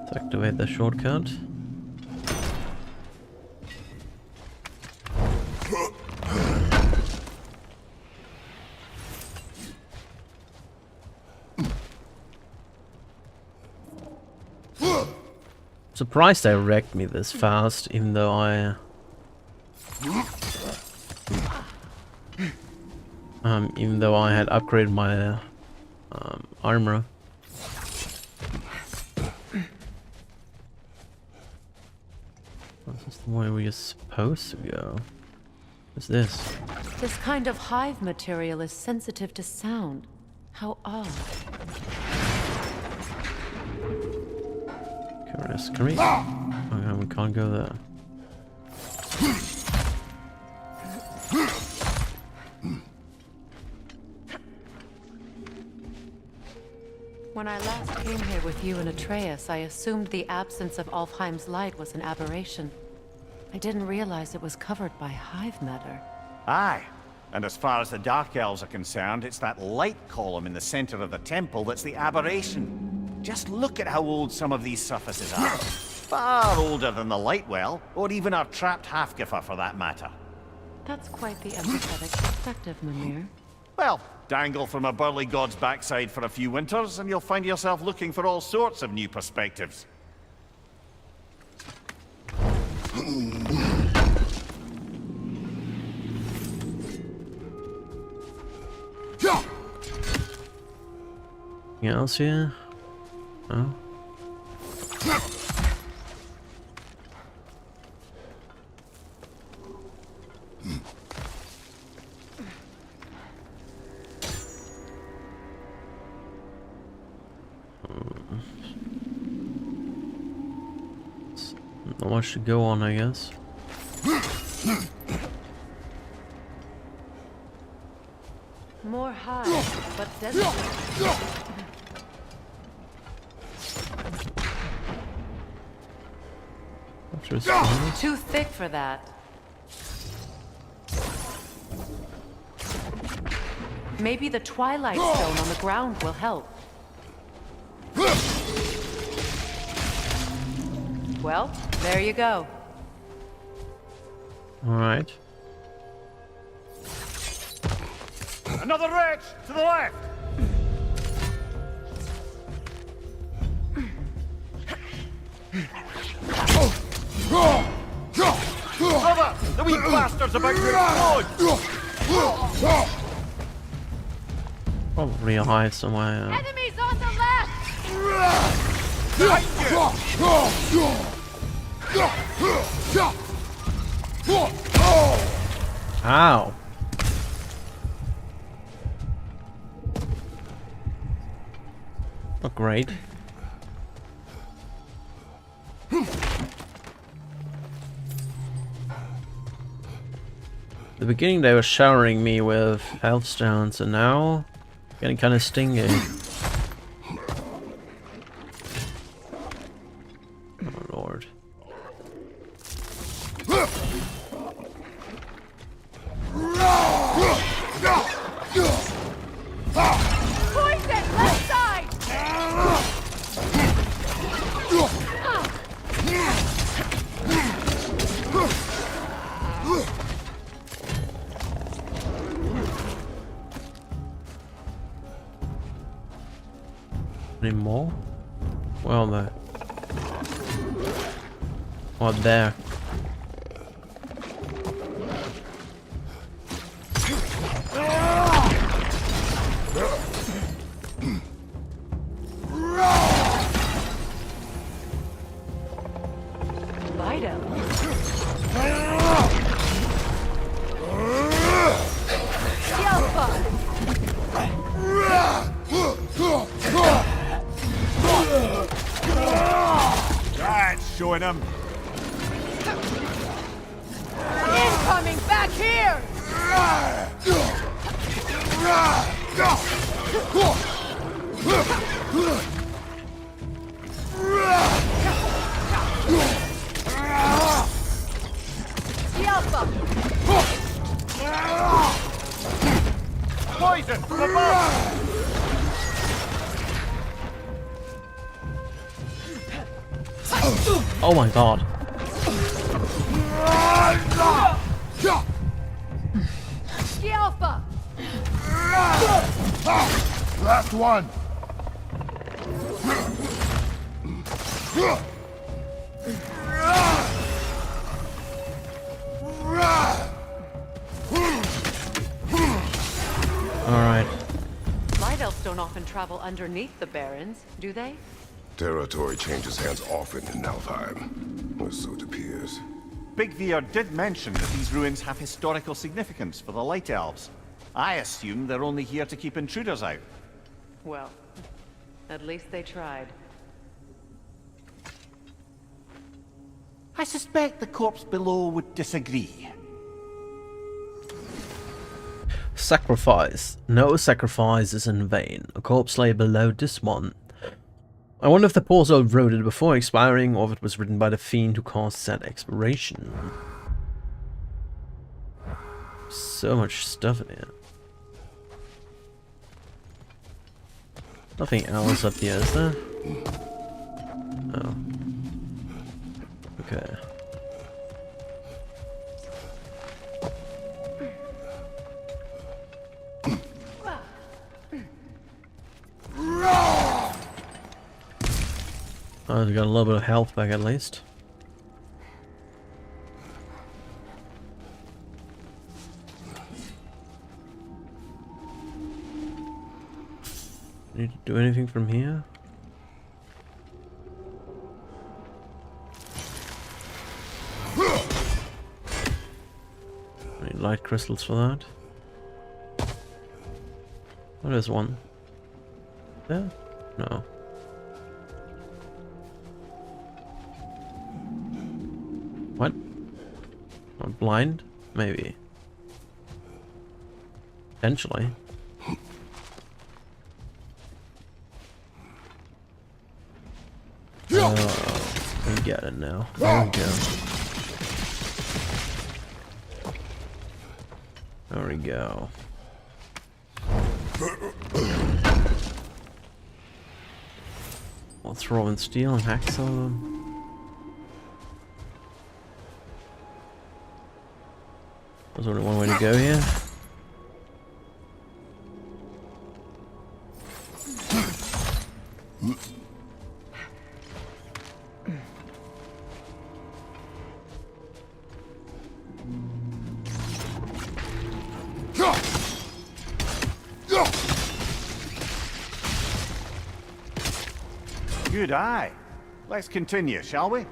Let's activate the shortcut. Surprised they wrecked me this fast, even though I had upgraded my armor. This is the way we're supposed to go. What's this? This kind of hive material is sensitive to sound. How odd. Curious. Can we? Okay, we can't go there. When I last came here with you and Atreus, I assumed the absence of Alfheim's light was an aberration. I didn't realize it was covered by hive matter. Aye. And as far as the Dark Elves are concerned, it's that light column in the center of the temple that's the aberration. Just look at how old some of these surfaces are. Far older than the light well, or even our trapped Halfgiffer for that matter. That's quite the empathetic perspective, Mimir. Well, dangle from a burly god's backside for a few winters, and you'll find yourself looking for all sorts of new perspectives. Anything else here? No? Not much to go on, I guess. More hives, but desolate. Too thick for that. Maybe the Twilight Stone on the ground will help. Well, there you go. Alright. Another wretch to the left! Brother! The wee bastard's about to explode! Probably a hive somewhere. Enemies on the left! Ow! Not great. At the beginning they were showering me with health stones, and now getting kind of stingy. Oh lord. Poison! Left side! Any more? Well, there. What there? That's showing him. Incoming back here! Poison from above! Oh my god. Alpha! Last one. Alright. Light elves don't often travel underneath the barrens, do they? Territory changes hands often in Nalfheim, or so it appears. Big Veer did mention that these ruins have historical significance for the Light Elves. I assume they're only here to keep intruders out. Well, at least they tried. I suspect the corpse below would disagree. Sacrifice. No sacrifice is in vain. A corpse lay below this one. I wonder if the poor soul wrote it before expiring, or if it was written by the fiend who caused said expiration. So much stuff in here. Nothing else up here, is there? Oh. Okay. Oh, we got a little bit of health back at least. Need to do anything from here? Need light crystals for that. Oh, there's one. There? No. What? I'm blind? Maybe. Potentially. Oh, we get it now. There we go. There we go. I'll throw in steel and hack some of them. There's only one way to go here. Good eye. Let's continue, shall we?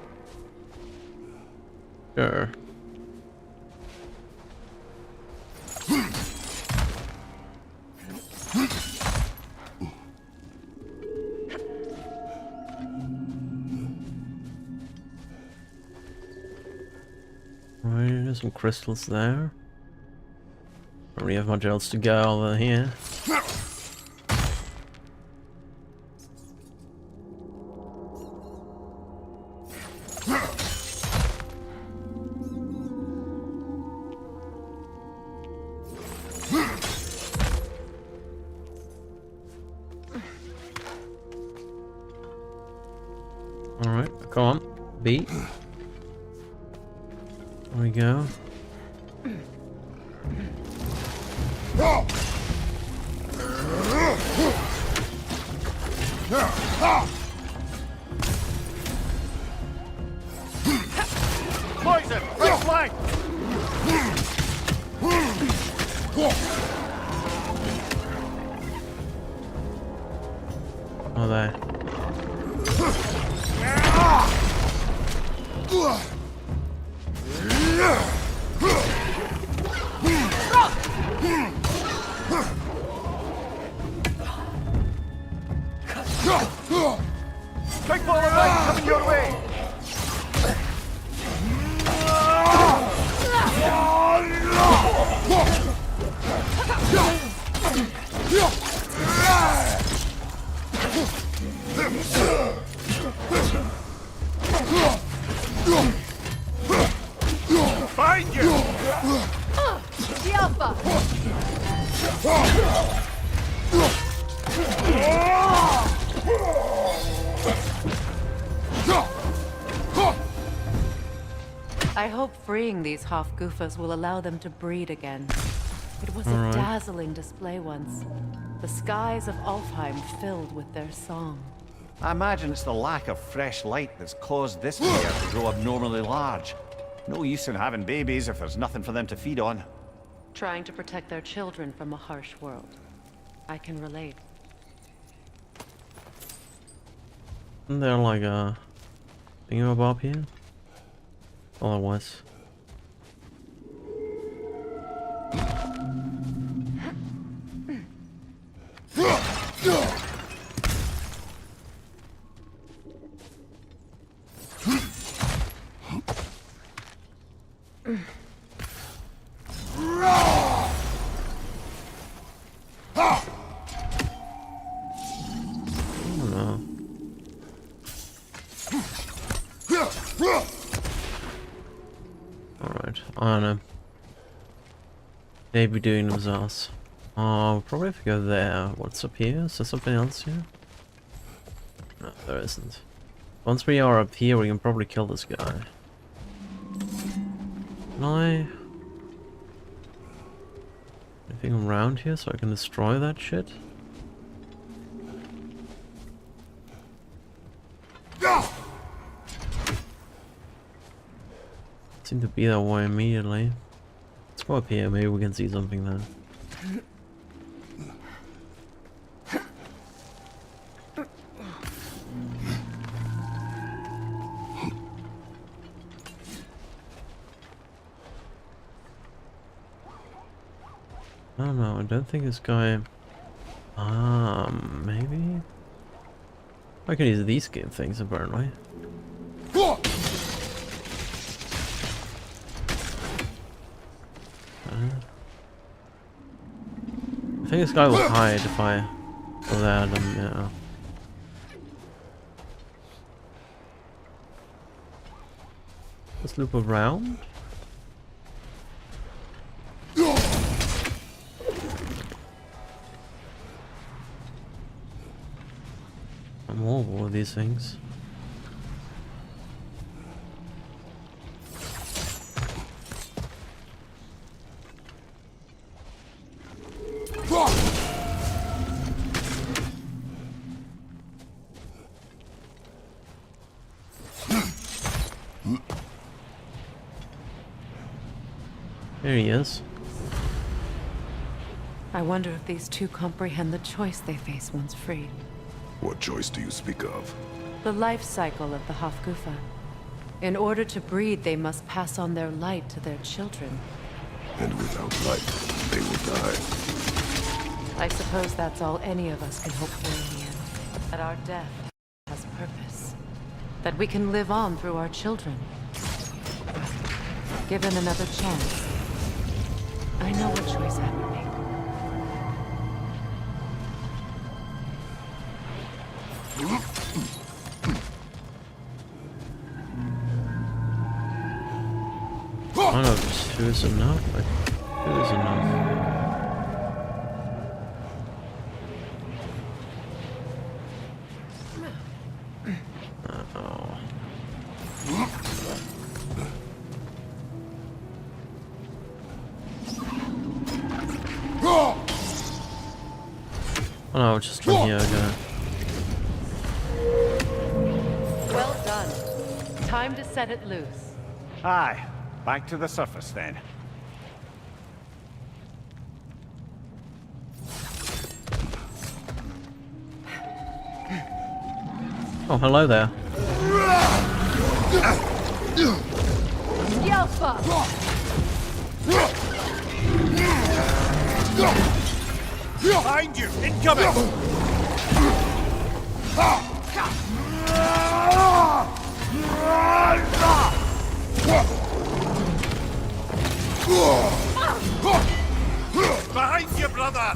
Sure. Alright, there's some crystals there. Don't really have much else to go over here. Alright, come on, beat. There we go. Poison! Right flank! Oh, there. Big ball of light coming your way! Find you! The Alpha! I hope freeing these Hofgufas will allow them to breed again. It was a dazzling display once. The skies of Alfheim filled with their song. I imagine it's the lack of fresh light that's caused this pair to grow abnormally large. No use in having babies if there's nothing for them to feed on. Trying to protect their children from a harsh world. I can relate. Isn't there like a thingamabob here? Oh, there was. I don't know. Maybe doing themselves. Oh, we'll probably have to go there. What's up here? Is there something else here? No, there isn't. Once we are up here, we can probably kill this guy. Can I... anything around here so I can destroy that shit? Seem to be that way immediately. Let's go up here, maybe we can see something then. I don't know, I don't think this guy... maybe? I can use these game things apparently. I think this guy will hide if I go there and yeah. Let's loop around. More of these things. There he is. I wonder if these two comprehend the choice they face once freed. What choice do you speak of? The life cycle of the Hofgufa. In order to breed, they must pass on their light to their children. And without light, they will die. I suppose that's all any of us can hope for in the end. That our death has purpose. That we can live on through our children. Given another chance, I know what choice I would make. I don't know if 2 is enough, but 2 is enough. Oh no, just from here, okay. Well done. Time to set it loose. Aye, back to the surface then. Oh, hello there. Behind you! Incoming! Behind you, brother!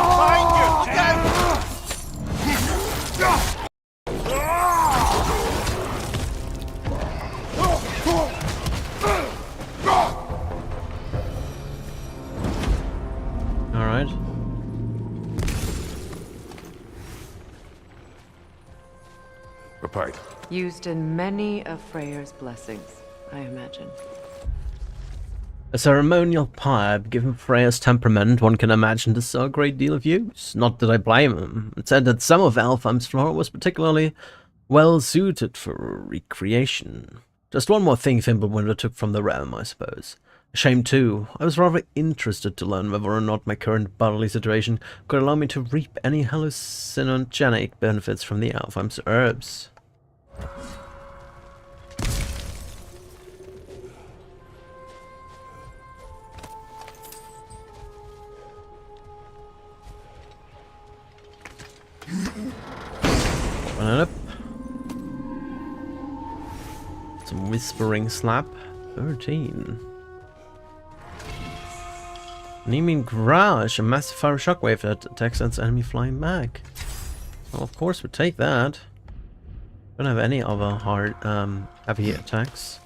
Behind you! Down! Used in many of Freyr's blessings, I imagine. A ceremonial pipe, given Freya's temperament, one can imagine this saw a great deal of use. Not that I blame him. It said that some of Alfheim's flora was particularly well suited for recreation. Just one more thing Fimbulwinter took from the realm, I suppose. A shame too. I was rather interested to learn whether or not my current bodily situation could allow me to reap any hallucinogenic benefits from the Alfheim's herbs. Open it up. Some whispering slap. 13. Neeming Garage, a massive fire shockwave that attacks its enemy flying back. Well, of course we take that. Don't have any other hard, heavy attacks.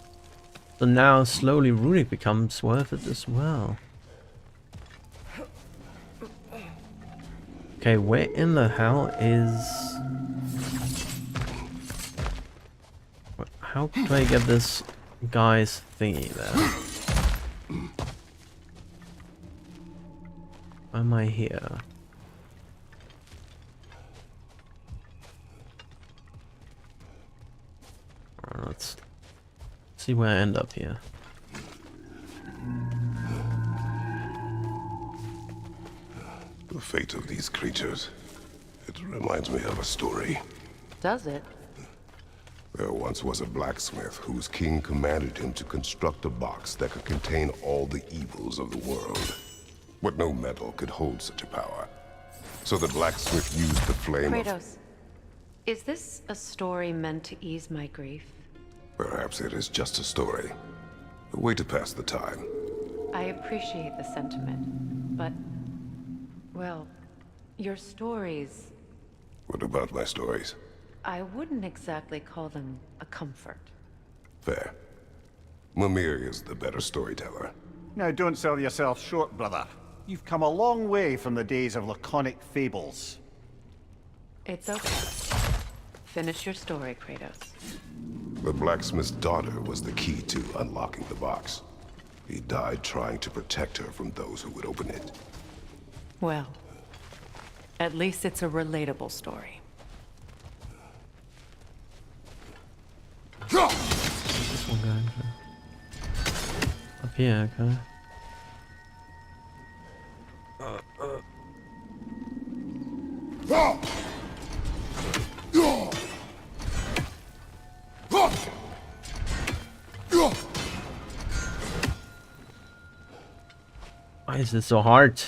So now slowly runic becomes worth it as well. Okay, where in the hell is... How do I get this guy's thingy there? Why am I here? Alright, let's see where I end up here. The fate of these creatures. It reminds me of a story. Does it? There once was a blacksmith whose king commanded him to construct a box that could contain all the evils of the world. But no metal could hold such a power. So the blacksmith used the flame of... Kratos, is this a story meant to ease my grief? Perhaps it is just a story. A way to pass the time. I appreciate the sentiment, but... well, your stories... What about my stories? I wouldn't exactly call them a comfort. Fair. Mimir is the better storyteller. Now don't sell yourself short, brother. You've come a long way from the days of laconic fables. It's okay. Finish your story, Kratos. The blacksmith's daughter was the key to unlocking the box. He died trying to protect her from those who would open it. Well, at least it's a relatable story. This one going up here, okay. Why is this so hard?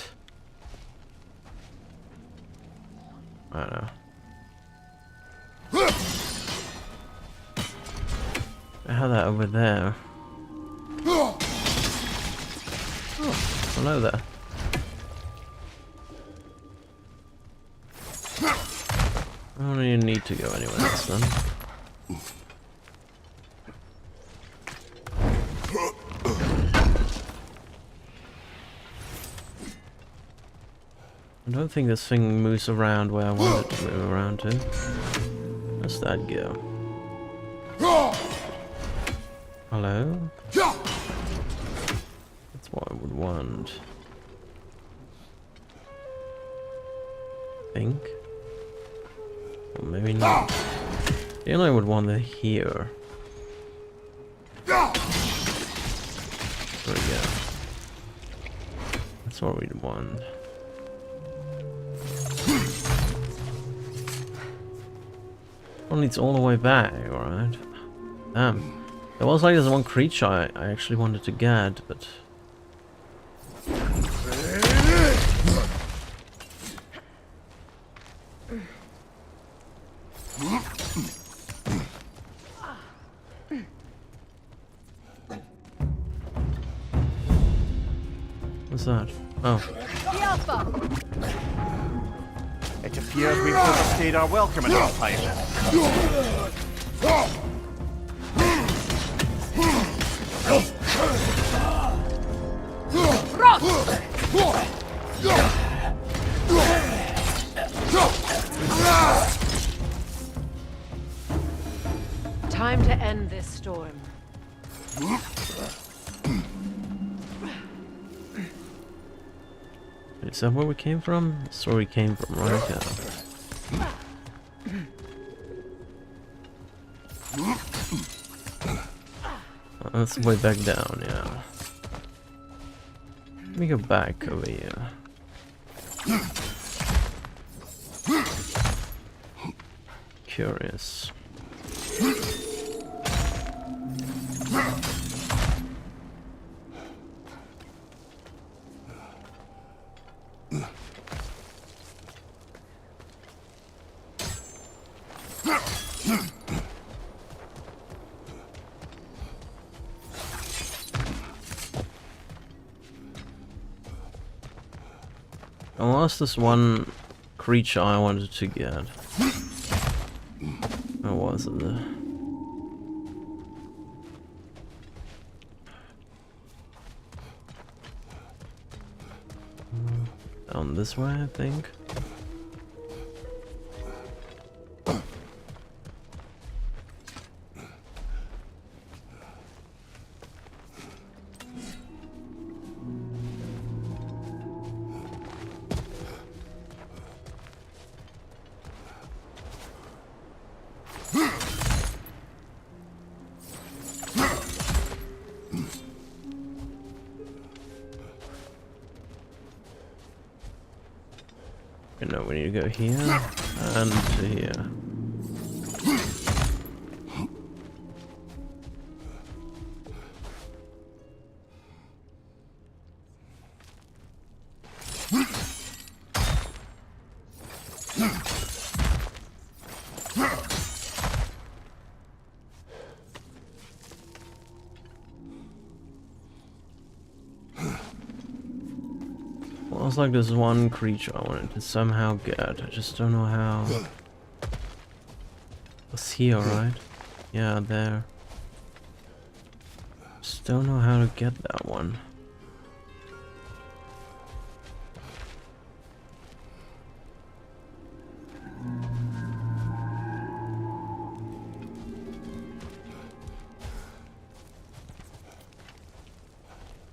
I don't know. I have that over there. Oh, hello there. I don't even need to go anywhere else then. I don't think this thing moves around where I want it to move around to. Where's that go? Hello? That's what I would want. Think? Or maybe not. The only I would want it here. There we go. That's what we'd want. Well, it's all the way back, alright. Damn. There was like this one creature I actually wanted to get, but... What's that? Oh. It appears we've overstayed our welcome in Alfheim. Is that where we came from? That's where we came from, right? Yeah. That's way back down, yeah. Let me go back over here. Curious. I lost this one creature I wanted to get. Where was it? Down this way, I think. No, we need to go here and to here. It's like there's one creature I wanted to somehow get. I just don't know how. It's here, right? Yeah, there. Just don't know how to get that one.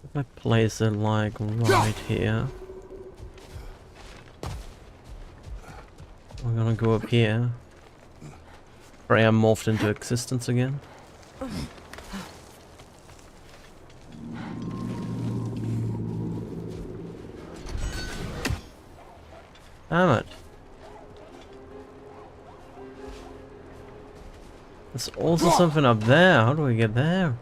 If I place it like right here. We're gonna go up here. Pray I'm morphed into existence again. Damn it. There's also something up there. How do we get there?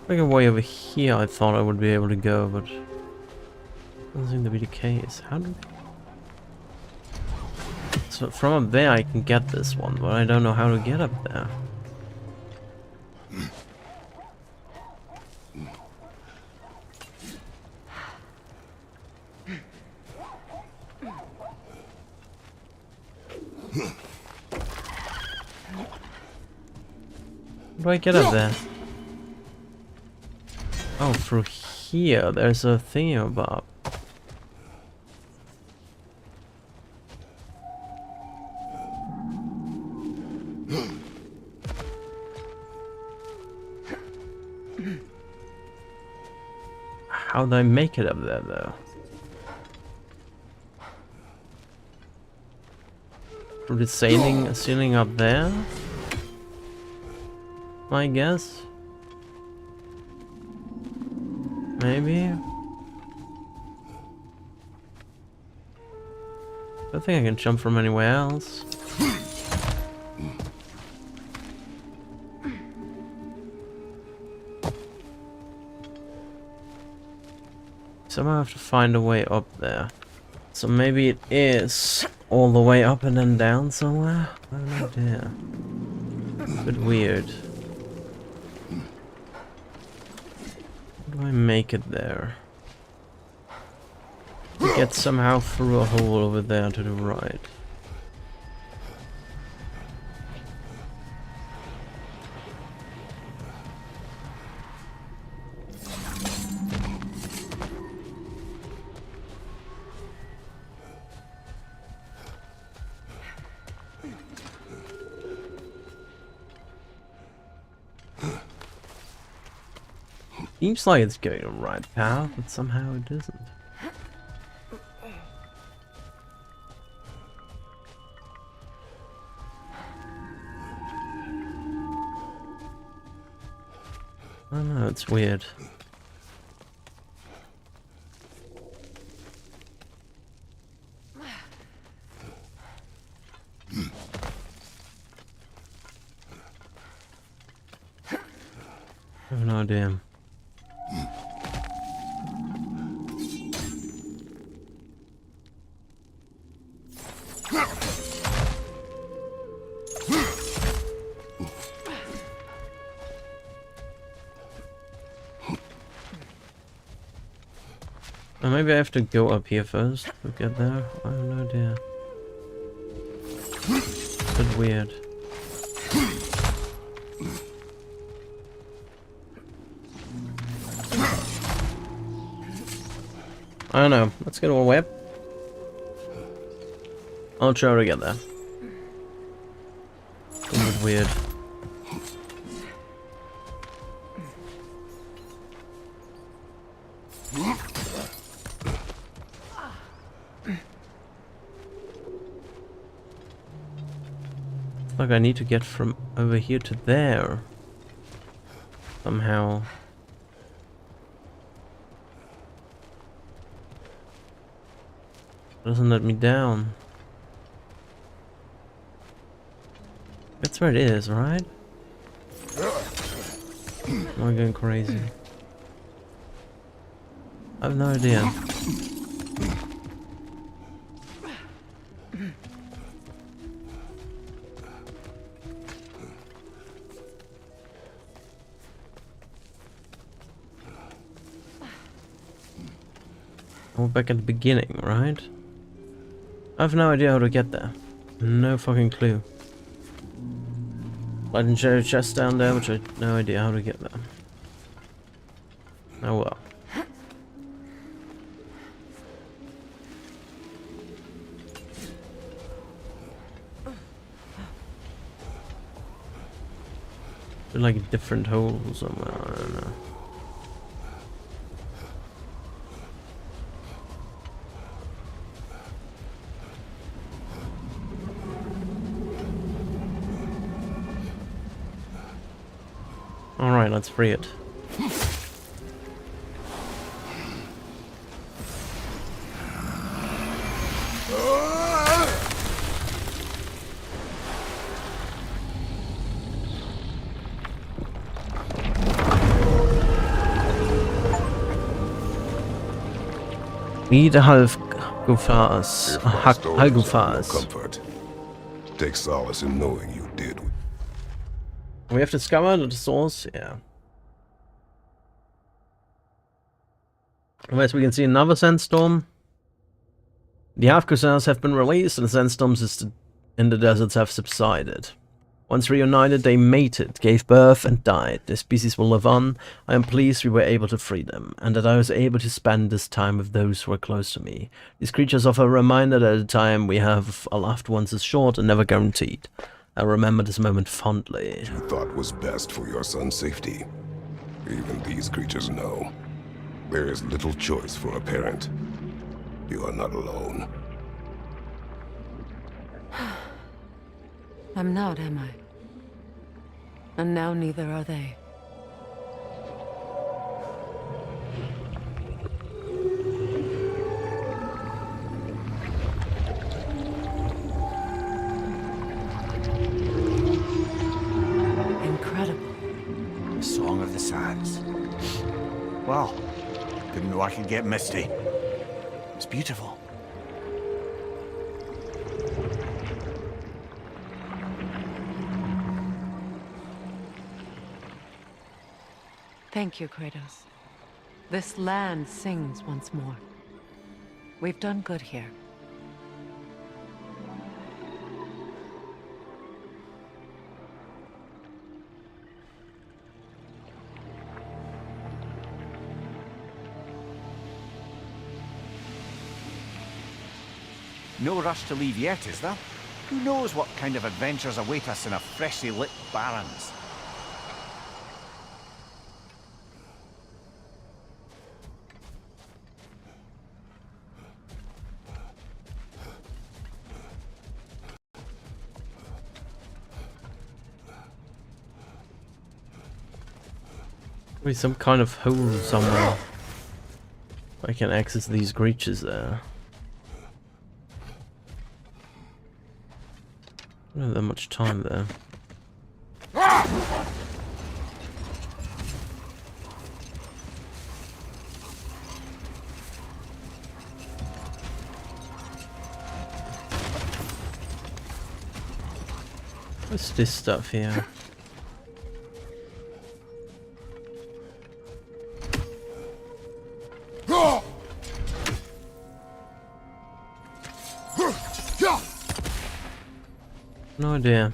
Like a way over here I thought I would be able to go, but doesn't seem to be the case. How do... So from up there I can get this one, but I don't know how to get up there. How do I get up there? Oh, through here, there's a thingamabob. How'd I make it up there, though? Through the ceiling up there? I guess? Maybe? I don't think I can jump from anywhere else. Somehow I have to find a way up there. So maybe it is all the way up and then down somewhere? I have no idea. A bit weird. How do I make it there? Get somehow through a hole over there to the right. Seems like it's going the right path, but somehow it isn't. I don't know, it's weird. I have no idea. Maybe I have to go up here first to get there. I have no idea. It's a bit weird. I don't know. Let's get a web. I'll try to get there. It's a bit weird. Like I need to get from over here to there somehow. Doesn't let me down. That's where it is, right? Am I going crazy? I have no idea. We're back at the beginning, right? I have no idea how to get there. No fucking clue. I didn't show a chest down there, which I have no idea how to get there. Oh well. They're like a different hole somewhere, I don't know. Alright, let's free it. Wie der Halgufas. Comfort. Take solace in knowing you did. We have discovered the source, yeah. As we can see, another sandstorm. The half-Corsairs have been released and the sandstorms in the deserts have subsided. Once reunited, they mated, gave birth and died. Their species will live on. I am pleased we were able to free them, and that I was able to spend this time with those who are close to me. These creatures offer a reminder that the time we have with our loved ones is short and never guaranteed. I remember this moment fondly. You thought was best for your son's safety. Even these creatures know. There is little choice for a parent. You are not alone. I'm not, am I? And now neither are they. The Song of the Sands. Well, didn't know I could get misty. It's beautiful. Thank you, Kratos. This land sings once more. We've done good here. No rush to leave yet, is there? Who knows what kind of adventures await us in a freshly lit Barrens? Maybe some kind of hole somewhere. I can access these creatures there. I don't have that much time there. What's this stuff here? No idea.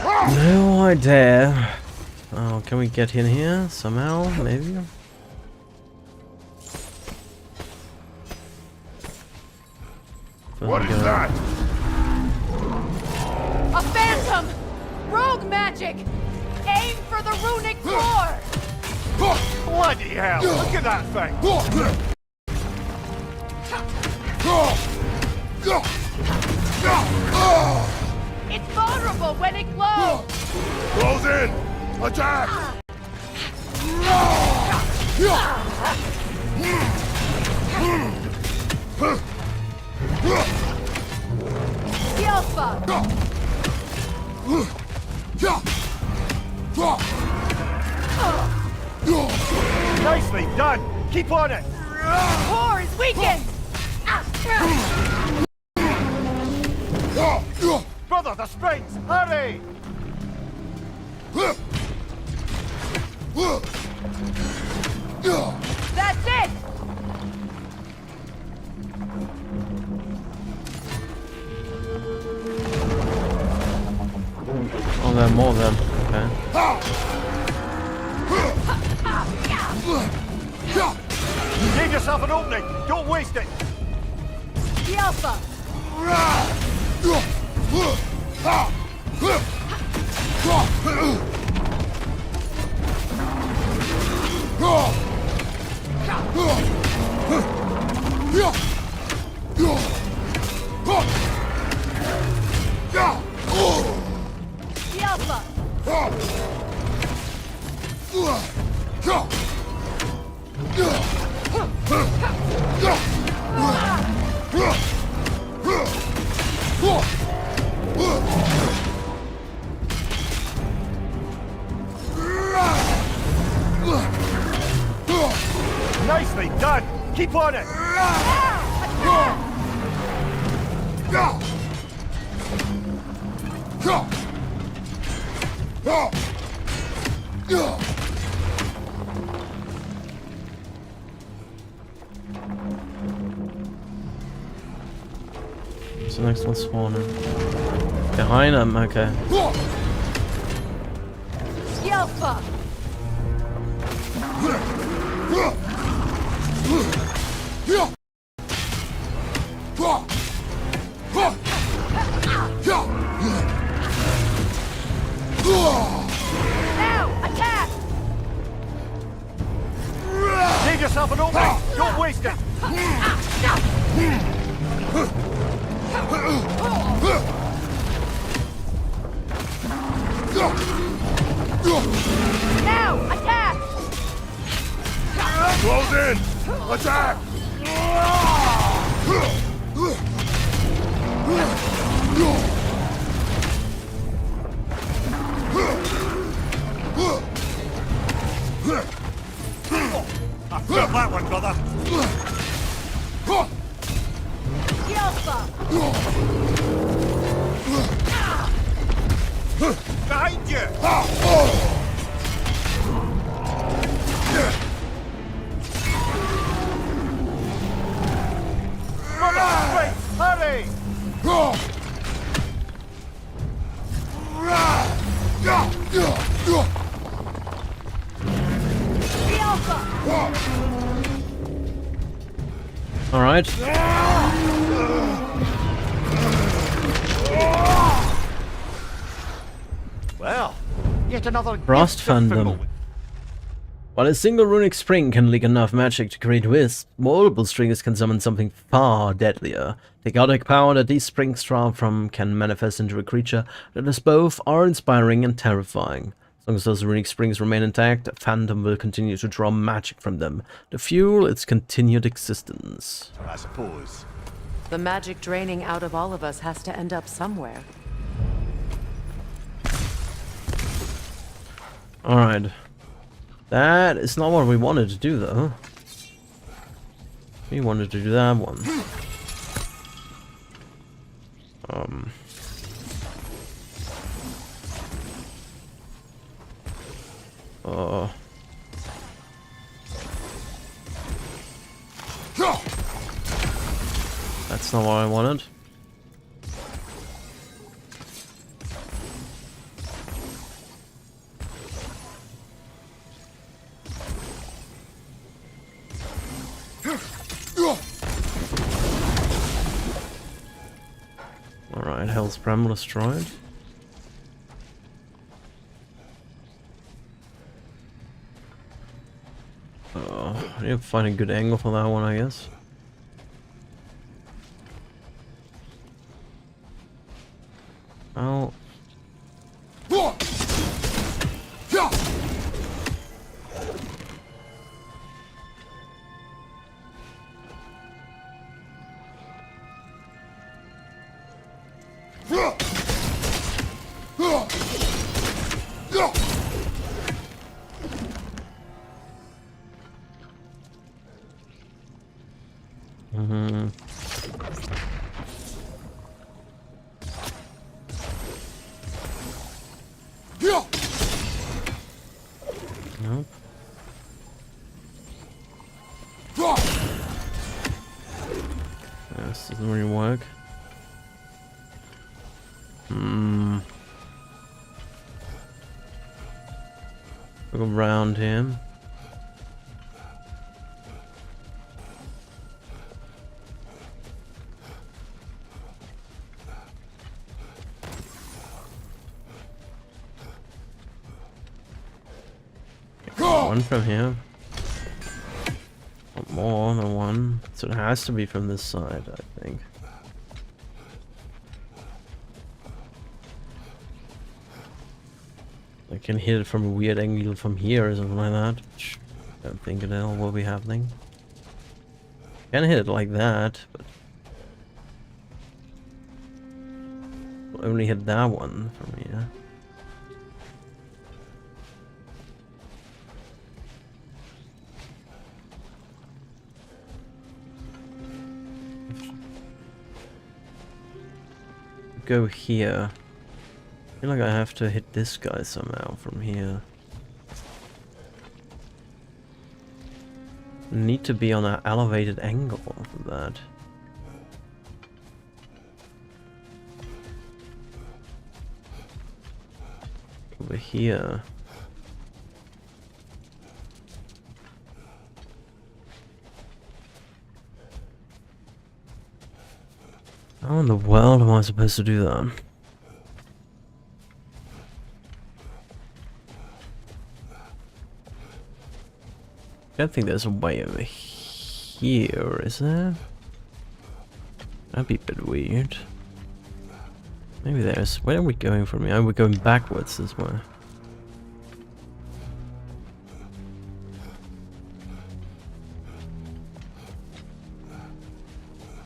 No idea. Oh, can we get in here somehow? Maybe. What is that? A phantom! Rogue magic! Aim for the runic core! Bloody hell! Look at that thing! It's vulnerable when it glows! Close in! Attack! Alpha! Nicely done! Keep on it! Core is weakened! Brother, the springs! Hurry! That's it! Oh, there are more of them. Okay. Give yourself an opening! Don't waste it! The Alpha! The Alpha! Nicely done! Keep on it! What's the next one spawning? Behind them, okay. Alpha! Now, attack! Give yourself an opening! Don't waste it! Now, attack! Close in! Attack! I felt that one, brother! Alpha! Behind you! Brother, wait! Hurry! The Alpha! All right. Well, yet another Frost gift of fandom. Fimbulwinter. While a single runic spring can leak enough magic to create wisps, multiple strings can summon something far deadlier. The chaotic power that these springs draw from can manifest into a creature that is both awe-inspiring and terrifying. As long as those runic springs remain intact, a phantom will continue to draw magic from them, to fuel its continued existence. I suppose. The magic draining out of all of us has to end up somewhere. Alright. That is not what we wanted to do, though. We wanted to do that one. That's not what I wanted. Alright, Hell's Bramble destroyed. I need to find a good angle for that one, I guess. Oh. Nope. This doesn't really work. Look around him. One from here. More than one. So it has to be from this side, I think. I can hit it from a weird angle from here or something like that. Which I don't think it will be happening. Can hit it like that, but we'll only hit that one from here. Go here. I feel like I have to hit this guy somehow from here. Need to be on an elevated angle for that. Over here. How in the world am I supposed to do that? I don't think there's a way over here, is there? That'd be a bit weird. Maybe there's... Where are we going from here? Oh, we're going backwards this way.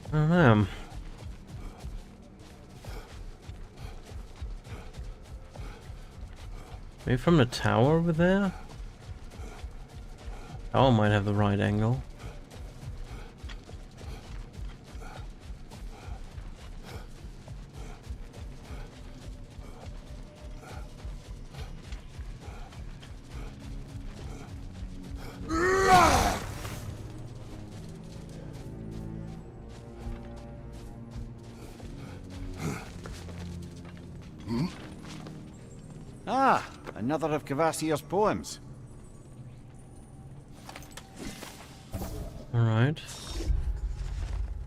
I don't know. Maybe from the tower over there? Tower might have the right angle. Ah, another of Kvasir's poems. Alright.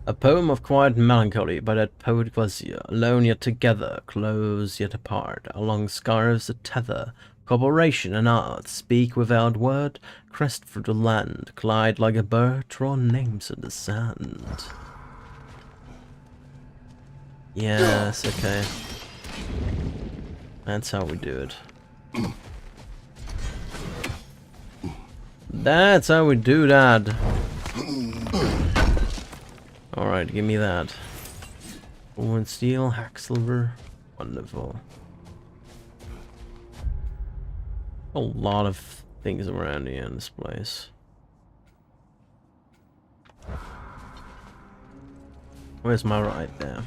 A poem of quiet melancholy by that poet Kvasir, alone yet together, close yet apart, along scarves that tether, Cooperation and art, speak without word, crest through the land, glide like a bird, draw names in the sand. Yes, okay. That's how we do it. That's how we do that. Alright, give me that. Gold and steel, hack silver. Wonderful. A lot of things around here in this place. Where's my ride there?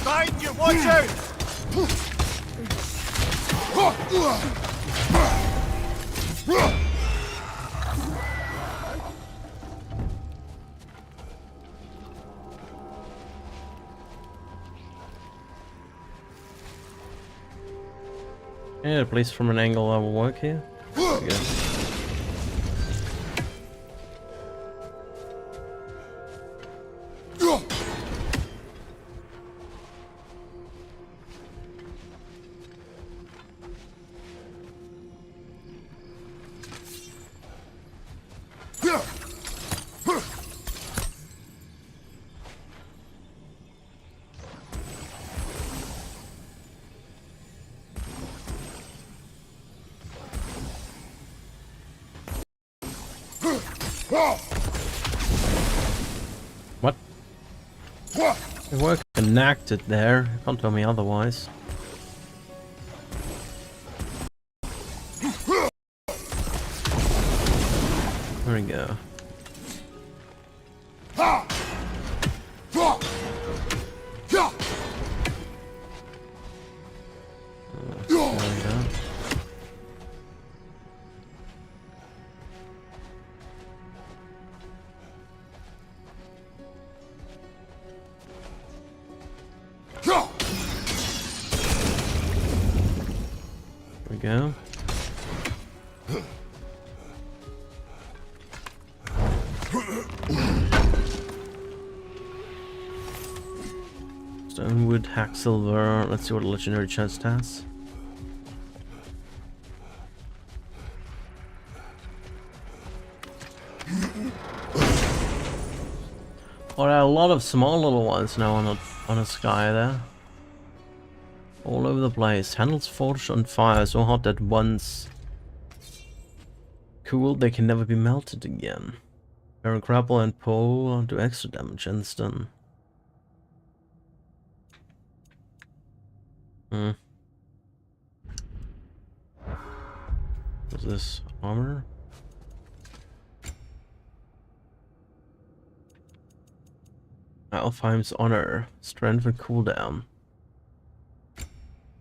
Behind you, watch out! Yeah, at least from an angle that will work here. There we go. What? It worked connected there. You can't tell me otherwise. There we go. There we go. There we go. Stonewood, hack silver. Let's see what a legendary chest has. Oh, there are a lot of small little ones now on the sky there. All over the place. Handles forged on fire so hot that once cooled they can never be melted again. Parent grapple and pull do extra damage instant. What's this? Armor? Alfheim's honor. Strength and cooldown.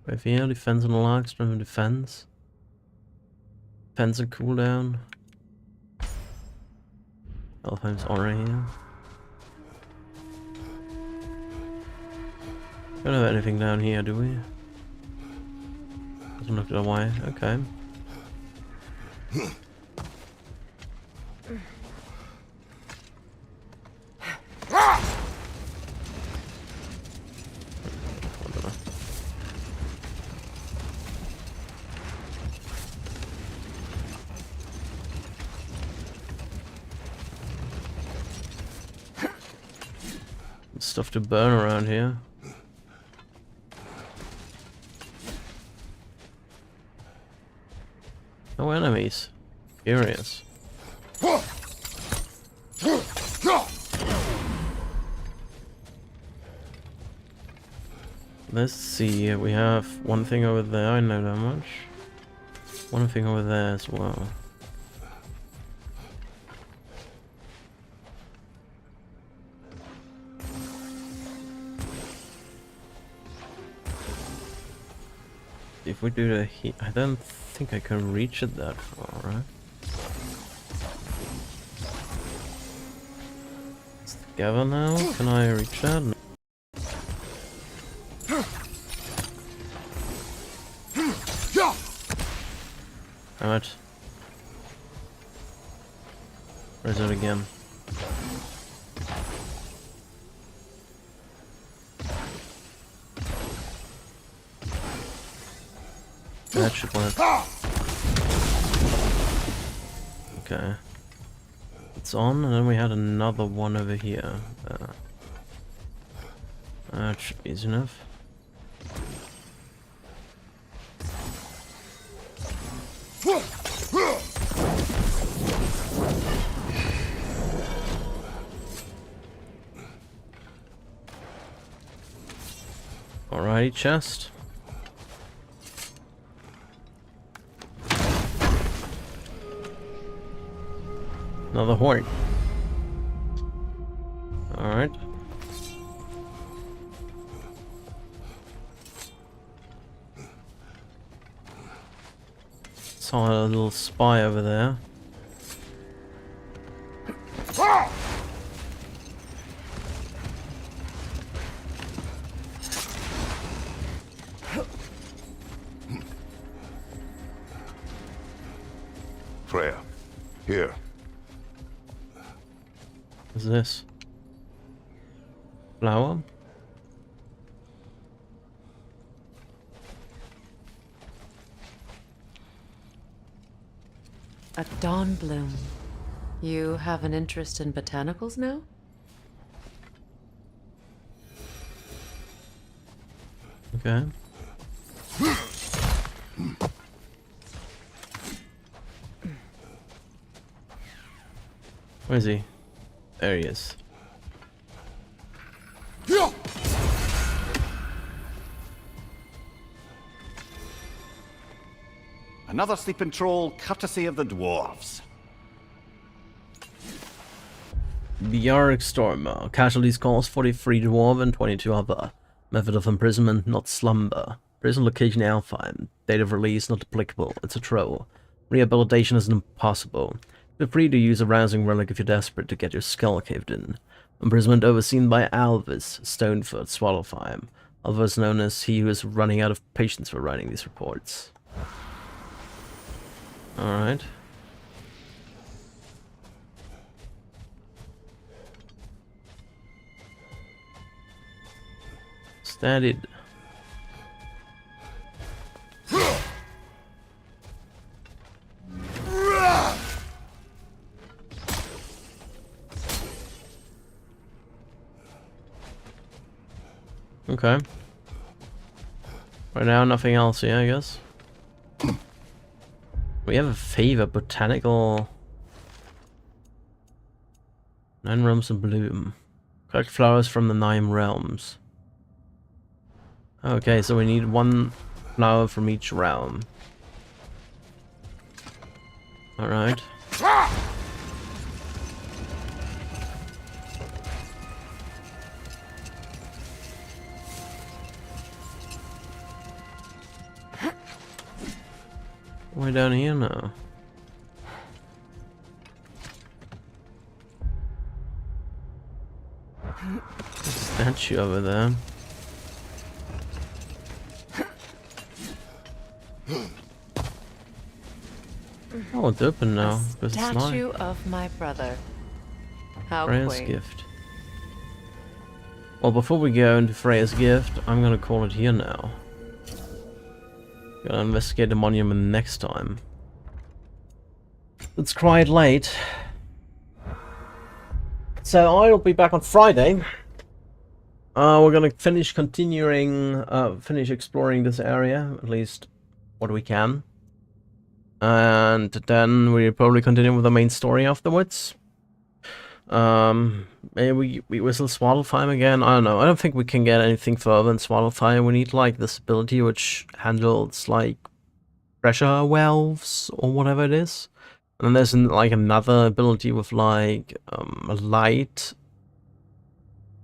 Right here, defense and lock, strength and defense. Defense and cooldown. Alfheim's honor here. Don't have anything down here, do we? Doesn't look that way. Okay. Stuff to burn around here. No enemies. Curious. Let's see. We have one thing over there. I know that much. One thing over there as well. If we do the heat, I don't think I can reach it that far, right? It's together now. Can I reach that? No. Damn it. Where's it again? That should work. Okay. It's on, and then we had another one over here. That should be easy enough. Alrighty, chest. Another horn. Alright. Saw a little spy over there. Freya, here. What's this? Flower? A dawn bloom. You have an interest in botanicals now? Okay. Where is he? There he is. Another sleeping troll, courtesy of the dwarves. Bjarg Stormer. Casualties cost 43 dwarf and 22 other. Method of imprisonment, not slumber. Prison location Alfheim. Date of release not applicable. It's a troll. Rehabilitation is impossible. Feel free to use a rousing relic if you're desperate to get your skull caved in. Imprisonment overseen by Alvis, Stonefoot, Swallowfire. Otherwise known as he who is running out of patience for writing these reports. Alright. Studied. Okay. Right now, nothing else here, I guess. We have a favor, botanical. 9 realms in bloom. Collect flowers from the 9 realms. Okay, so we need 1 flower from each realm. Alright. Way down here now. There's a statue over there. Oh, it's open now because it's night. Statue of my brother. How Freya's quaint. gift. Well, before we go into Freya's gift, I'm gonna call it here now. Gotta investigate the monument next time. It's quite late. So I'll be back on Friday. We're gonna finish exploring this area, at least what we can. And then we'll probably continue with the main story afterwards. Maybe we whistle Swallowfire again. I don't know. I don't think we can get anything further than Swallowfire. We need like this ability which handles like pressure valves or whatever it is. And then there's like another ability with like light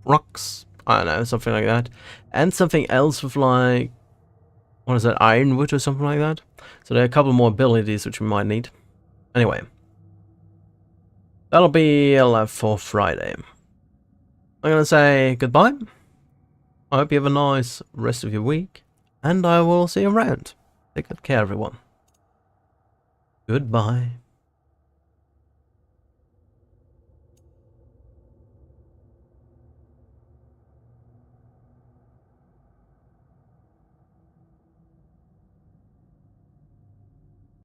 rocks. I don't know, something like that. And something else with like What is that, Ironwood or something like that? So there are a couple more abilities which we might need. Anyway. That'll be left for Friday. I'm gonna say goodbye. I hope you have a nice rest of your week. And I will see you around. Take good care, everyone. Goodbye.